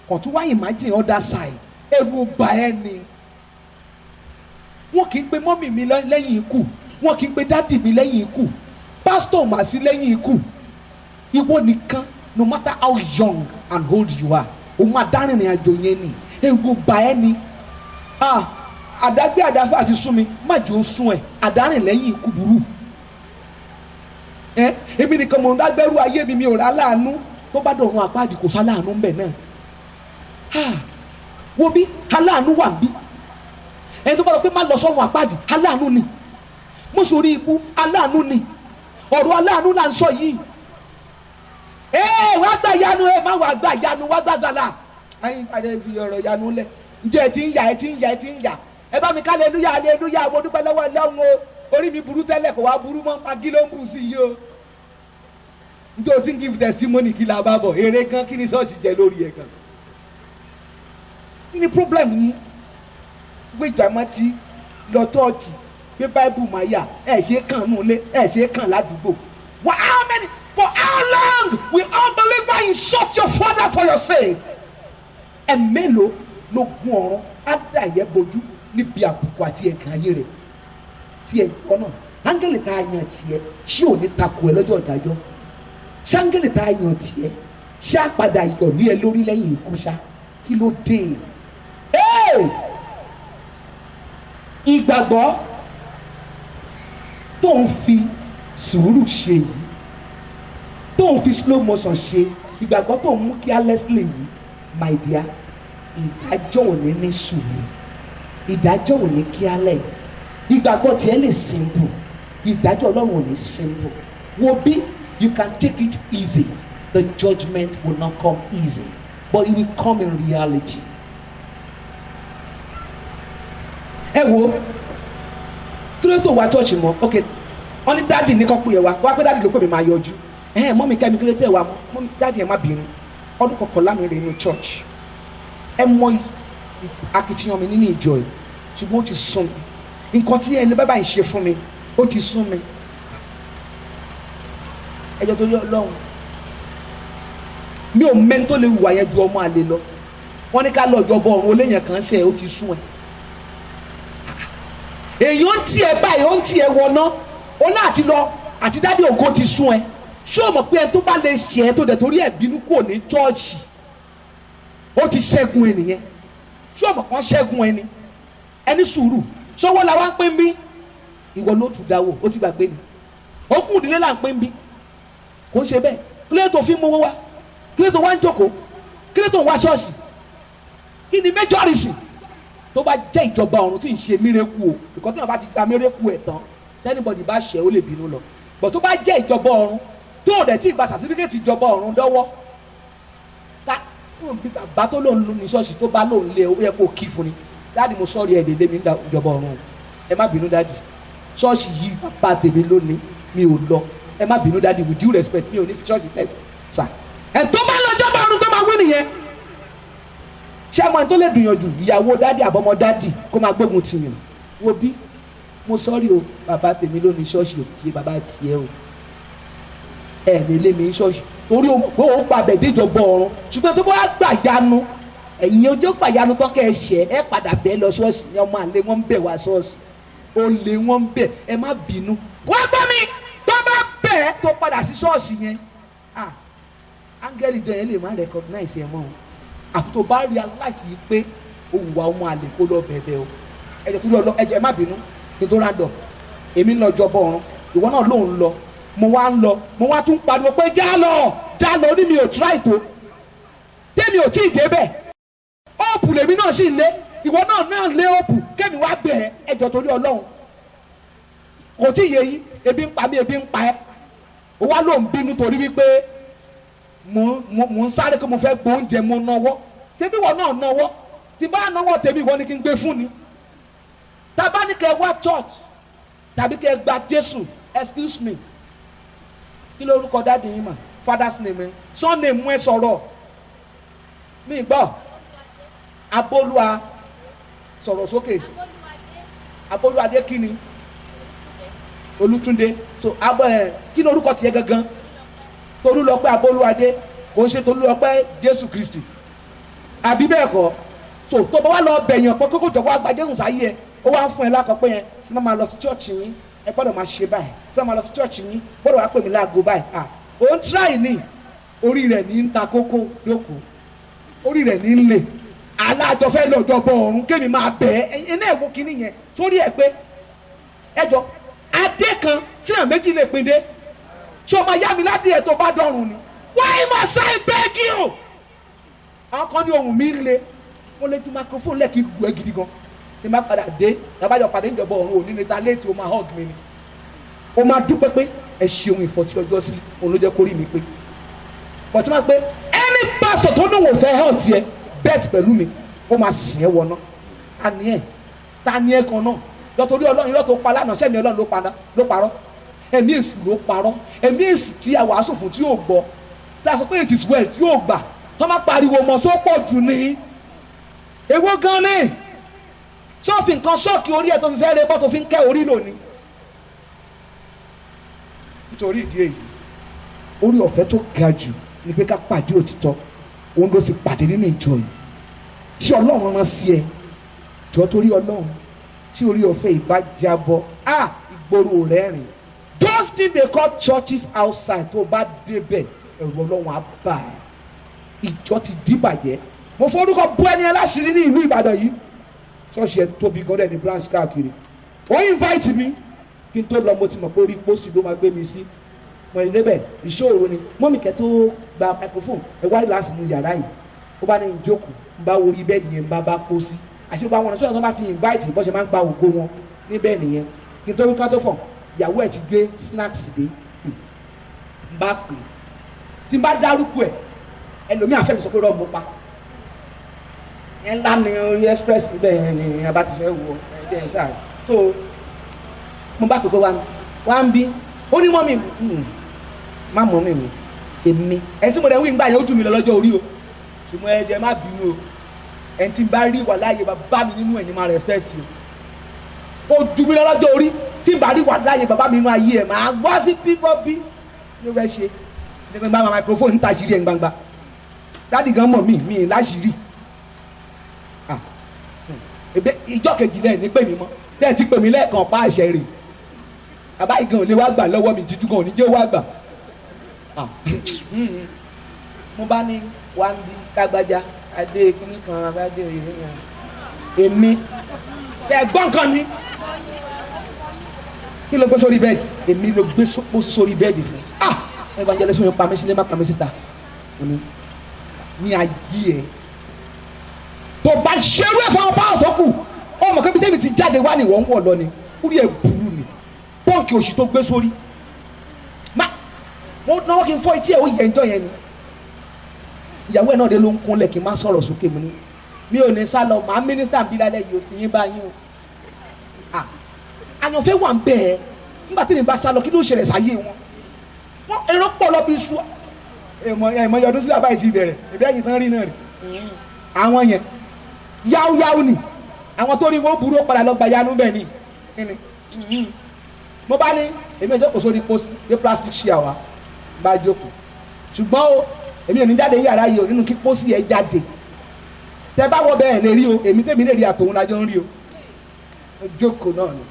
kàn tún wá imagine other side ẹ̀rù bà ẹ́ ni wọn kì í pe mọ́mì mi lẹ́yìn ikú wọn kì í pe dádì mi lẹ́yìn ikú pásítọ̀ mà sí lẹ́yìn ikú ìwọ nìkan no matter how young and old you are òun adárìnrìn àjò yẹn ni ẹ̀rù bà ẹ́ ni àdágbé àdáfà àti sún mi má jẹ́ ó sún ẹ̀ àdárìn lẹ́yìn ikú burú èmi nìkan mò ń dágbẹ́rú ayé mi ò rà láàánú tó bá dọ̀run àpáàdì kò sá láàánú ńbẹ̀ náà wo bí aláàánú wà bí ẹni tó bá lọ pé má lọ sọ́run àpáàdì aláàánú ni mo sori ibú aláàánú ni ọ̀rọ̀ aláàánú là ń sọ yìí wá gbà yanu má wà gbà yanu wá gbàgbàlà ayé ìpàdé fi ọ̀rọ̀ yanu lẹ̀ ǹjẹ́ ẹ ti ń yà ẹ bá mi ká aleluya aleluya mo dúpẹ́ lọ́wọ́ Ọlọ́run o orí mi burú tẹ́lẹ̀ kò wá burú mọ́ pagi ló ń bù sí yìí o ǹjẹ́ o ti ń give testimony kí la bá bọ̀ eré gan kí ni ṣọ́ọ̀ṣì jẹ lórí ẹ̀ gan kí ni problem yín gbé ìjàmọ́ ti lọ tọ́ọ̀tì pé báìbù máa yà ẹ̀ ṣe kàn nù lé ẹ̀ ṣe kàn ládùúgbò for how long will unbeliever insult your father for your sake ẹ̀ mélòó ló gun ọ̀run á dà yẹ bojú níbi àbùkù àti ẹ̀gàn ayé rẹ̀ tí ẹ̀ gbọ́ náà áńgẹ́lì tá a yàn tiẹ̀ ṣé ò ní takò ẹ lọ́jọ́ ìdájọ́ ṣé áńgẹ́lì tá a yàn tiẹ̀ ṣé àpàdà yọ̀ ní ẹ lórí lẹ́yìn ikú ṣá kí ló dé ìgbàgbọ́ tó ń fi sùúrù ṣe yìí tó ń fi slow motion ṣe ìgbàgbọ́ tó ń mú carelessly yìí my dear ìdájọ́ ò ní ní sùúrù ìdájọ́ ò ní careless ìgbàgbọ́ tiẹ̀ lè simple ìdájọ́ Ọlọ́run ò ní simple wo bí you can take it easy the judgment will not come easy but it will come in reality. ẹ wo kí ló tó wá church mọ́ ok wọ́n ní dáàdì ní kan pé ẹ wá pé dáàdì ló pè mí máa yọjú mọ́mí kẹ́mi kí ló tẹ̀ wá mọ́mí dáàdì ẹ̀ má bínú ọdún kọkànlá mi rè inú church ẹ mọ akitiyan mi nínú ìjọ yìí ṣùgbọ́n ó ti sún mi nǹkan tí ẹni bábà ń ṣe fún mi ó ti sún mi ẹjọ́ tó yọ Ọlọ́run mi ò mẹ́ni tó lè hùwà yẹn ju ọmọ àlè lọ wọ́n ní ká lọ ìjọba ọ̀run oléyàn kan ṣe ó ti sún ẹ èyí ó ń tiẹ̀ báyìí ó ń tiẹ̀ wọná ó láti lọ àti dádì ògo ti sún ẹ ṣé o mọ̀ pé ẹni tó bá lè ṣe ẹ tó dẹ̀ torí ẹ̀ bínú kò ní chọ́ọ̀ṣì ó ti ṣẹ́gun ẹnìyẹn ṣé o mọ̀ kàn ṣẹ́gun ẹni sùúrù ṣọwọ́ la wá ń pín bí ìwọ ló tún dáwọ́ ó ti gbàgbé ni okùn ìdílé là ń pín bí kò ń ṣe bẹ́ẹ̀ kílẹ̀ tó fi mú owó wá kílẹ̀ tó wá ń jókòó kílẹ̀ tó ń wá ṣọ́ọ̀ṣì kí ni méjọ́rìsì tó bá jẹ́ ìjọba ọ̀run tí ń ṣe mírèkù o ìkọ́ tí wọ́n bá ti gba mírèkù ẹ̀ tán tẹ́nibọ̀dì bá ṣẹ̀ ó lè bínú lọ bọ̀ tó bá jẹ́ ìjọba ọ̀run tó o dẹ̀ tí gba sàtífíkẹ́tì ìjọba ọ̀run dọ́wọ́ ká bá tó lòun ní ṣọ́ọ̀ṣì tó bá lòun lé owó yẹ kó kí fún ni dáàdì mo sọ́ọ̀rì ẹ̀ lélẹ́ mi ń da ìjọba ọ̀run ẹ má bínú dáàdì ṣọ́ọ̀ṣì yìí bàbá tèmi lónìí mi ò lọ ẹ má bínú dáàdì with due respect mi ò ní fi ṣọ́ọ̀ṣì tẹ̀sí sà ẹ̀ tó bá lọ ìjọba ọ̀run tó máa wí nìyẹn ṣé àwọn tó lè dùnyànjú ìyàwó dádì àbọ̀mọ dádì kó máa gbógun tì yàn wo bí mo sọ́rí o bàbá tèmi ló ní ṣọ́ọ̀ṣì ò ṣe bàbá tiẹ̀ o ẹ̀ lè lé mi ní ṣọ́ọ̀ṣì torí o gba àbẹ̀dé ìjọba ọ̀run ṣùgbọ́n tó bá gbà yanu ẹ̀yin ojú gbà yanu tán kẹ́ ẹ ṣẹ́ ẹ padà bẹ́ẹ̀ lọ ṣọ́ọ̀ṣì ní ọmọ àlẹ́ wọn ń bẹ̀ wá ṣọ́ọ̀ṣì o lè wọn ń bẹ̀ ẹ má bínú wọ́n gbọ́ mi tó bá bẹ̀ tó padà sí ṣọ́ọ̀ṣì yẹn áńgẹ́lì jọ yẹn lè má recognize ẹ mọ́ o àfi tó bá realize yìí pé òwúwa ọmọ àlè kó lọ bẹ̀bẹ̀ o ẹ̀jẹ̀ tó lọ ẹ̀jẹ̀ ẹ má bínú kí n tó rà dọ̀ èmi ń lọ jọbọ ọ̀run ìwọ náà ló ń lọ mo wá tún pariwo pé já lọ ní mi ò try tó tèmi ò tí ì débẹ̀ ọ̀pù lèmi náà sì lé ìwọ náà lé ọ̀pù kẹ́mi wá bẹ̀ ẹ́ ẹ̀jọ̀ torí Ọlọ́run kò tí ì yé yín ebi ń pa mí ebi ń pa ẹ́ ó wá ló ń bínú torí wípé mo ń sáré kó mo fẹ́ gbọ́ oúnjẹ mo náwó ṣé bí wọn náà náwó tí bá náwó tèmi ìwọ ni kí n gbé fún ni tábà ní kẹ́ wá church tàbí kẹ́ gba Jésù excuse me kí ló orúkọ dáàdi yín mà father's name son name ẹ sọ̀rọ̀ mi gbọ́ Abolúwa sọ̀rọ̀ sókè Abolúwadé kí ni Olútúndé so kí ni orúkọ tiẹ̀ gangan Tolúlọpẹ́ Abolúwadé kò ń ṣe Tolúlọpẹ́ Jésù Kristi àbí bẹ́ẹ̀ kọ́ so tó bá wà lọ bẹ̀yàn pé kókó jọ̀wọ́ àgbà Jésù sáyé ẹ ó wá ń fún ẹ lákọ̀ọ́pẹ́ yẹn tí wọ́n máa lọ sí chọ́ọ̀chì yín ẹ gbọ́dọ̀ máa ṣe báyìí tí wọ́n máa lọ sí chọ́ọ̀chì yín gbọ́dọ̀ wá pè mí láago báyìí ó ń tíráì ní orí rẹ̀ ní ń ta kókó lóko orí rẹ̀ ní ń lè alájọfẹ́ lọ́jọ́ bọ̀ ọ̀run kémi máa bẹ̀ ẹ́ iná ẹ̀wọ́ kínní yẹn sórí ẹ̀ pé ẹjọ́ adé kan tí àwọn méjì lè pin dé ṣé o máa yá mi ládìí ẹ̀ tó bá dọ̀rùn ni why must I beg you àwọn kan ní ohùn mi ń le mo lè ju microphone lẹ́ẹ̀kì gbọ́ ẹ gidi gan tí n bá padà dé lábàjọ padà ìjọba ọ̀run òní níta léètì o máa hug mi ni o máa dúpẹ́ pé ẹ ṣeun ìfọ̀tí ọjọ́ sí òun ló jẹ́ kórìí mi pé but tí wọ́n pé any pastor tó ní wò fẹ́ help tiẹ̀ bet pẹ̀lú mi ó máa sìn ẹ́ wọná ta ni ẹ kan náà lọ́tọ́rí Ọlọ́run irọ́ tó pa lánàá sẹ́mi Ọlọ́run ló parọ́ ẹ̀mí èṣù ló parọ́ ẹ̀mí èṣù tí a wàásù fún tí yóò gbọ́ tí a sọ pé it is well tí yóò gbà tó máa pariwo mọ́ só pọ̀ jù ní èwo gan ni sọ́ọ̀fì nǹkan ṣọ́ọ̀kì orí ẹ̀ tó fi fẹ́ rẹ bọ́ tó fi ń kẹ́ orí lónìí nítorí ìdí èyí orí ọ̀fẹ́ tó ga jù ni pé ká pàdé òtítọ́ òun ló sì pàdé nínú ìjọ yìí tí Ọlọ́run rán sí ẹ jọ torí Ọlọ́run tí orí ọ̀fẹ́ ìbá jábọ́ ìgboro rẹ̀ rìn those things they call churches outside tó bá débẹ̀ ẹ̀rù Ọlọ́run á bà ẹ́ ìjọ ti dìbàjẹ́ mo forúkọ bú ẹni aláṣírí ní ìlú Ìbàdàn yìí ṣọ́ọ̀ṣì ẹ̀ tóbi gan dẹ̀ ní branch káàkiri wọ́n invite mi kí n tó lọ mo ti mọ̀ pé orí pósí ló máa gbé mi sí mo ní débẹ̀ ìṣòro ni mọ́mì kẹ́ tó gba microphone ẹ wáyé láti inú yàrá yìí ó bá ní ìjókòó ń bá orí bẹ́ẹ̀ nìyẹn ń bá pósí àṣìbá wọn ṣọ́ọ̀ṣì tó bá ti invite bọ́ ṣe máa ń gba ògo wọn níbẹ̀ nìyẹn kí n tó ká tó fọ̀ ìyàwó ẹ̀ ti gbé snacks dé ń bá pè tí n bá dárúkọ ẹ̀ ẹlòmíì àfẹ́mi sọ pé rọ́ọ̀ mo pa ẹ̀ ńlá ni orí express níbẹ̀ yẹn ni abá ti fẹ́ wọ ẹ̀ ẹ̀ ṣáà so mo bá pè pé wá ń bí ó ní mọ́mì má mọ́mì mi èmi ẹni tí mo rẹ̀ wí ń gbà yẹn ó jù mí lọ lọ́jọ́ orí o ṣùgbọ́n ẹ jẹ́ má bínú o ẹni tí n bá rí wà láàyè bàbá mi nínú ẹ̀ ní máa respect o ó jù mí lọ lọ́jọ́ orí tí n bá rí wà láàyè bàbá mi nínú ayé ẹ̀ máa gbọ́ sí bíbọ́ bí ló fẹ́ ṣe ní pé n bá ma microphone ń tàṣírí ẹ̀ gbangba dáàdì gan mọ̀ mí láṣìírí ebe ìjọ kejì lẹ́yìn ní pè mí mọ́ tẹ́ ẹ ti pè mí lẹ́ẹ̀kan pa àṣẹ rè bàbá ìgàn ò lè wá gbà lọ́wọ́ mi títú gan ò ní jẹ́ wá gbà mo bá ní wá ń bí kágbájá adé kíní kan abájé òye yẹn èmi ṣe ẹ̀gbọ́n kan ní kí ló gbé sórí bẹ́ẹ̀dì èmi ló gbé sórí bẹ́ẹ̀dì fún evangelist yóò pa mí sílé má pa mí síta ní ayé ẹ tó bá ṣerú ẹ fún ọba ọ̀tọ̀ kù ọmọ kẹbi tẹ́mi ti jáde wá ní wọ́n ń wọ̀ lọ ni orí ẹ̀ burú ni pọ́ǹkì òṣì tó gbé sórí wọ́n náwó kí n fọ́ etí ẹ̀ ó yẹ ẹjọ́ yẹn ni ìyàwó ẹ̀ náà dé ló ń kúnlẹ̀ kí n má sọ̀rọ̀ sókè mu ni mi ò ní sá lọ màá mínísítà bí lálẹ́ yìí ò fi yín bá yín o àyànfẹ́ wà ń bẹ̀ ẹ́ nígbà tí mi bá sá lọ kí ló ṣẹlẹ̀ sáyé wọn èrò pọ̀ lọ bí iṣu ẹ̀mọ yọdún sí àbáyé ti bẹ̀rẹ̀ ìbí ẹ̀yìn tán rí náà rè àwọn yẹn yáwúyáwú ni àwọn tó rí wọn burú ó padà lọ gba yanu bẹ́ẹ̀ ni mo bá ní èmi ò jókòó sórí pósí dé plastic chair wa bá jókòó ṣùgbọ́n o èmi ò ní jáde yàrá yìí o nínú kí pósí yẹn jáde tẹ bá wọ bẹ́ẹ̀ lè rí o èmi tèmi lè rí àtòun lájọ ń rí o jókòó náà ni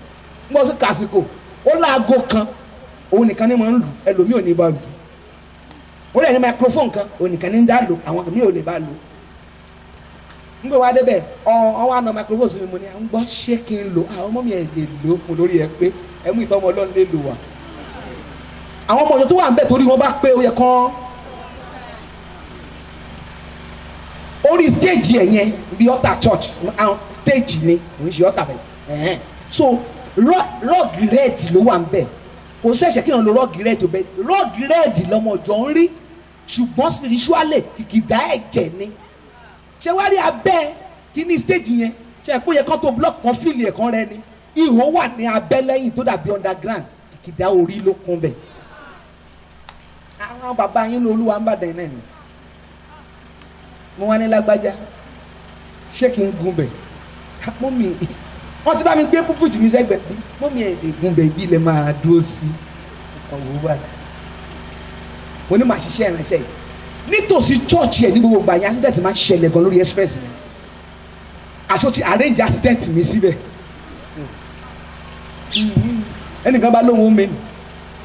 mo sì kàsìkò ó láago kan òun nìkan ni mo ń lù ẹlòmíì ò ní bá lù ó lè ní microphone kan òun nìkan ní ń dá lò àwọn mi ò lè bá lò n gbé wa débẹ̀ ọ wá na microphone sí mi mo ní à ń gbọ́ ṣé kí n lò àwọn ọmọ mi ẹ̀ lè lò mo lórí ẹ pé ẹ mú ìtọ́mọ ọlọ́run lè lò wá àwọn ọmọ ọ̀dọ́ tó wà ń bẹ̀ torí wọ́n bá pé ó yẹ kán orí stage ẹ̀ yẹn bí altar church stage ni òun ṣe altar bẹ̀ so rọ́ọ̀gì rẹ́ẹ̀dì ló wà ń bẹ̀ kò ṣẹ̀ṣẹ̀ kí n lo rọ́ọ̀gì rẹ́ẹ̀dì ó bẹ̀ rọ́ọ̀gì rẹ́ẹ̀dì lọ́mọ ọjọ́ ń rí ṣùgbọ́n spiritually kìkìdá ẹ̀jẹ̀ ni ṣé wá rí abẹ́ kí ní stage yẹn ṣe kó yẹ kán tó block kan fíìlì ẹ̀kan rẹ ni ihò wà ní abẹ́ lẹ́yìn tó dàbí underground kìkìdá orí ló kún bẹ̀ àwọn bàbá yín ló olúwa ń bàdàn náà ni mo wá ní lágbájá ṣé kí n gun bẹ̀ mọ́mì wọ́n ti bá mi gbé púpùtì mi sẹ́gbẹ̀ẹ́ bí mọ́mì ẹ̀ lè gun bẹ̀ ibi ilẹ̀ máa dúró sí ọ̀wọ́ wà mo ní màá ṣiṣẹ́ ìránṣẹ́ yìí nítòsí church yẹn ní gbogbo gbà yẹn accident máa ń ṣẹlẹ̀ gan lórí express yẹn aṣọ ti arrange accident mi síbẹ̀ ẹnìkan bá lóhùn omi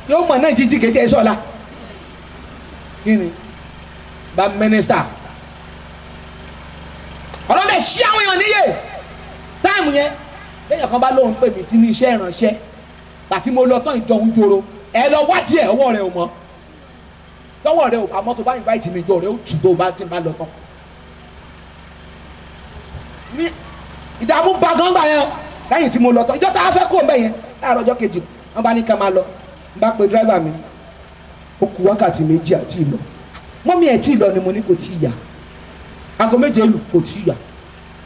yóò mọ̀ náà jíjí kéde ẹ̀ sọ́la kí ni bá mínísítà ọlọ́dẹ ṣí àwọn èèyàn níyè táìmù yẹn lẹ́yìn kan bá lóhùn pè mí sí ní iṣẹ́ ìránṣẹ́ àti mo lọ tán ìjọ ń joro ẹ lọ wádìí ẹ ọwọ́ rẹ ò mọ́ lọ́wọ́ rẹ ò bá mọ́tò bá invite mi jọ rẹ ó tù tó bá ti máa lọ tán ní ìdààmú bá gángbà yẹn lẹ́yìn tí mo lọ tán ìjọ tá a fẹ́ kó mbẹ́ yẹn láàárọ̀ ọjọ́ kejì wọ́n bá ní ká máa lọ n bá pe driver mi ó kù wákàtí méjì àti ìlọ mọ́mí ẹ̀ tí ì lọ ni mo ní kò tí ì yà aago méje lù kò tí ì yà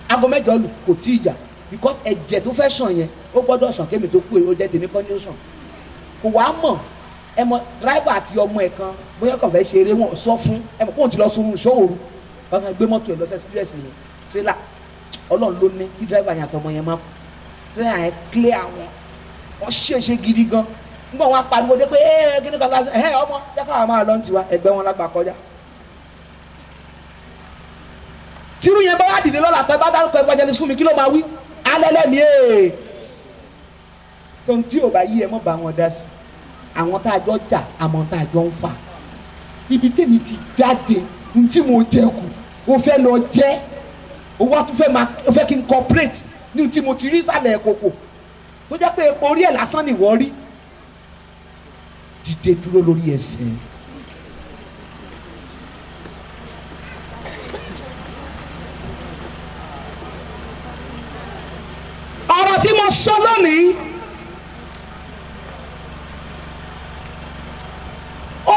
aago mẹ́jọ lù kò tí ì yà because ẹ̀jẹ̀ tó fẹ́ sàn yẹn ó gbọ́dọ̀ sàn kémi tó kú èrò jẹ́ tèmi kọ́ ní ó sàn kò wá mọ̀ ẹ mọ driver àti ọmọ ẹ̀ kan bóyá kàn fẹ́ ṣeré wọn sọ fún ẹ mọ̀ kóun ti lọ sunrun ṣòwòrú wọn kàn gbé mọ́tò ẹ̀ lọ sí express yẹn tírélà ọlọ́run ló ní kí driver yẹn àtọmọ yẹn máa tírélà yẹn clear wọn ṣèṣe gidi gan nígbà wọn pariwo dé pé ẹ kí ni kan lásán ẹ ọmọ jákàá àwọn máa lọ ní tiwa ẹgbẹ́ wọn lágbà kọjá tírú yẹn bá wà dìde lọ́la pẹ́ bá dárúkọ ẹgbẹ́ jẹni sún mi kí ló máa wí alẹ́lẹ́mi ee tó ń tí ò bá yí ẹ mọ́ bá wọn dá sí àwọn tá a jọ jà àmọ́ tá a jọ ń fà ibi tèmi ti jáde ní tí mo jẹ kù o fẹ́ lọ jẹ́ o wá tún fẹ́ máa o fẹ́ kí n cooperate ní tí mo ti rí sàlẹ̀ kòkò tó jẹ́ pé epo orí ẹ̀ lásán nìwọ rí dìde dúró lórí ẹsẹ̀. ọ̀rọ̀ tí mo sọ lónìí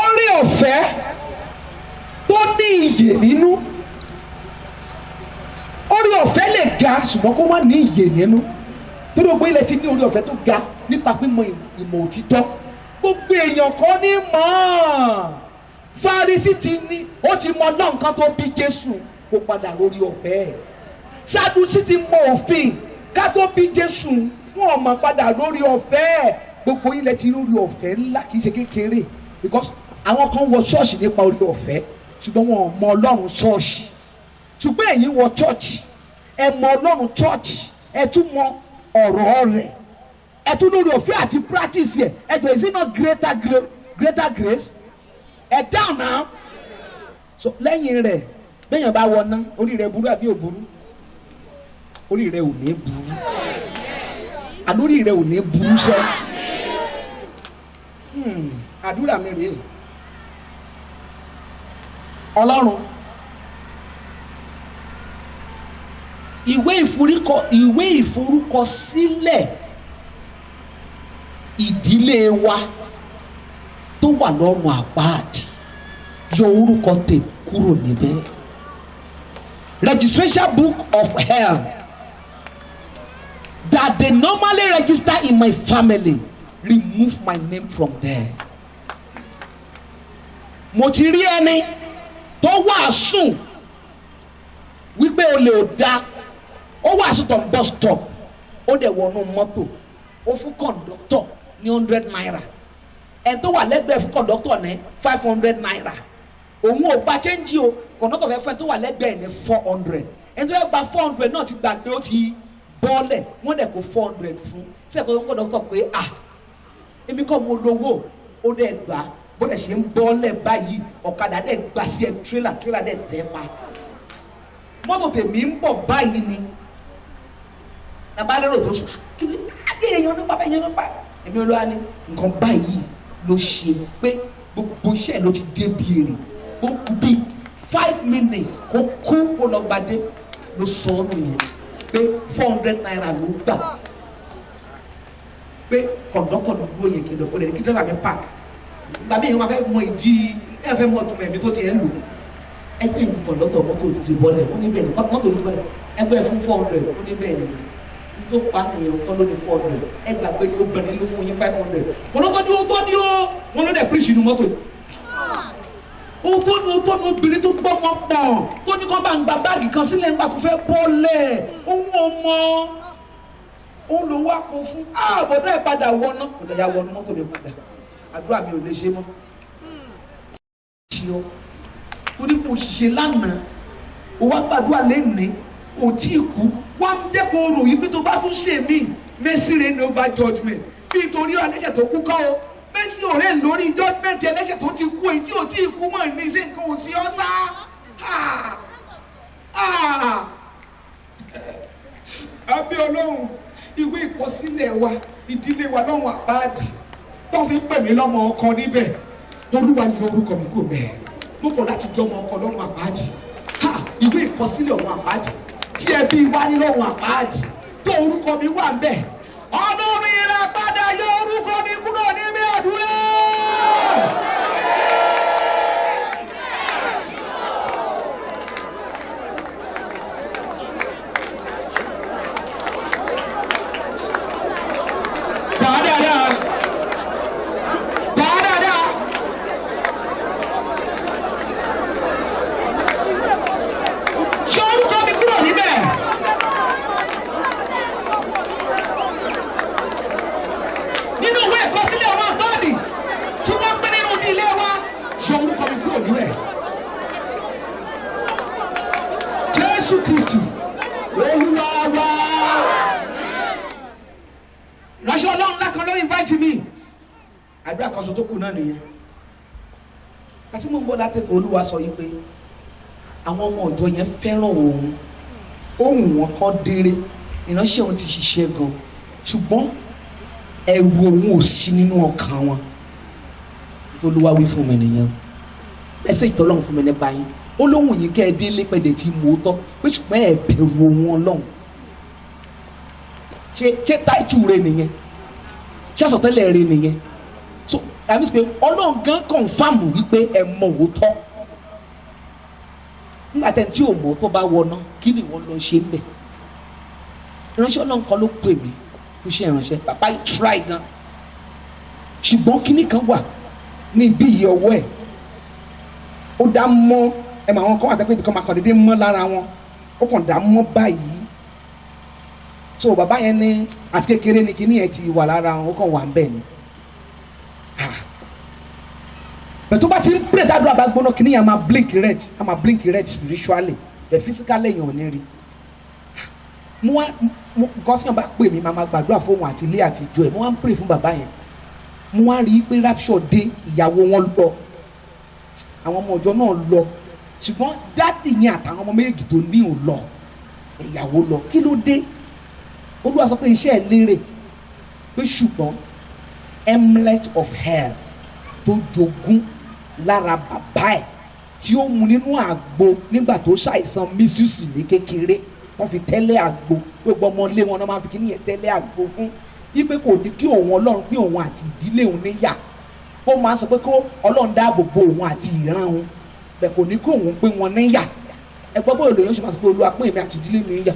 orí ọ̀fẹ́ tó ní iyè nínú orí ọ̀fẹ́ lè ga ṣùgbọ́n kó má ní iyè nínú torí gbogbo ilẹ̀ ti ní orí ọ̀fẹ́ tó ga nípa pímọ̀ ìmọ̀ òtítọ́ gbogbo èèyàn kan ní mọ̀ Fárísì ti ní ó ti mọ Ọlọ́run kan tó bí Jésù kó padà lórí ọ̀fẹ́ ẹ̀. Sádúsì ti mọ òfin ká tó bí Jésù wọn mọ padà lórí ọ̀fẹ́ ẹ̀. Gbogbo ilẹ̀ ti lórí ọ̀fẹ́ ńlá kì í ṣe kékeré because àwọn kan wọ ṣọ́ọ̀ṣì nípa orí ọ̀fẹ́ ṣùgbọ́n wọn ò mọ Ọlọ́run ṣọ́ọ̀ṣì. Ṣùgbọ́n ẹ̀yin wọ ṣọ́ọ̀ṣì ẹ mọ Ọlọ́run ṣọ́ọ̀ṣì ẹ tún mọ ọ̀rọ̀ rẹ̀ ẹ tún lórí ọ̀fẹ́ àti practice yẹ ẹ jọ is it not greater grace ẹ down now. So lẹ́yìn rẹ̀ bẹ́yàn bá wọ ná orí rẹ̀ burú àbí ò burú orí rẹ̀ ò ní burú àlórí rẹ̀ ò ní burú sẹ́. Àdúrà mi rèé Ọlọ́run ìwé ìforúkọsílẹ̀ ìdílé wa tó wà lọ́rùn àpáàdì yọ orúkọ tèmi kúrò níbẹ̀. Registration book of hell that they normally register in my family, remove my name from there. Mo ti rí ẹni tó wàásù wípé olè ò dá ó wàásù tó bus stop ó dẹ̀ wọnú mọ́tò ó fún kọ̀ǹdọ́tọ̀ ní 100 naira ẹni tó wà lẹ́gbẹ̀ẹ́ fún kọ̀ǹdọ́tọ̀ ní 500 naira òun ò gba chẹ́ńjì o kọ̀ǹdọ́tọ̀ fẹ́ fẹ́ tó wà lẹ́gbẹ̀ẹ́ ní 400 ẹni tó yẹ gba 400 náà ti gbàgbé ó ti bọ́ọ̀lẹ̀ wọ́n dẹ̀ kó 400 fún sẹ́kọ̀ọ́ kọ̀ǹdọ́tọ̀ pé èmi kọ́ mo lówó ó dẹ̀ gbà bó dẹ̀ ṣe ń bọ́ọ̀lẹ̀ báyìí ọ̀kadà dẹ̀ gbà sí ẹ̀ tírélà dẹ̀ tẹ́ pa mọ́tò tèmi ń bọ̀ báyìí ni nàbàlérò tó sùn kí ni adé èèyàn nípa bẹ́ẹ̀ yẹn nípa èmi olúwa ni nǹkan báyìí ló ṣe pé gbogbo iṣẹ́ ló ti dé bí èrè ó kú bí 5 minutes kó kú kó lọ gbadé ló sọ ọ́ nù yẹn pé 400 naira ló gbà pé kọ̀ǹdọ́kọ̀ ló dúró yẹn kí lọ olè kí dọ́là mi pa gbàmí yẹn wọn fẹ́ mọ ìdí ẹ fẹ́ mọ ọtún ẹ̀mí tó ti ẹ̀ lò ẹgbẹ́ ìlú kọ̀ǹdọ́tọ̀ mọ́tò ti bọ́lẹ̀ ó ní bẹ́ẹ̀ ni mọ́tò ti bọ́lẹ̀ ẹgbẹ́ fún 400 ó ní bẹ́ẹ̀ ni tó pa nìyẹn kọ́ ló ní 400 ẹ gbà pé obìnrin ló fún yín 500 wọn lọ́tọ́ ní ọtọ́ ní ó wọn ló dẹ̀ píríṣì inú mọ́tò ọtọ́ ní obìnrin tó gbọ́ wọn pọ̀ tó ní kọ́ bá ń gba báàgì kan sílẹ̀ ńgbà tó fẹ́ bọ́lẹ̀ òun ọmọ òun ló wá kó fún àbọ̀dá ẹ̀ padà wọná kò lè ya wọnú mọ́tò mi padà àdúrà mi ò lè ṣe mọ́ tí ó torí kò ṣiṣẹ́ lánàá ó wá gbàdúrà lẹ́nìí kò tí ì kú wá ń jẹ́ kó rò yí pé tó bá tún ṣe mí mercy reign over judgment bí torí ẹlẹ́ṣẹ̀ tó kú kọ́ o mercy ò rẹ̀ lórí judgment ẹlẹ́ṣẹ̀ tó ti kú èyí tí ò tí ì kú mọ̀ ní ṣe nǹkan ò sí ọ́ sá. Àbí Ọlọ́run ìwé ìkọsílẹ̀ wa ìdílé wa lọ́wọ́ àbáàdì tó fi ń pè mí lọ́mọ ọkọ níbẹ̀ Olúwa yọ orúkọ mi kò bẹ́ẹ̀ mo kọ̀ láti jọ ọmọ ọkọ lọ́wọ́ àbáàdì ìwé ìkọsílẹ̀ ọ̀wọ́ àbáàdì tí ẹbí wá ní lọ́wọ́ àpáàdì tó orúkọ mi wà ńbẹ̀ Ọlọ́run ìrà padà yọ orúkọ mi kúrò níbi àdúrà. Àdúrà kan sọ tó kù náà nìyẹn àti mò ń bọ̀ látẹ̀kọ̀ Olúwa sọ yìí pé àwọn ọmọ ọ̀jọ́ yẹn fẹ́ràn òun ohùn wọn kan dére ìránṣẹ́ òun ti ṣiṣẹ́ gan ṣùgbọ́n ẹ̀rù òun ò sí nínú ọkàn wọn Olúwa wí fún mi nìyẹn ẹsẹ̀ ìtọ́lọ́run fún mi nípa yín ó lóhùn yín kẹ́ ẹ délé pẹ̀lẹ́ tí mo tọ́ pé ṣùgbọ́n ẹ bẹ̀rù òun Ọlọ́run ṣe táìtù rẹ nìyẹn ṣé àsọtẹ́lẹ̀ rẹ nìyẹn so àmì sọ pé Ọlọ́run gan kọ̀ǹfàmù wípé ẹ mọ òótọ́ nígbà tẹ́ tí ò mọ̀ tó bá wọná kí ni wọ́n lọ ṣe ń bẹ̀ ìránṣẹ́ Ọlọ́run kan ló pè mí fún iṣẹ́ ìránṣẹ́ bàbá yìí try gan ṣùgbọ́n kíní kan wà ní ibi yìí ọwọ́ ẹ̀ ó dá mọ́ ẹ mà wọn kọ́ àtẹ́pẹ́ ibìkan máa kàn déédéé mọ́ lára wọn ó kàn dá mọ́ báyìí so bàbá yẹn ní àti kékeré ni kíní yẹn ti wà lára wọn ó kàn wà ń bẹ̀ ni bẹ̀ẹ̀ tó bá ti ń pray tádùn àbá gbóná kíní yẹn máa blink red spiritually bẹ̀ physically yẹn ò ní rí mo wá gọ́sìyàn bá pè mí máa gbàdúrà fóun àti ilé àti ìjọ ẹ̀ mo wá ń pray fún bàbá yẹn mo wá rí i pé rapture dé ìyàwó wọn lọ àwọn ọmọ ọjọ́ náà lọ ṣùgbọ́n dáàdì yẹn àtàwọn ọmọ méjì tó ní ò lọ ìyàwó lọ kí ló dé Olúwa sọ pé iṣẹ́ ẹ̀ lérè pé ṣùgbọ́n emlet of hell tó jogún lára bàbá ẹ̀ tí ó mu nínú àgbo nígbà tó ṣàìsàn mísísì ní kékeré wọ́n fi tẹ́lẹ̀ àgbo gbogbo ọmọ ilé wọn náà máa fi kí nìyẹn tẹ́lẹ̀ àgbo fún wípé kò ní kí òun Ọlọ́run pé òun àti ìdílé òun níyà ó máa sọ pé kó Ọlọ́run dáàbò bo òun àti ìran òun bẹ́ẹ̀ kò ní kí òun pé wọn níyà ẹgbẹ́ bóyá olóyún ṣe máa sọ pé Olúwa pé èmi àti ìdílé mi níyà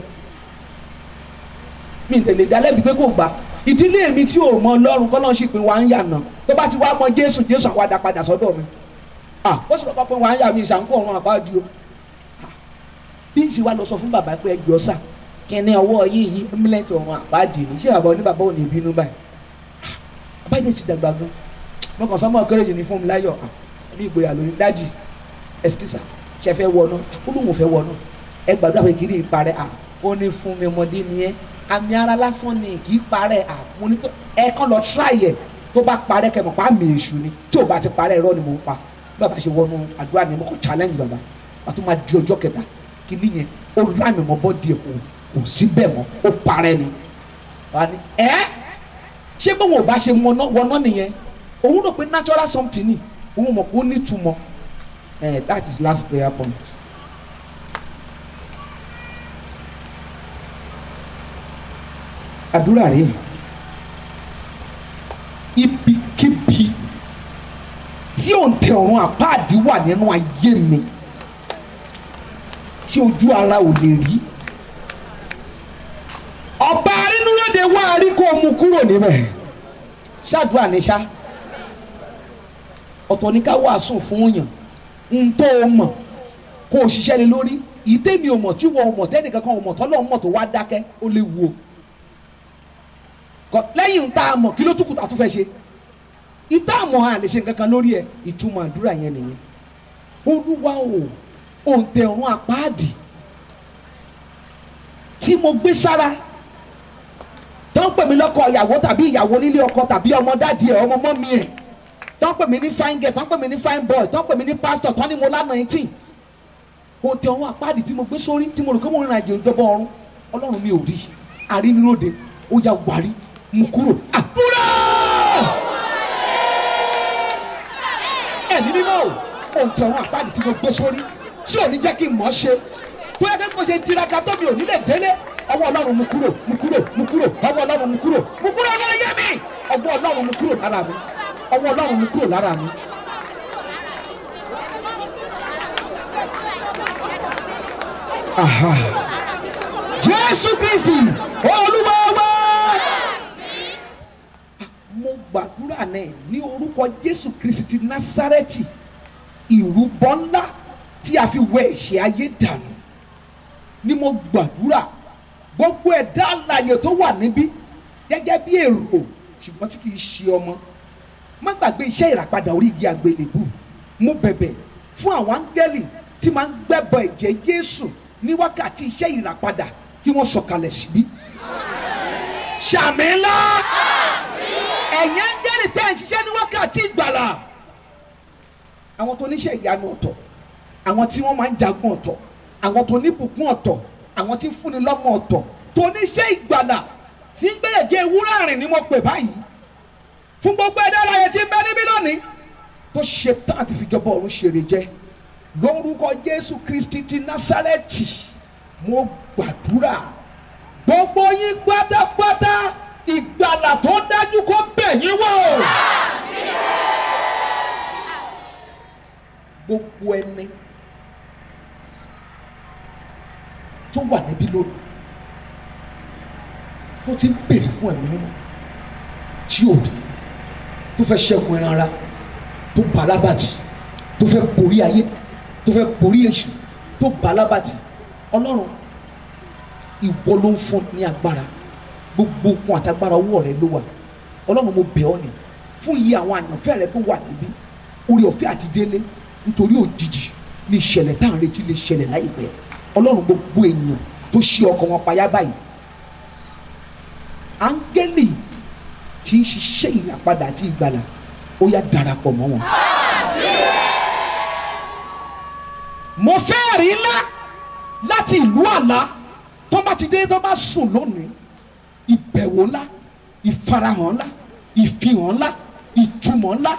mi tẹ̀lé dalẹ́bi pé kò gbà ìdílé mi tí ò mọ Ọlọ́run kọ́ lọ́n sì pé wà ń yà nà tó bá ti wá mọ Jésù àwọn àdá padà sọ́dọ̀ mi ó sì lọ́kọ́ pé wà ń yà mí ìṣàǹkó ọ̀run àpáàdì o bí n sì wá lọ sọ fún bàbá pé ẹjọ́ sà kíni ọwọ́ yìí mílẹ̀tì ọ̀run àpáàdì ni ṣé bàbá oníbàbá ò ní bínú báyìí bàbá yìí ti dàgbà gan mo kàn sọmọ kéré ní fún mi láyọ̀ bí ìgboyà lórí dájì ẹsikísà ṣe fẹ́ wọnú ó lóun fẹ́ wọnú ẹ gbàdúrà pé kiri ìparẹ́ ó ní fún mi ọmọdé nìyẹn àmì ara lásán ni kì í parẹ́ mo ní ẹ kàn lọ tíráyẹ̀ tó bá parẹ́ kẹmọ̀ pa àmì èṣù ni tí ò bá ti parẹ́ irọ́ ni mo ń pa bàbá ṣe wọnú àdúrà ni mo kàn challenge bàbá àti máa di ọjọ́ kẹta kí nìyẹn ó rámì mọ́ bọ́ọ̀dì ẹ̀ kò sí bẹ́ẹ̀ mọ́ ó parẹ́ ni ṣé bóun ò bá ṣe wọná nìyẹn òun rò pé natural something ni òun mọ̀ pé ó ní ìtumọ̀ that is last prayer point. àdúrà rèé ibikíbi tí òǹtẹ̀ ọ̀run àpáàdì wà nínú ayé mi tí ojú ara ò lè rí ọba arínúròde wá rí kó mú kúrò níbẹ̀ ṣáàdúrà ní ṣá ọ̀tọ̀ ní ká wàásù fún yàn ń tó o mọ̀ kó o ṣiṣẹ́ lé lórí ìtẹ́mi ò mọ̀ tí wọ́n ò mọ̀ tẹ́nìkan kan ò mọ̀ tọ́lọ́ mọ̀ tó wá dákẹ́ ó lè wù o lẹ́yìn tá a mọ̀ kí ló tún kù tá a tún fẹ́ ṣe ìta àmọ́ a lè ṣe nǹkan kan lórí ẹ̀ ìtumọ̀ àdúrà yẹn nìyẹn Olúwa o òǹtẹ̀ ọ̀run àpáàdì tí mo gbé sára tó ń pè mí lọ́kọ ìyàwó tàbí ìyàwó nílé ọkọ tàbí ọmọ dáàdi ẹ̀ ọmọ mọ́mí ẹ̀ tó ń pè mí ní fine girl tó ń pè mí ní fine boy tó ń pè mí ní pastor tó ní mo lá 19 òǹtẹ̀ ọ̀run àpáàdì tí mo gbé sórí tí mo rò pé mo rìn àjò ìjọba ọ̀run Ọlọ́run mi ò rí àrínúròde ó yá wàrí mú kúrò àdúrà ẹ̀mí mímọ́ òǹtẹ̀ ọ̀run àpáàdì tí mo gbé sórí tí ò ní jẹ́ kí n mọ̀ ṣe tó yẹ kí mo ṣe tiraka tó mi ò ní lè délé ọwọ́ Ọlọ́run mú kúrò ọwọ́ Ọlọ́run mú kúrò ọmọ ayé mi ọwọ́ Ọlọ́run mú kúrò lára mi ọwọ́ Ọlọ́run mú kúrò lára mi. Jésù Kristi Olúwa wa mo gbàdúrà náà ní orúkọ Jésù Kristi ti Násárẹ́tì ìrúbọ ńlá tí a fi wẹ ẹ̀ṣẹ̀ ayé dànù ni mo gbàdúrà gbogbo ẹ̀dá alààyè tó wà níbí gẹ́gẹ́ bí èrò ṣùgbọ́n tí kìí ṣe ọmọ má gbàgbé iṣẹ́ ìràpadà orí igi àgbélébù mo bẹ̀bẹ̀ fún àwọn áńgẹ́lì tí máa ń gbẹ́bọ ẹ̀jẹ̀ Jésù ní wákàtí iṣẹ́ ìràpadà kí wọ́n sọ̀kalẹ̀ síbí ṣàmì ńlá ẹ̀yin áńgẹ́lì tẹ́ ẹ̀ ń ṣiṣẹ́ ní wákàtí ìgbàlà àwọn tó níṣẹ́ ìyanu ọ̀tọ̀ àwọn tí wọ́n máa ń jagun ọ̀tọ̀ àwọn tó ní bùkún ọ̀tọ̀ àwọn tí ń fúnni lọ́mọ ọ̀tọ̀ tó níṣẹ́ ìgbàlà tí ń gbẹ̀yẹ̀gẹ́ ewúrẹ́ rìn ni mo pè báyìí fún gbogbo ẹ̀dá aláyẹ tí ń bẹ níbí lónìí tó ṣe tán àti fìjọba ọ̀run ṣeré jẹ́ lórúkọ Jésù Kristi ti Násárẹ́tì mo gbàdúrà gbogbo yín pátápátá ìgbàlà tó dájú kó bẹ̀ yín wò. Gbogbo ẹni tó wà níbí lónìí tó ti ń béèrè fún ẹ̀mí mímọ́ tí ò rí tó fẹ́ ṣẹ́gun ẹran ara tó balábàtì tó fẹ́ borí ayé tó fẹ́ borí èṣù tó bá lábàtì. Ọlọ́run ìwọ ló ń fún ní agbára, gbogbo okun àtagbára ọwọ́ rẹ ló wà. Ọlọ́run mo bẹ̀ ọ́ ni fún iye àwọn àyànfẹ́ rẹ tó wà níbí, orí ọ̀fẹ́ àti délé nítorí òjijì ní ìṣẹ̀lẹ̀ tá à ń retí lè ṣẹlẹ̀ láìpẹ́. Ọlọ́run gbogbo ènìyàn tó ṣí ọkàn wọn payá báyìí, áńgẹ́lì tí ń ṣiṣẹ́ ìyàpadà àti ìgbàlà ó yá darapọ̀ mọ́ wọn. Mo fẹ́ rí ńlá láti ìlú àlá tó bá ti dé tó bá sùn lónìí, ìbẹ̀wò ńlá, ìfarahàn ńlá, ìfihàn ńlá, ìtumọ̀ ńlá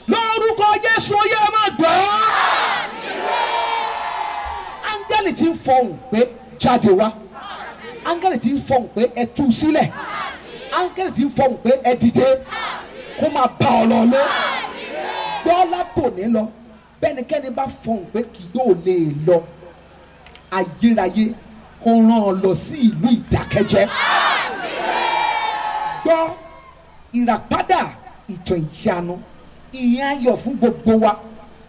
lórúkọ Jésù ó yẹ máa gbọ́. Áńgẹ́lì tí ń fọhùn pé jáde wá, áńgẹ́lì tí ń fọhùn pé ẹ tú sílẹ̀, áńgẹ́lì tí ń fọhùn pé ẹ dìde kó máa bá ọ lọ lé. Gbọ́ látòní lọ bẹ́nikẹ́ni bá fọhùn pé kì yóò lè lọ, ayérayé kó rán ọ lọ sí ìlú ìdákẹ́jẹ́. Gbọ́ ìràpadà ìtàn ìyanu, ìyẹn ayọ̀ fún gbogbo wa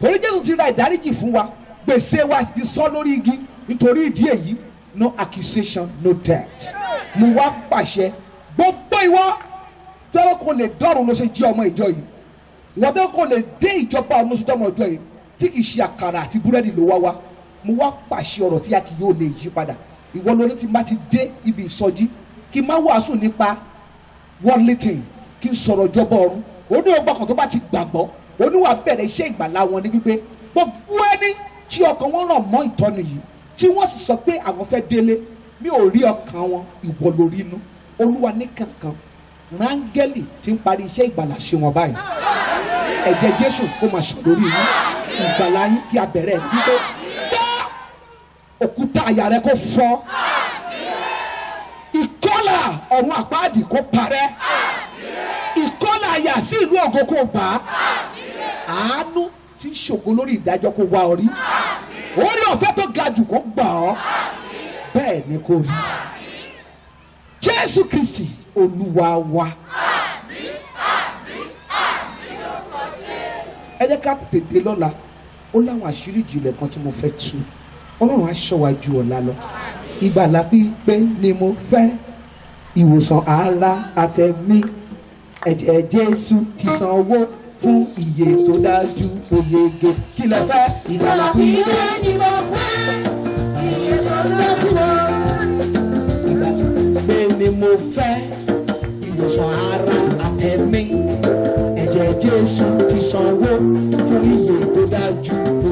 torí Jésù ti ra ìdáríjì fún wa, gbèsè wa ti sọ lórí igi. Nítorí ìdí èyí, no accusation, no debt. Mo wá pàṣẹ gbogbo ìwọ tẹ́wọ́ kò lè dọ́rùn ló ṣe jí ọmọ ìjọ yìí, wọ́n tẹ́wọ́ kò lè dé ìjọba ọmọ oṣù tọmọ ìjọ yìí tí kì í ṣe àkàrà àti búrẹ́dì ló wá wá. Mo wá pàṣẹ ọ̀rọ̀ tí a kì yóò lè yí padà. Ìwọ lórí tí má ti dé ibi ìsọjí kí n má wàásù nípa worldly thing, kí n sọ̀rọ̀ ìjọba ọ̀run. Ó ní ọgbà kan tó bá ti gbàgbọ́, ó ní wàá bẹ̀rẹ̀ iṣẹ́ ìgbàlá wọn ní wípé gbogbo ẹni tí ọkàn wọn ràn mọ́ ìtọ́ni yìí tí wọ́n sì sọ pé àwọn fẹ́ délé, mi ò rí ọkàn wọn, ìwọ lórí inú. Olúwa ní kankan rángẹ́lì tí ń parí iṣẹ́ ìgbàlá sí wọn báyìí. Ẹ̀jẹ̀ Jésù kó máa sọ lórí yín, ìgbàlá yín kí a bẹ̀rẹ̀ wípé gbọ́ òkúta àyà rẹ kó fọ́, ìkọlà ọ̀run àpáàdì kó parẹ́, ìkọlà àyà sí ìlú ògo kó gbà á, àánú tí ń ṣògo lórí ìdájọ́ kó wá ọ rí, orí ọ̀fẹ́ tó ga jù kó gbà ọ́, bẹ́ẹ̀ ni kó rí. Jésù Kristi Olúwa wa. Ẹ jẹ́ ká tètè lọ́la, ó láwọn àṣírí ìjìnlẹ̀ kan tí mo fẹ́ tú. Ọlọ́run á ṣọ́ wa ju ọ̀la lọ. Ìgbàlà pípé ni mo fẹ́, ìwòsàn ara àtẹ̀mí, ẹ̀jẹ̀ Jésù ti sanwó fún iye tó dájú tó yege. Kí lẹ fẹ́? Ìgbàlà pípé ni mo fẹ́, iye tó dájú. Pé ni mo fẹ́, ìwòsàn ara àtẹ̀mí, ẹ̀jẹ̀ Jésù ti sanwó fún iye tó dájú tó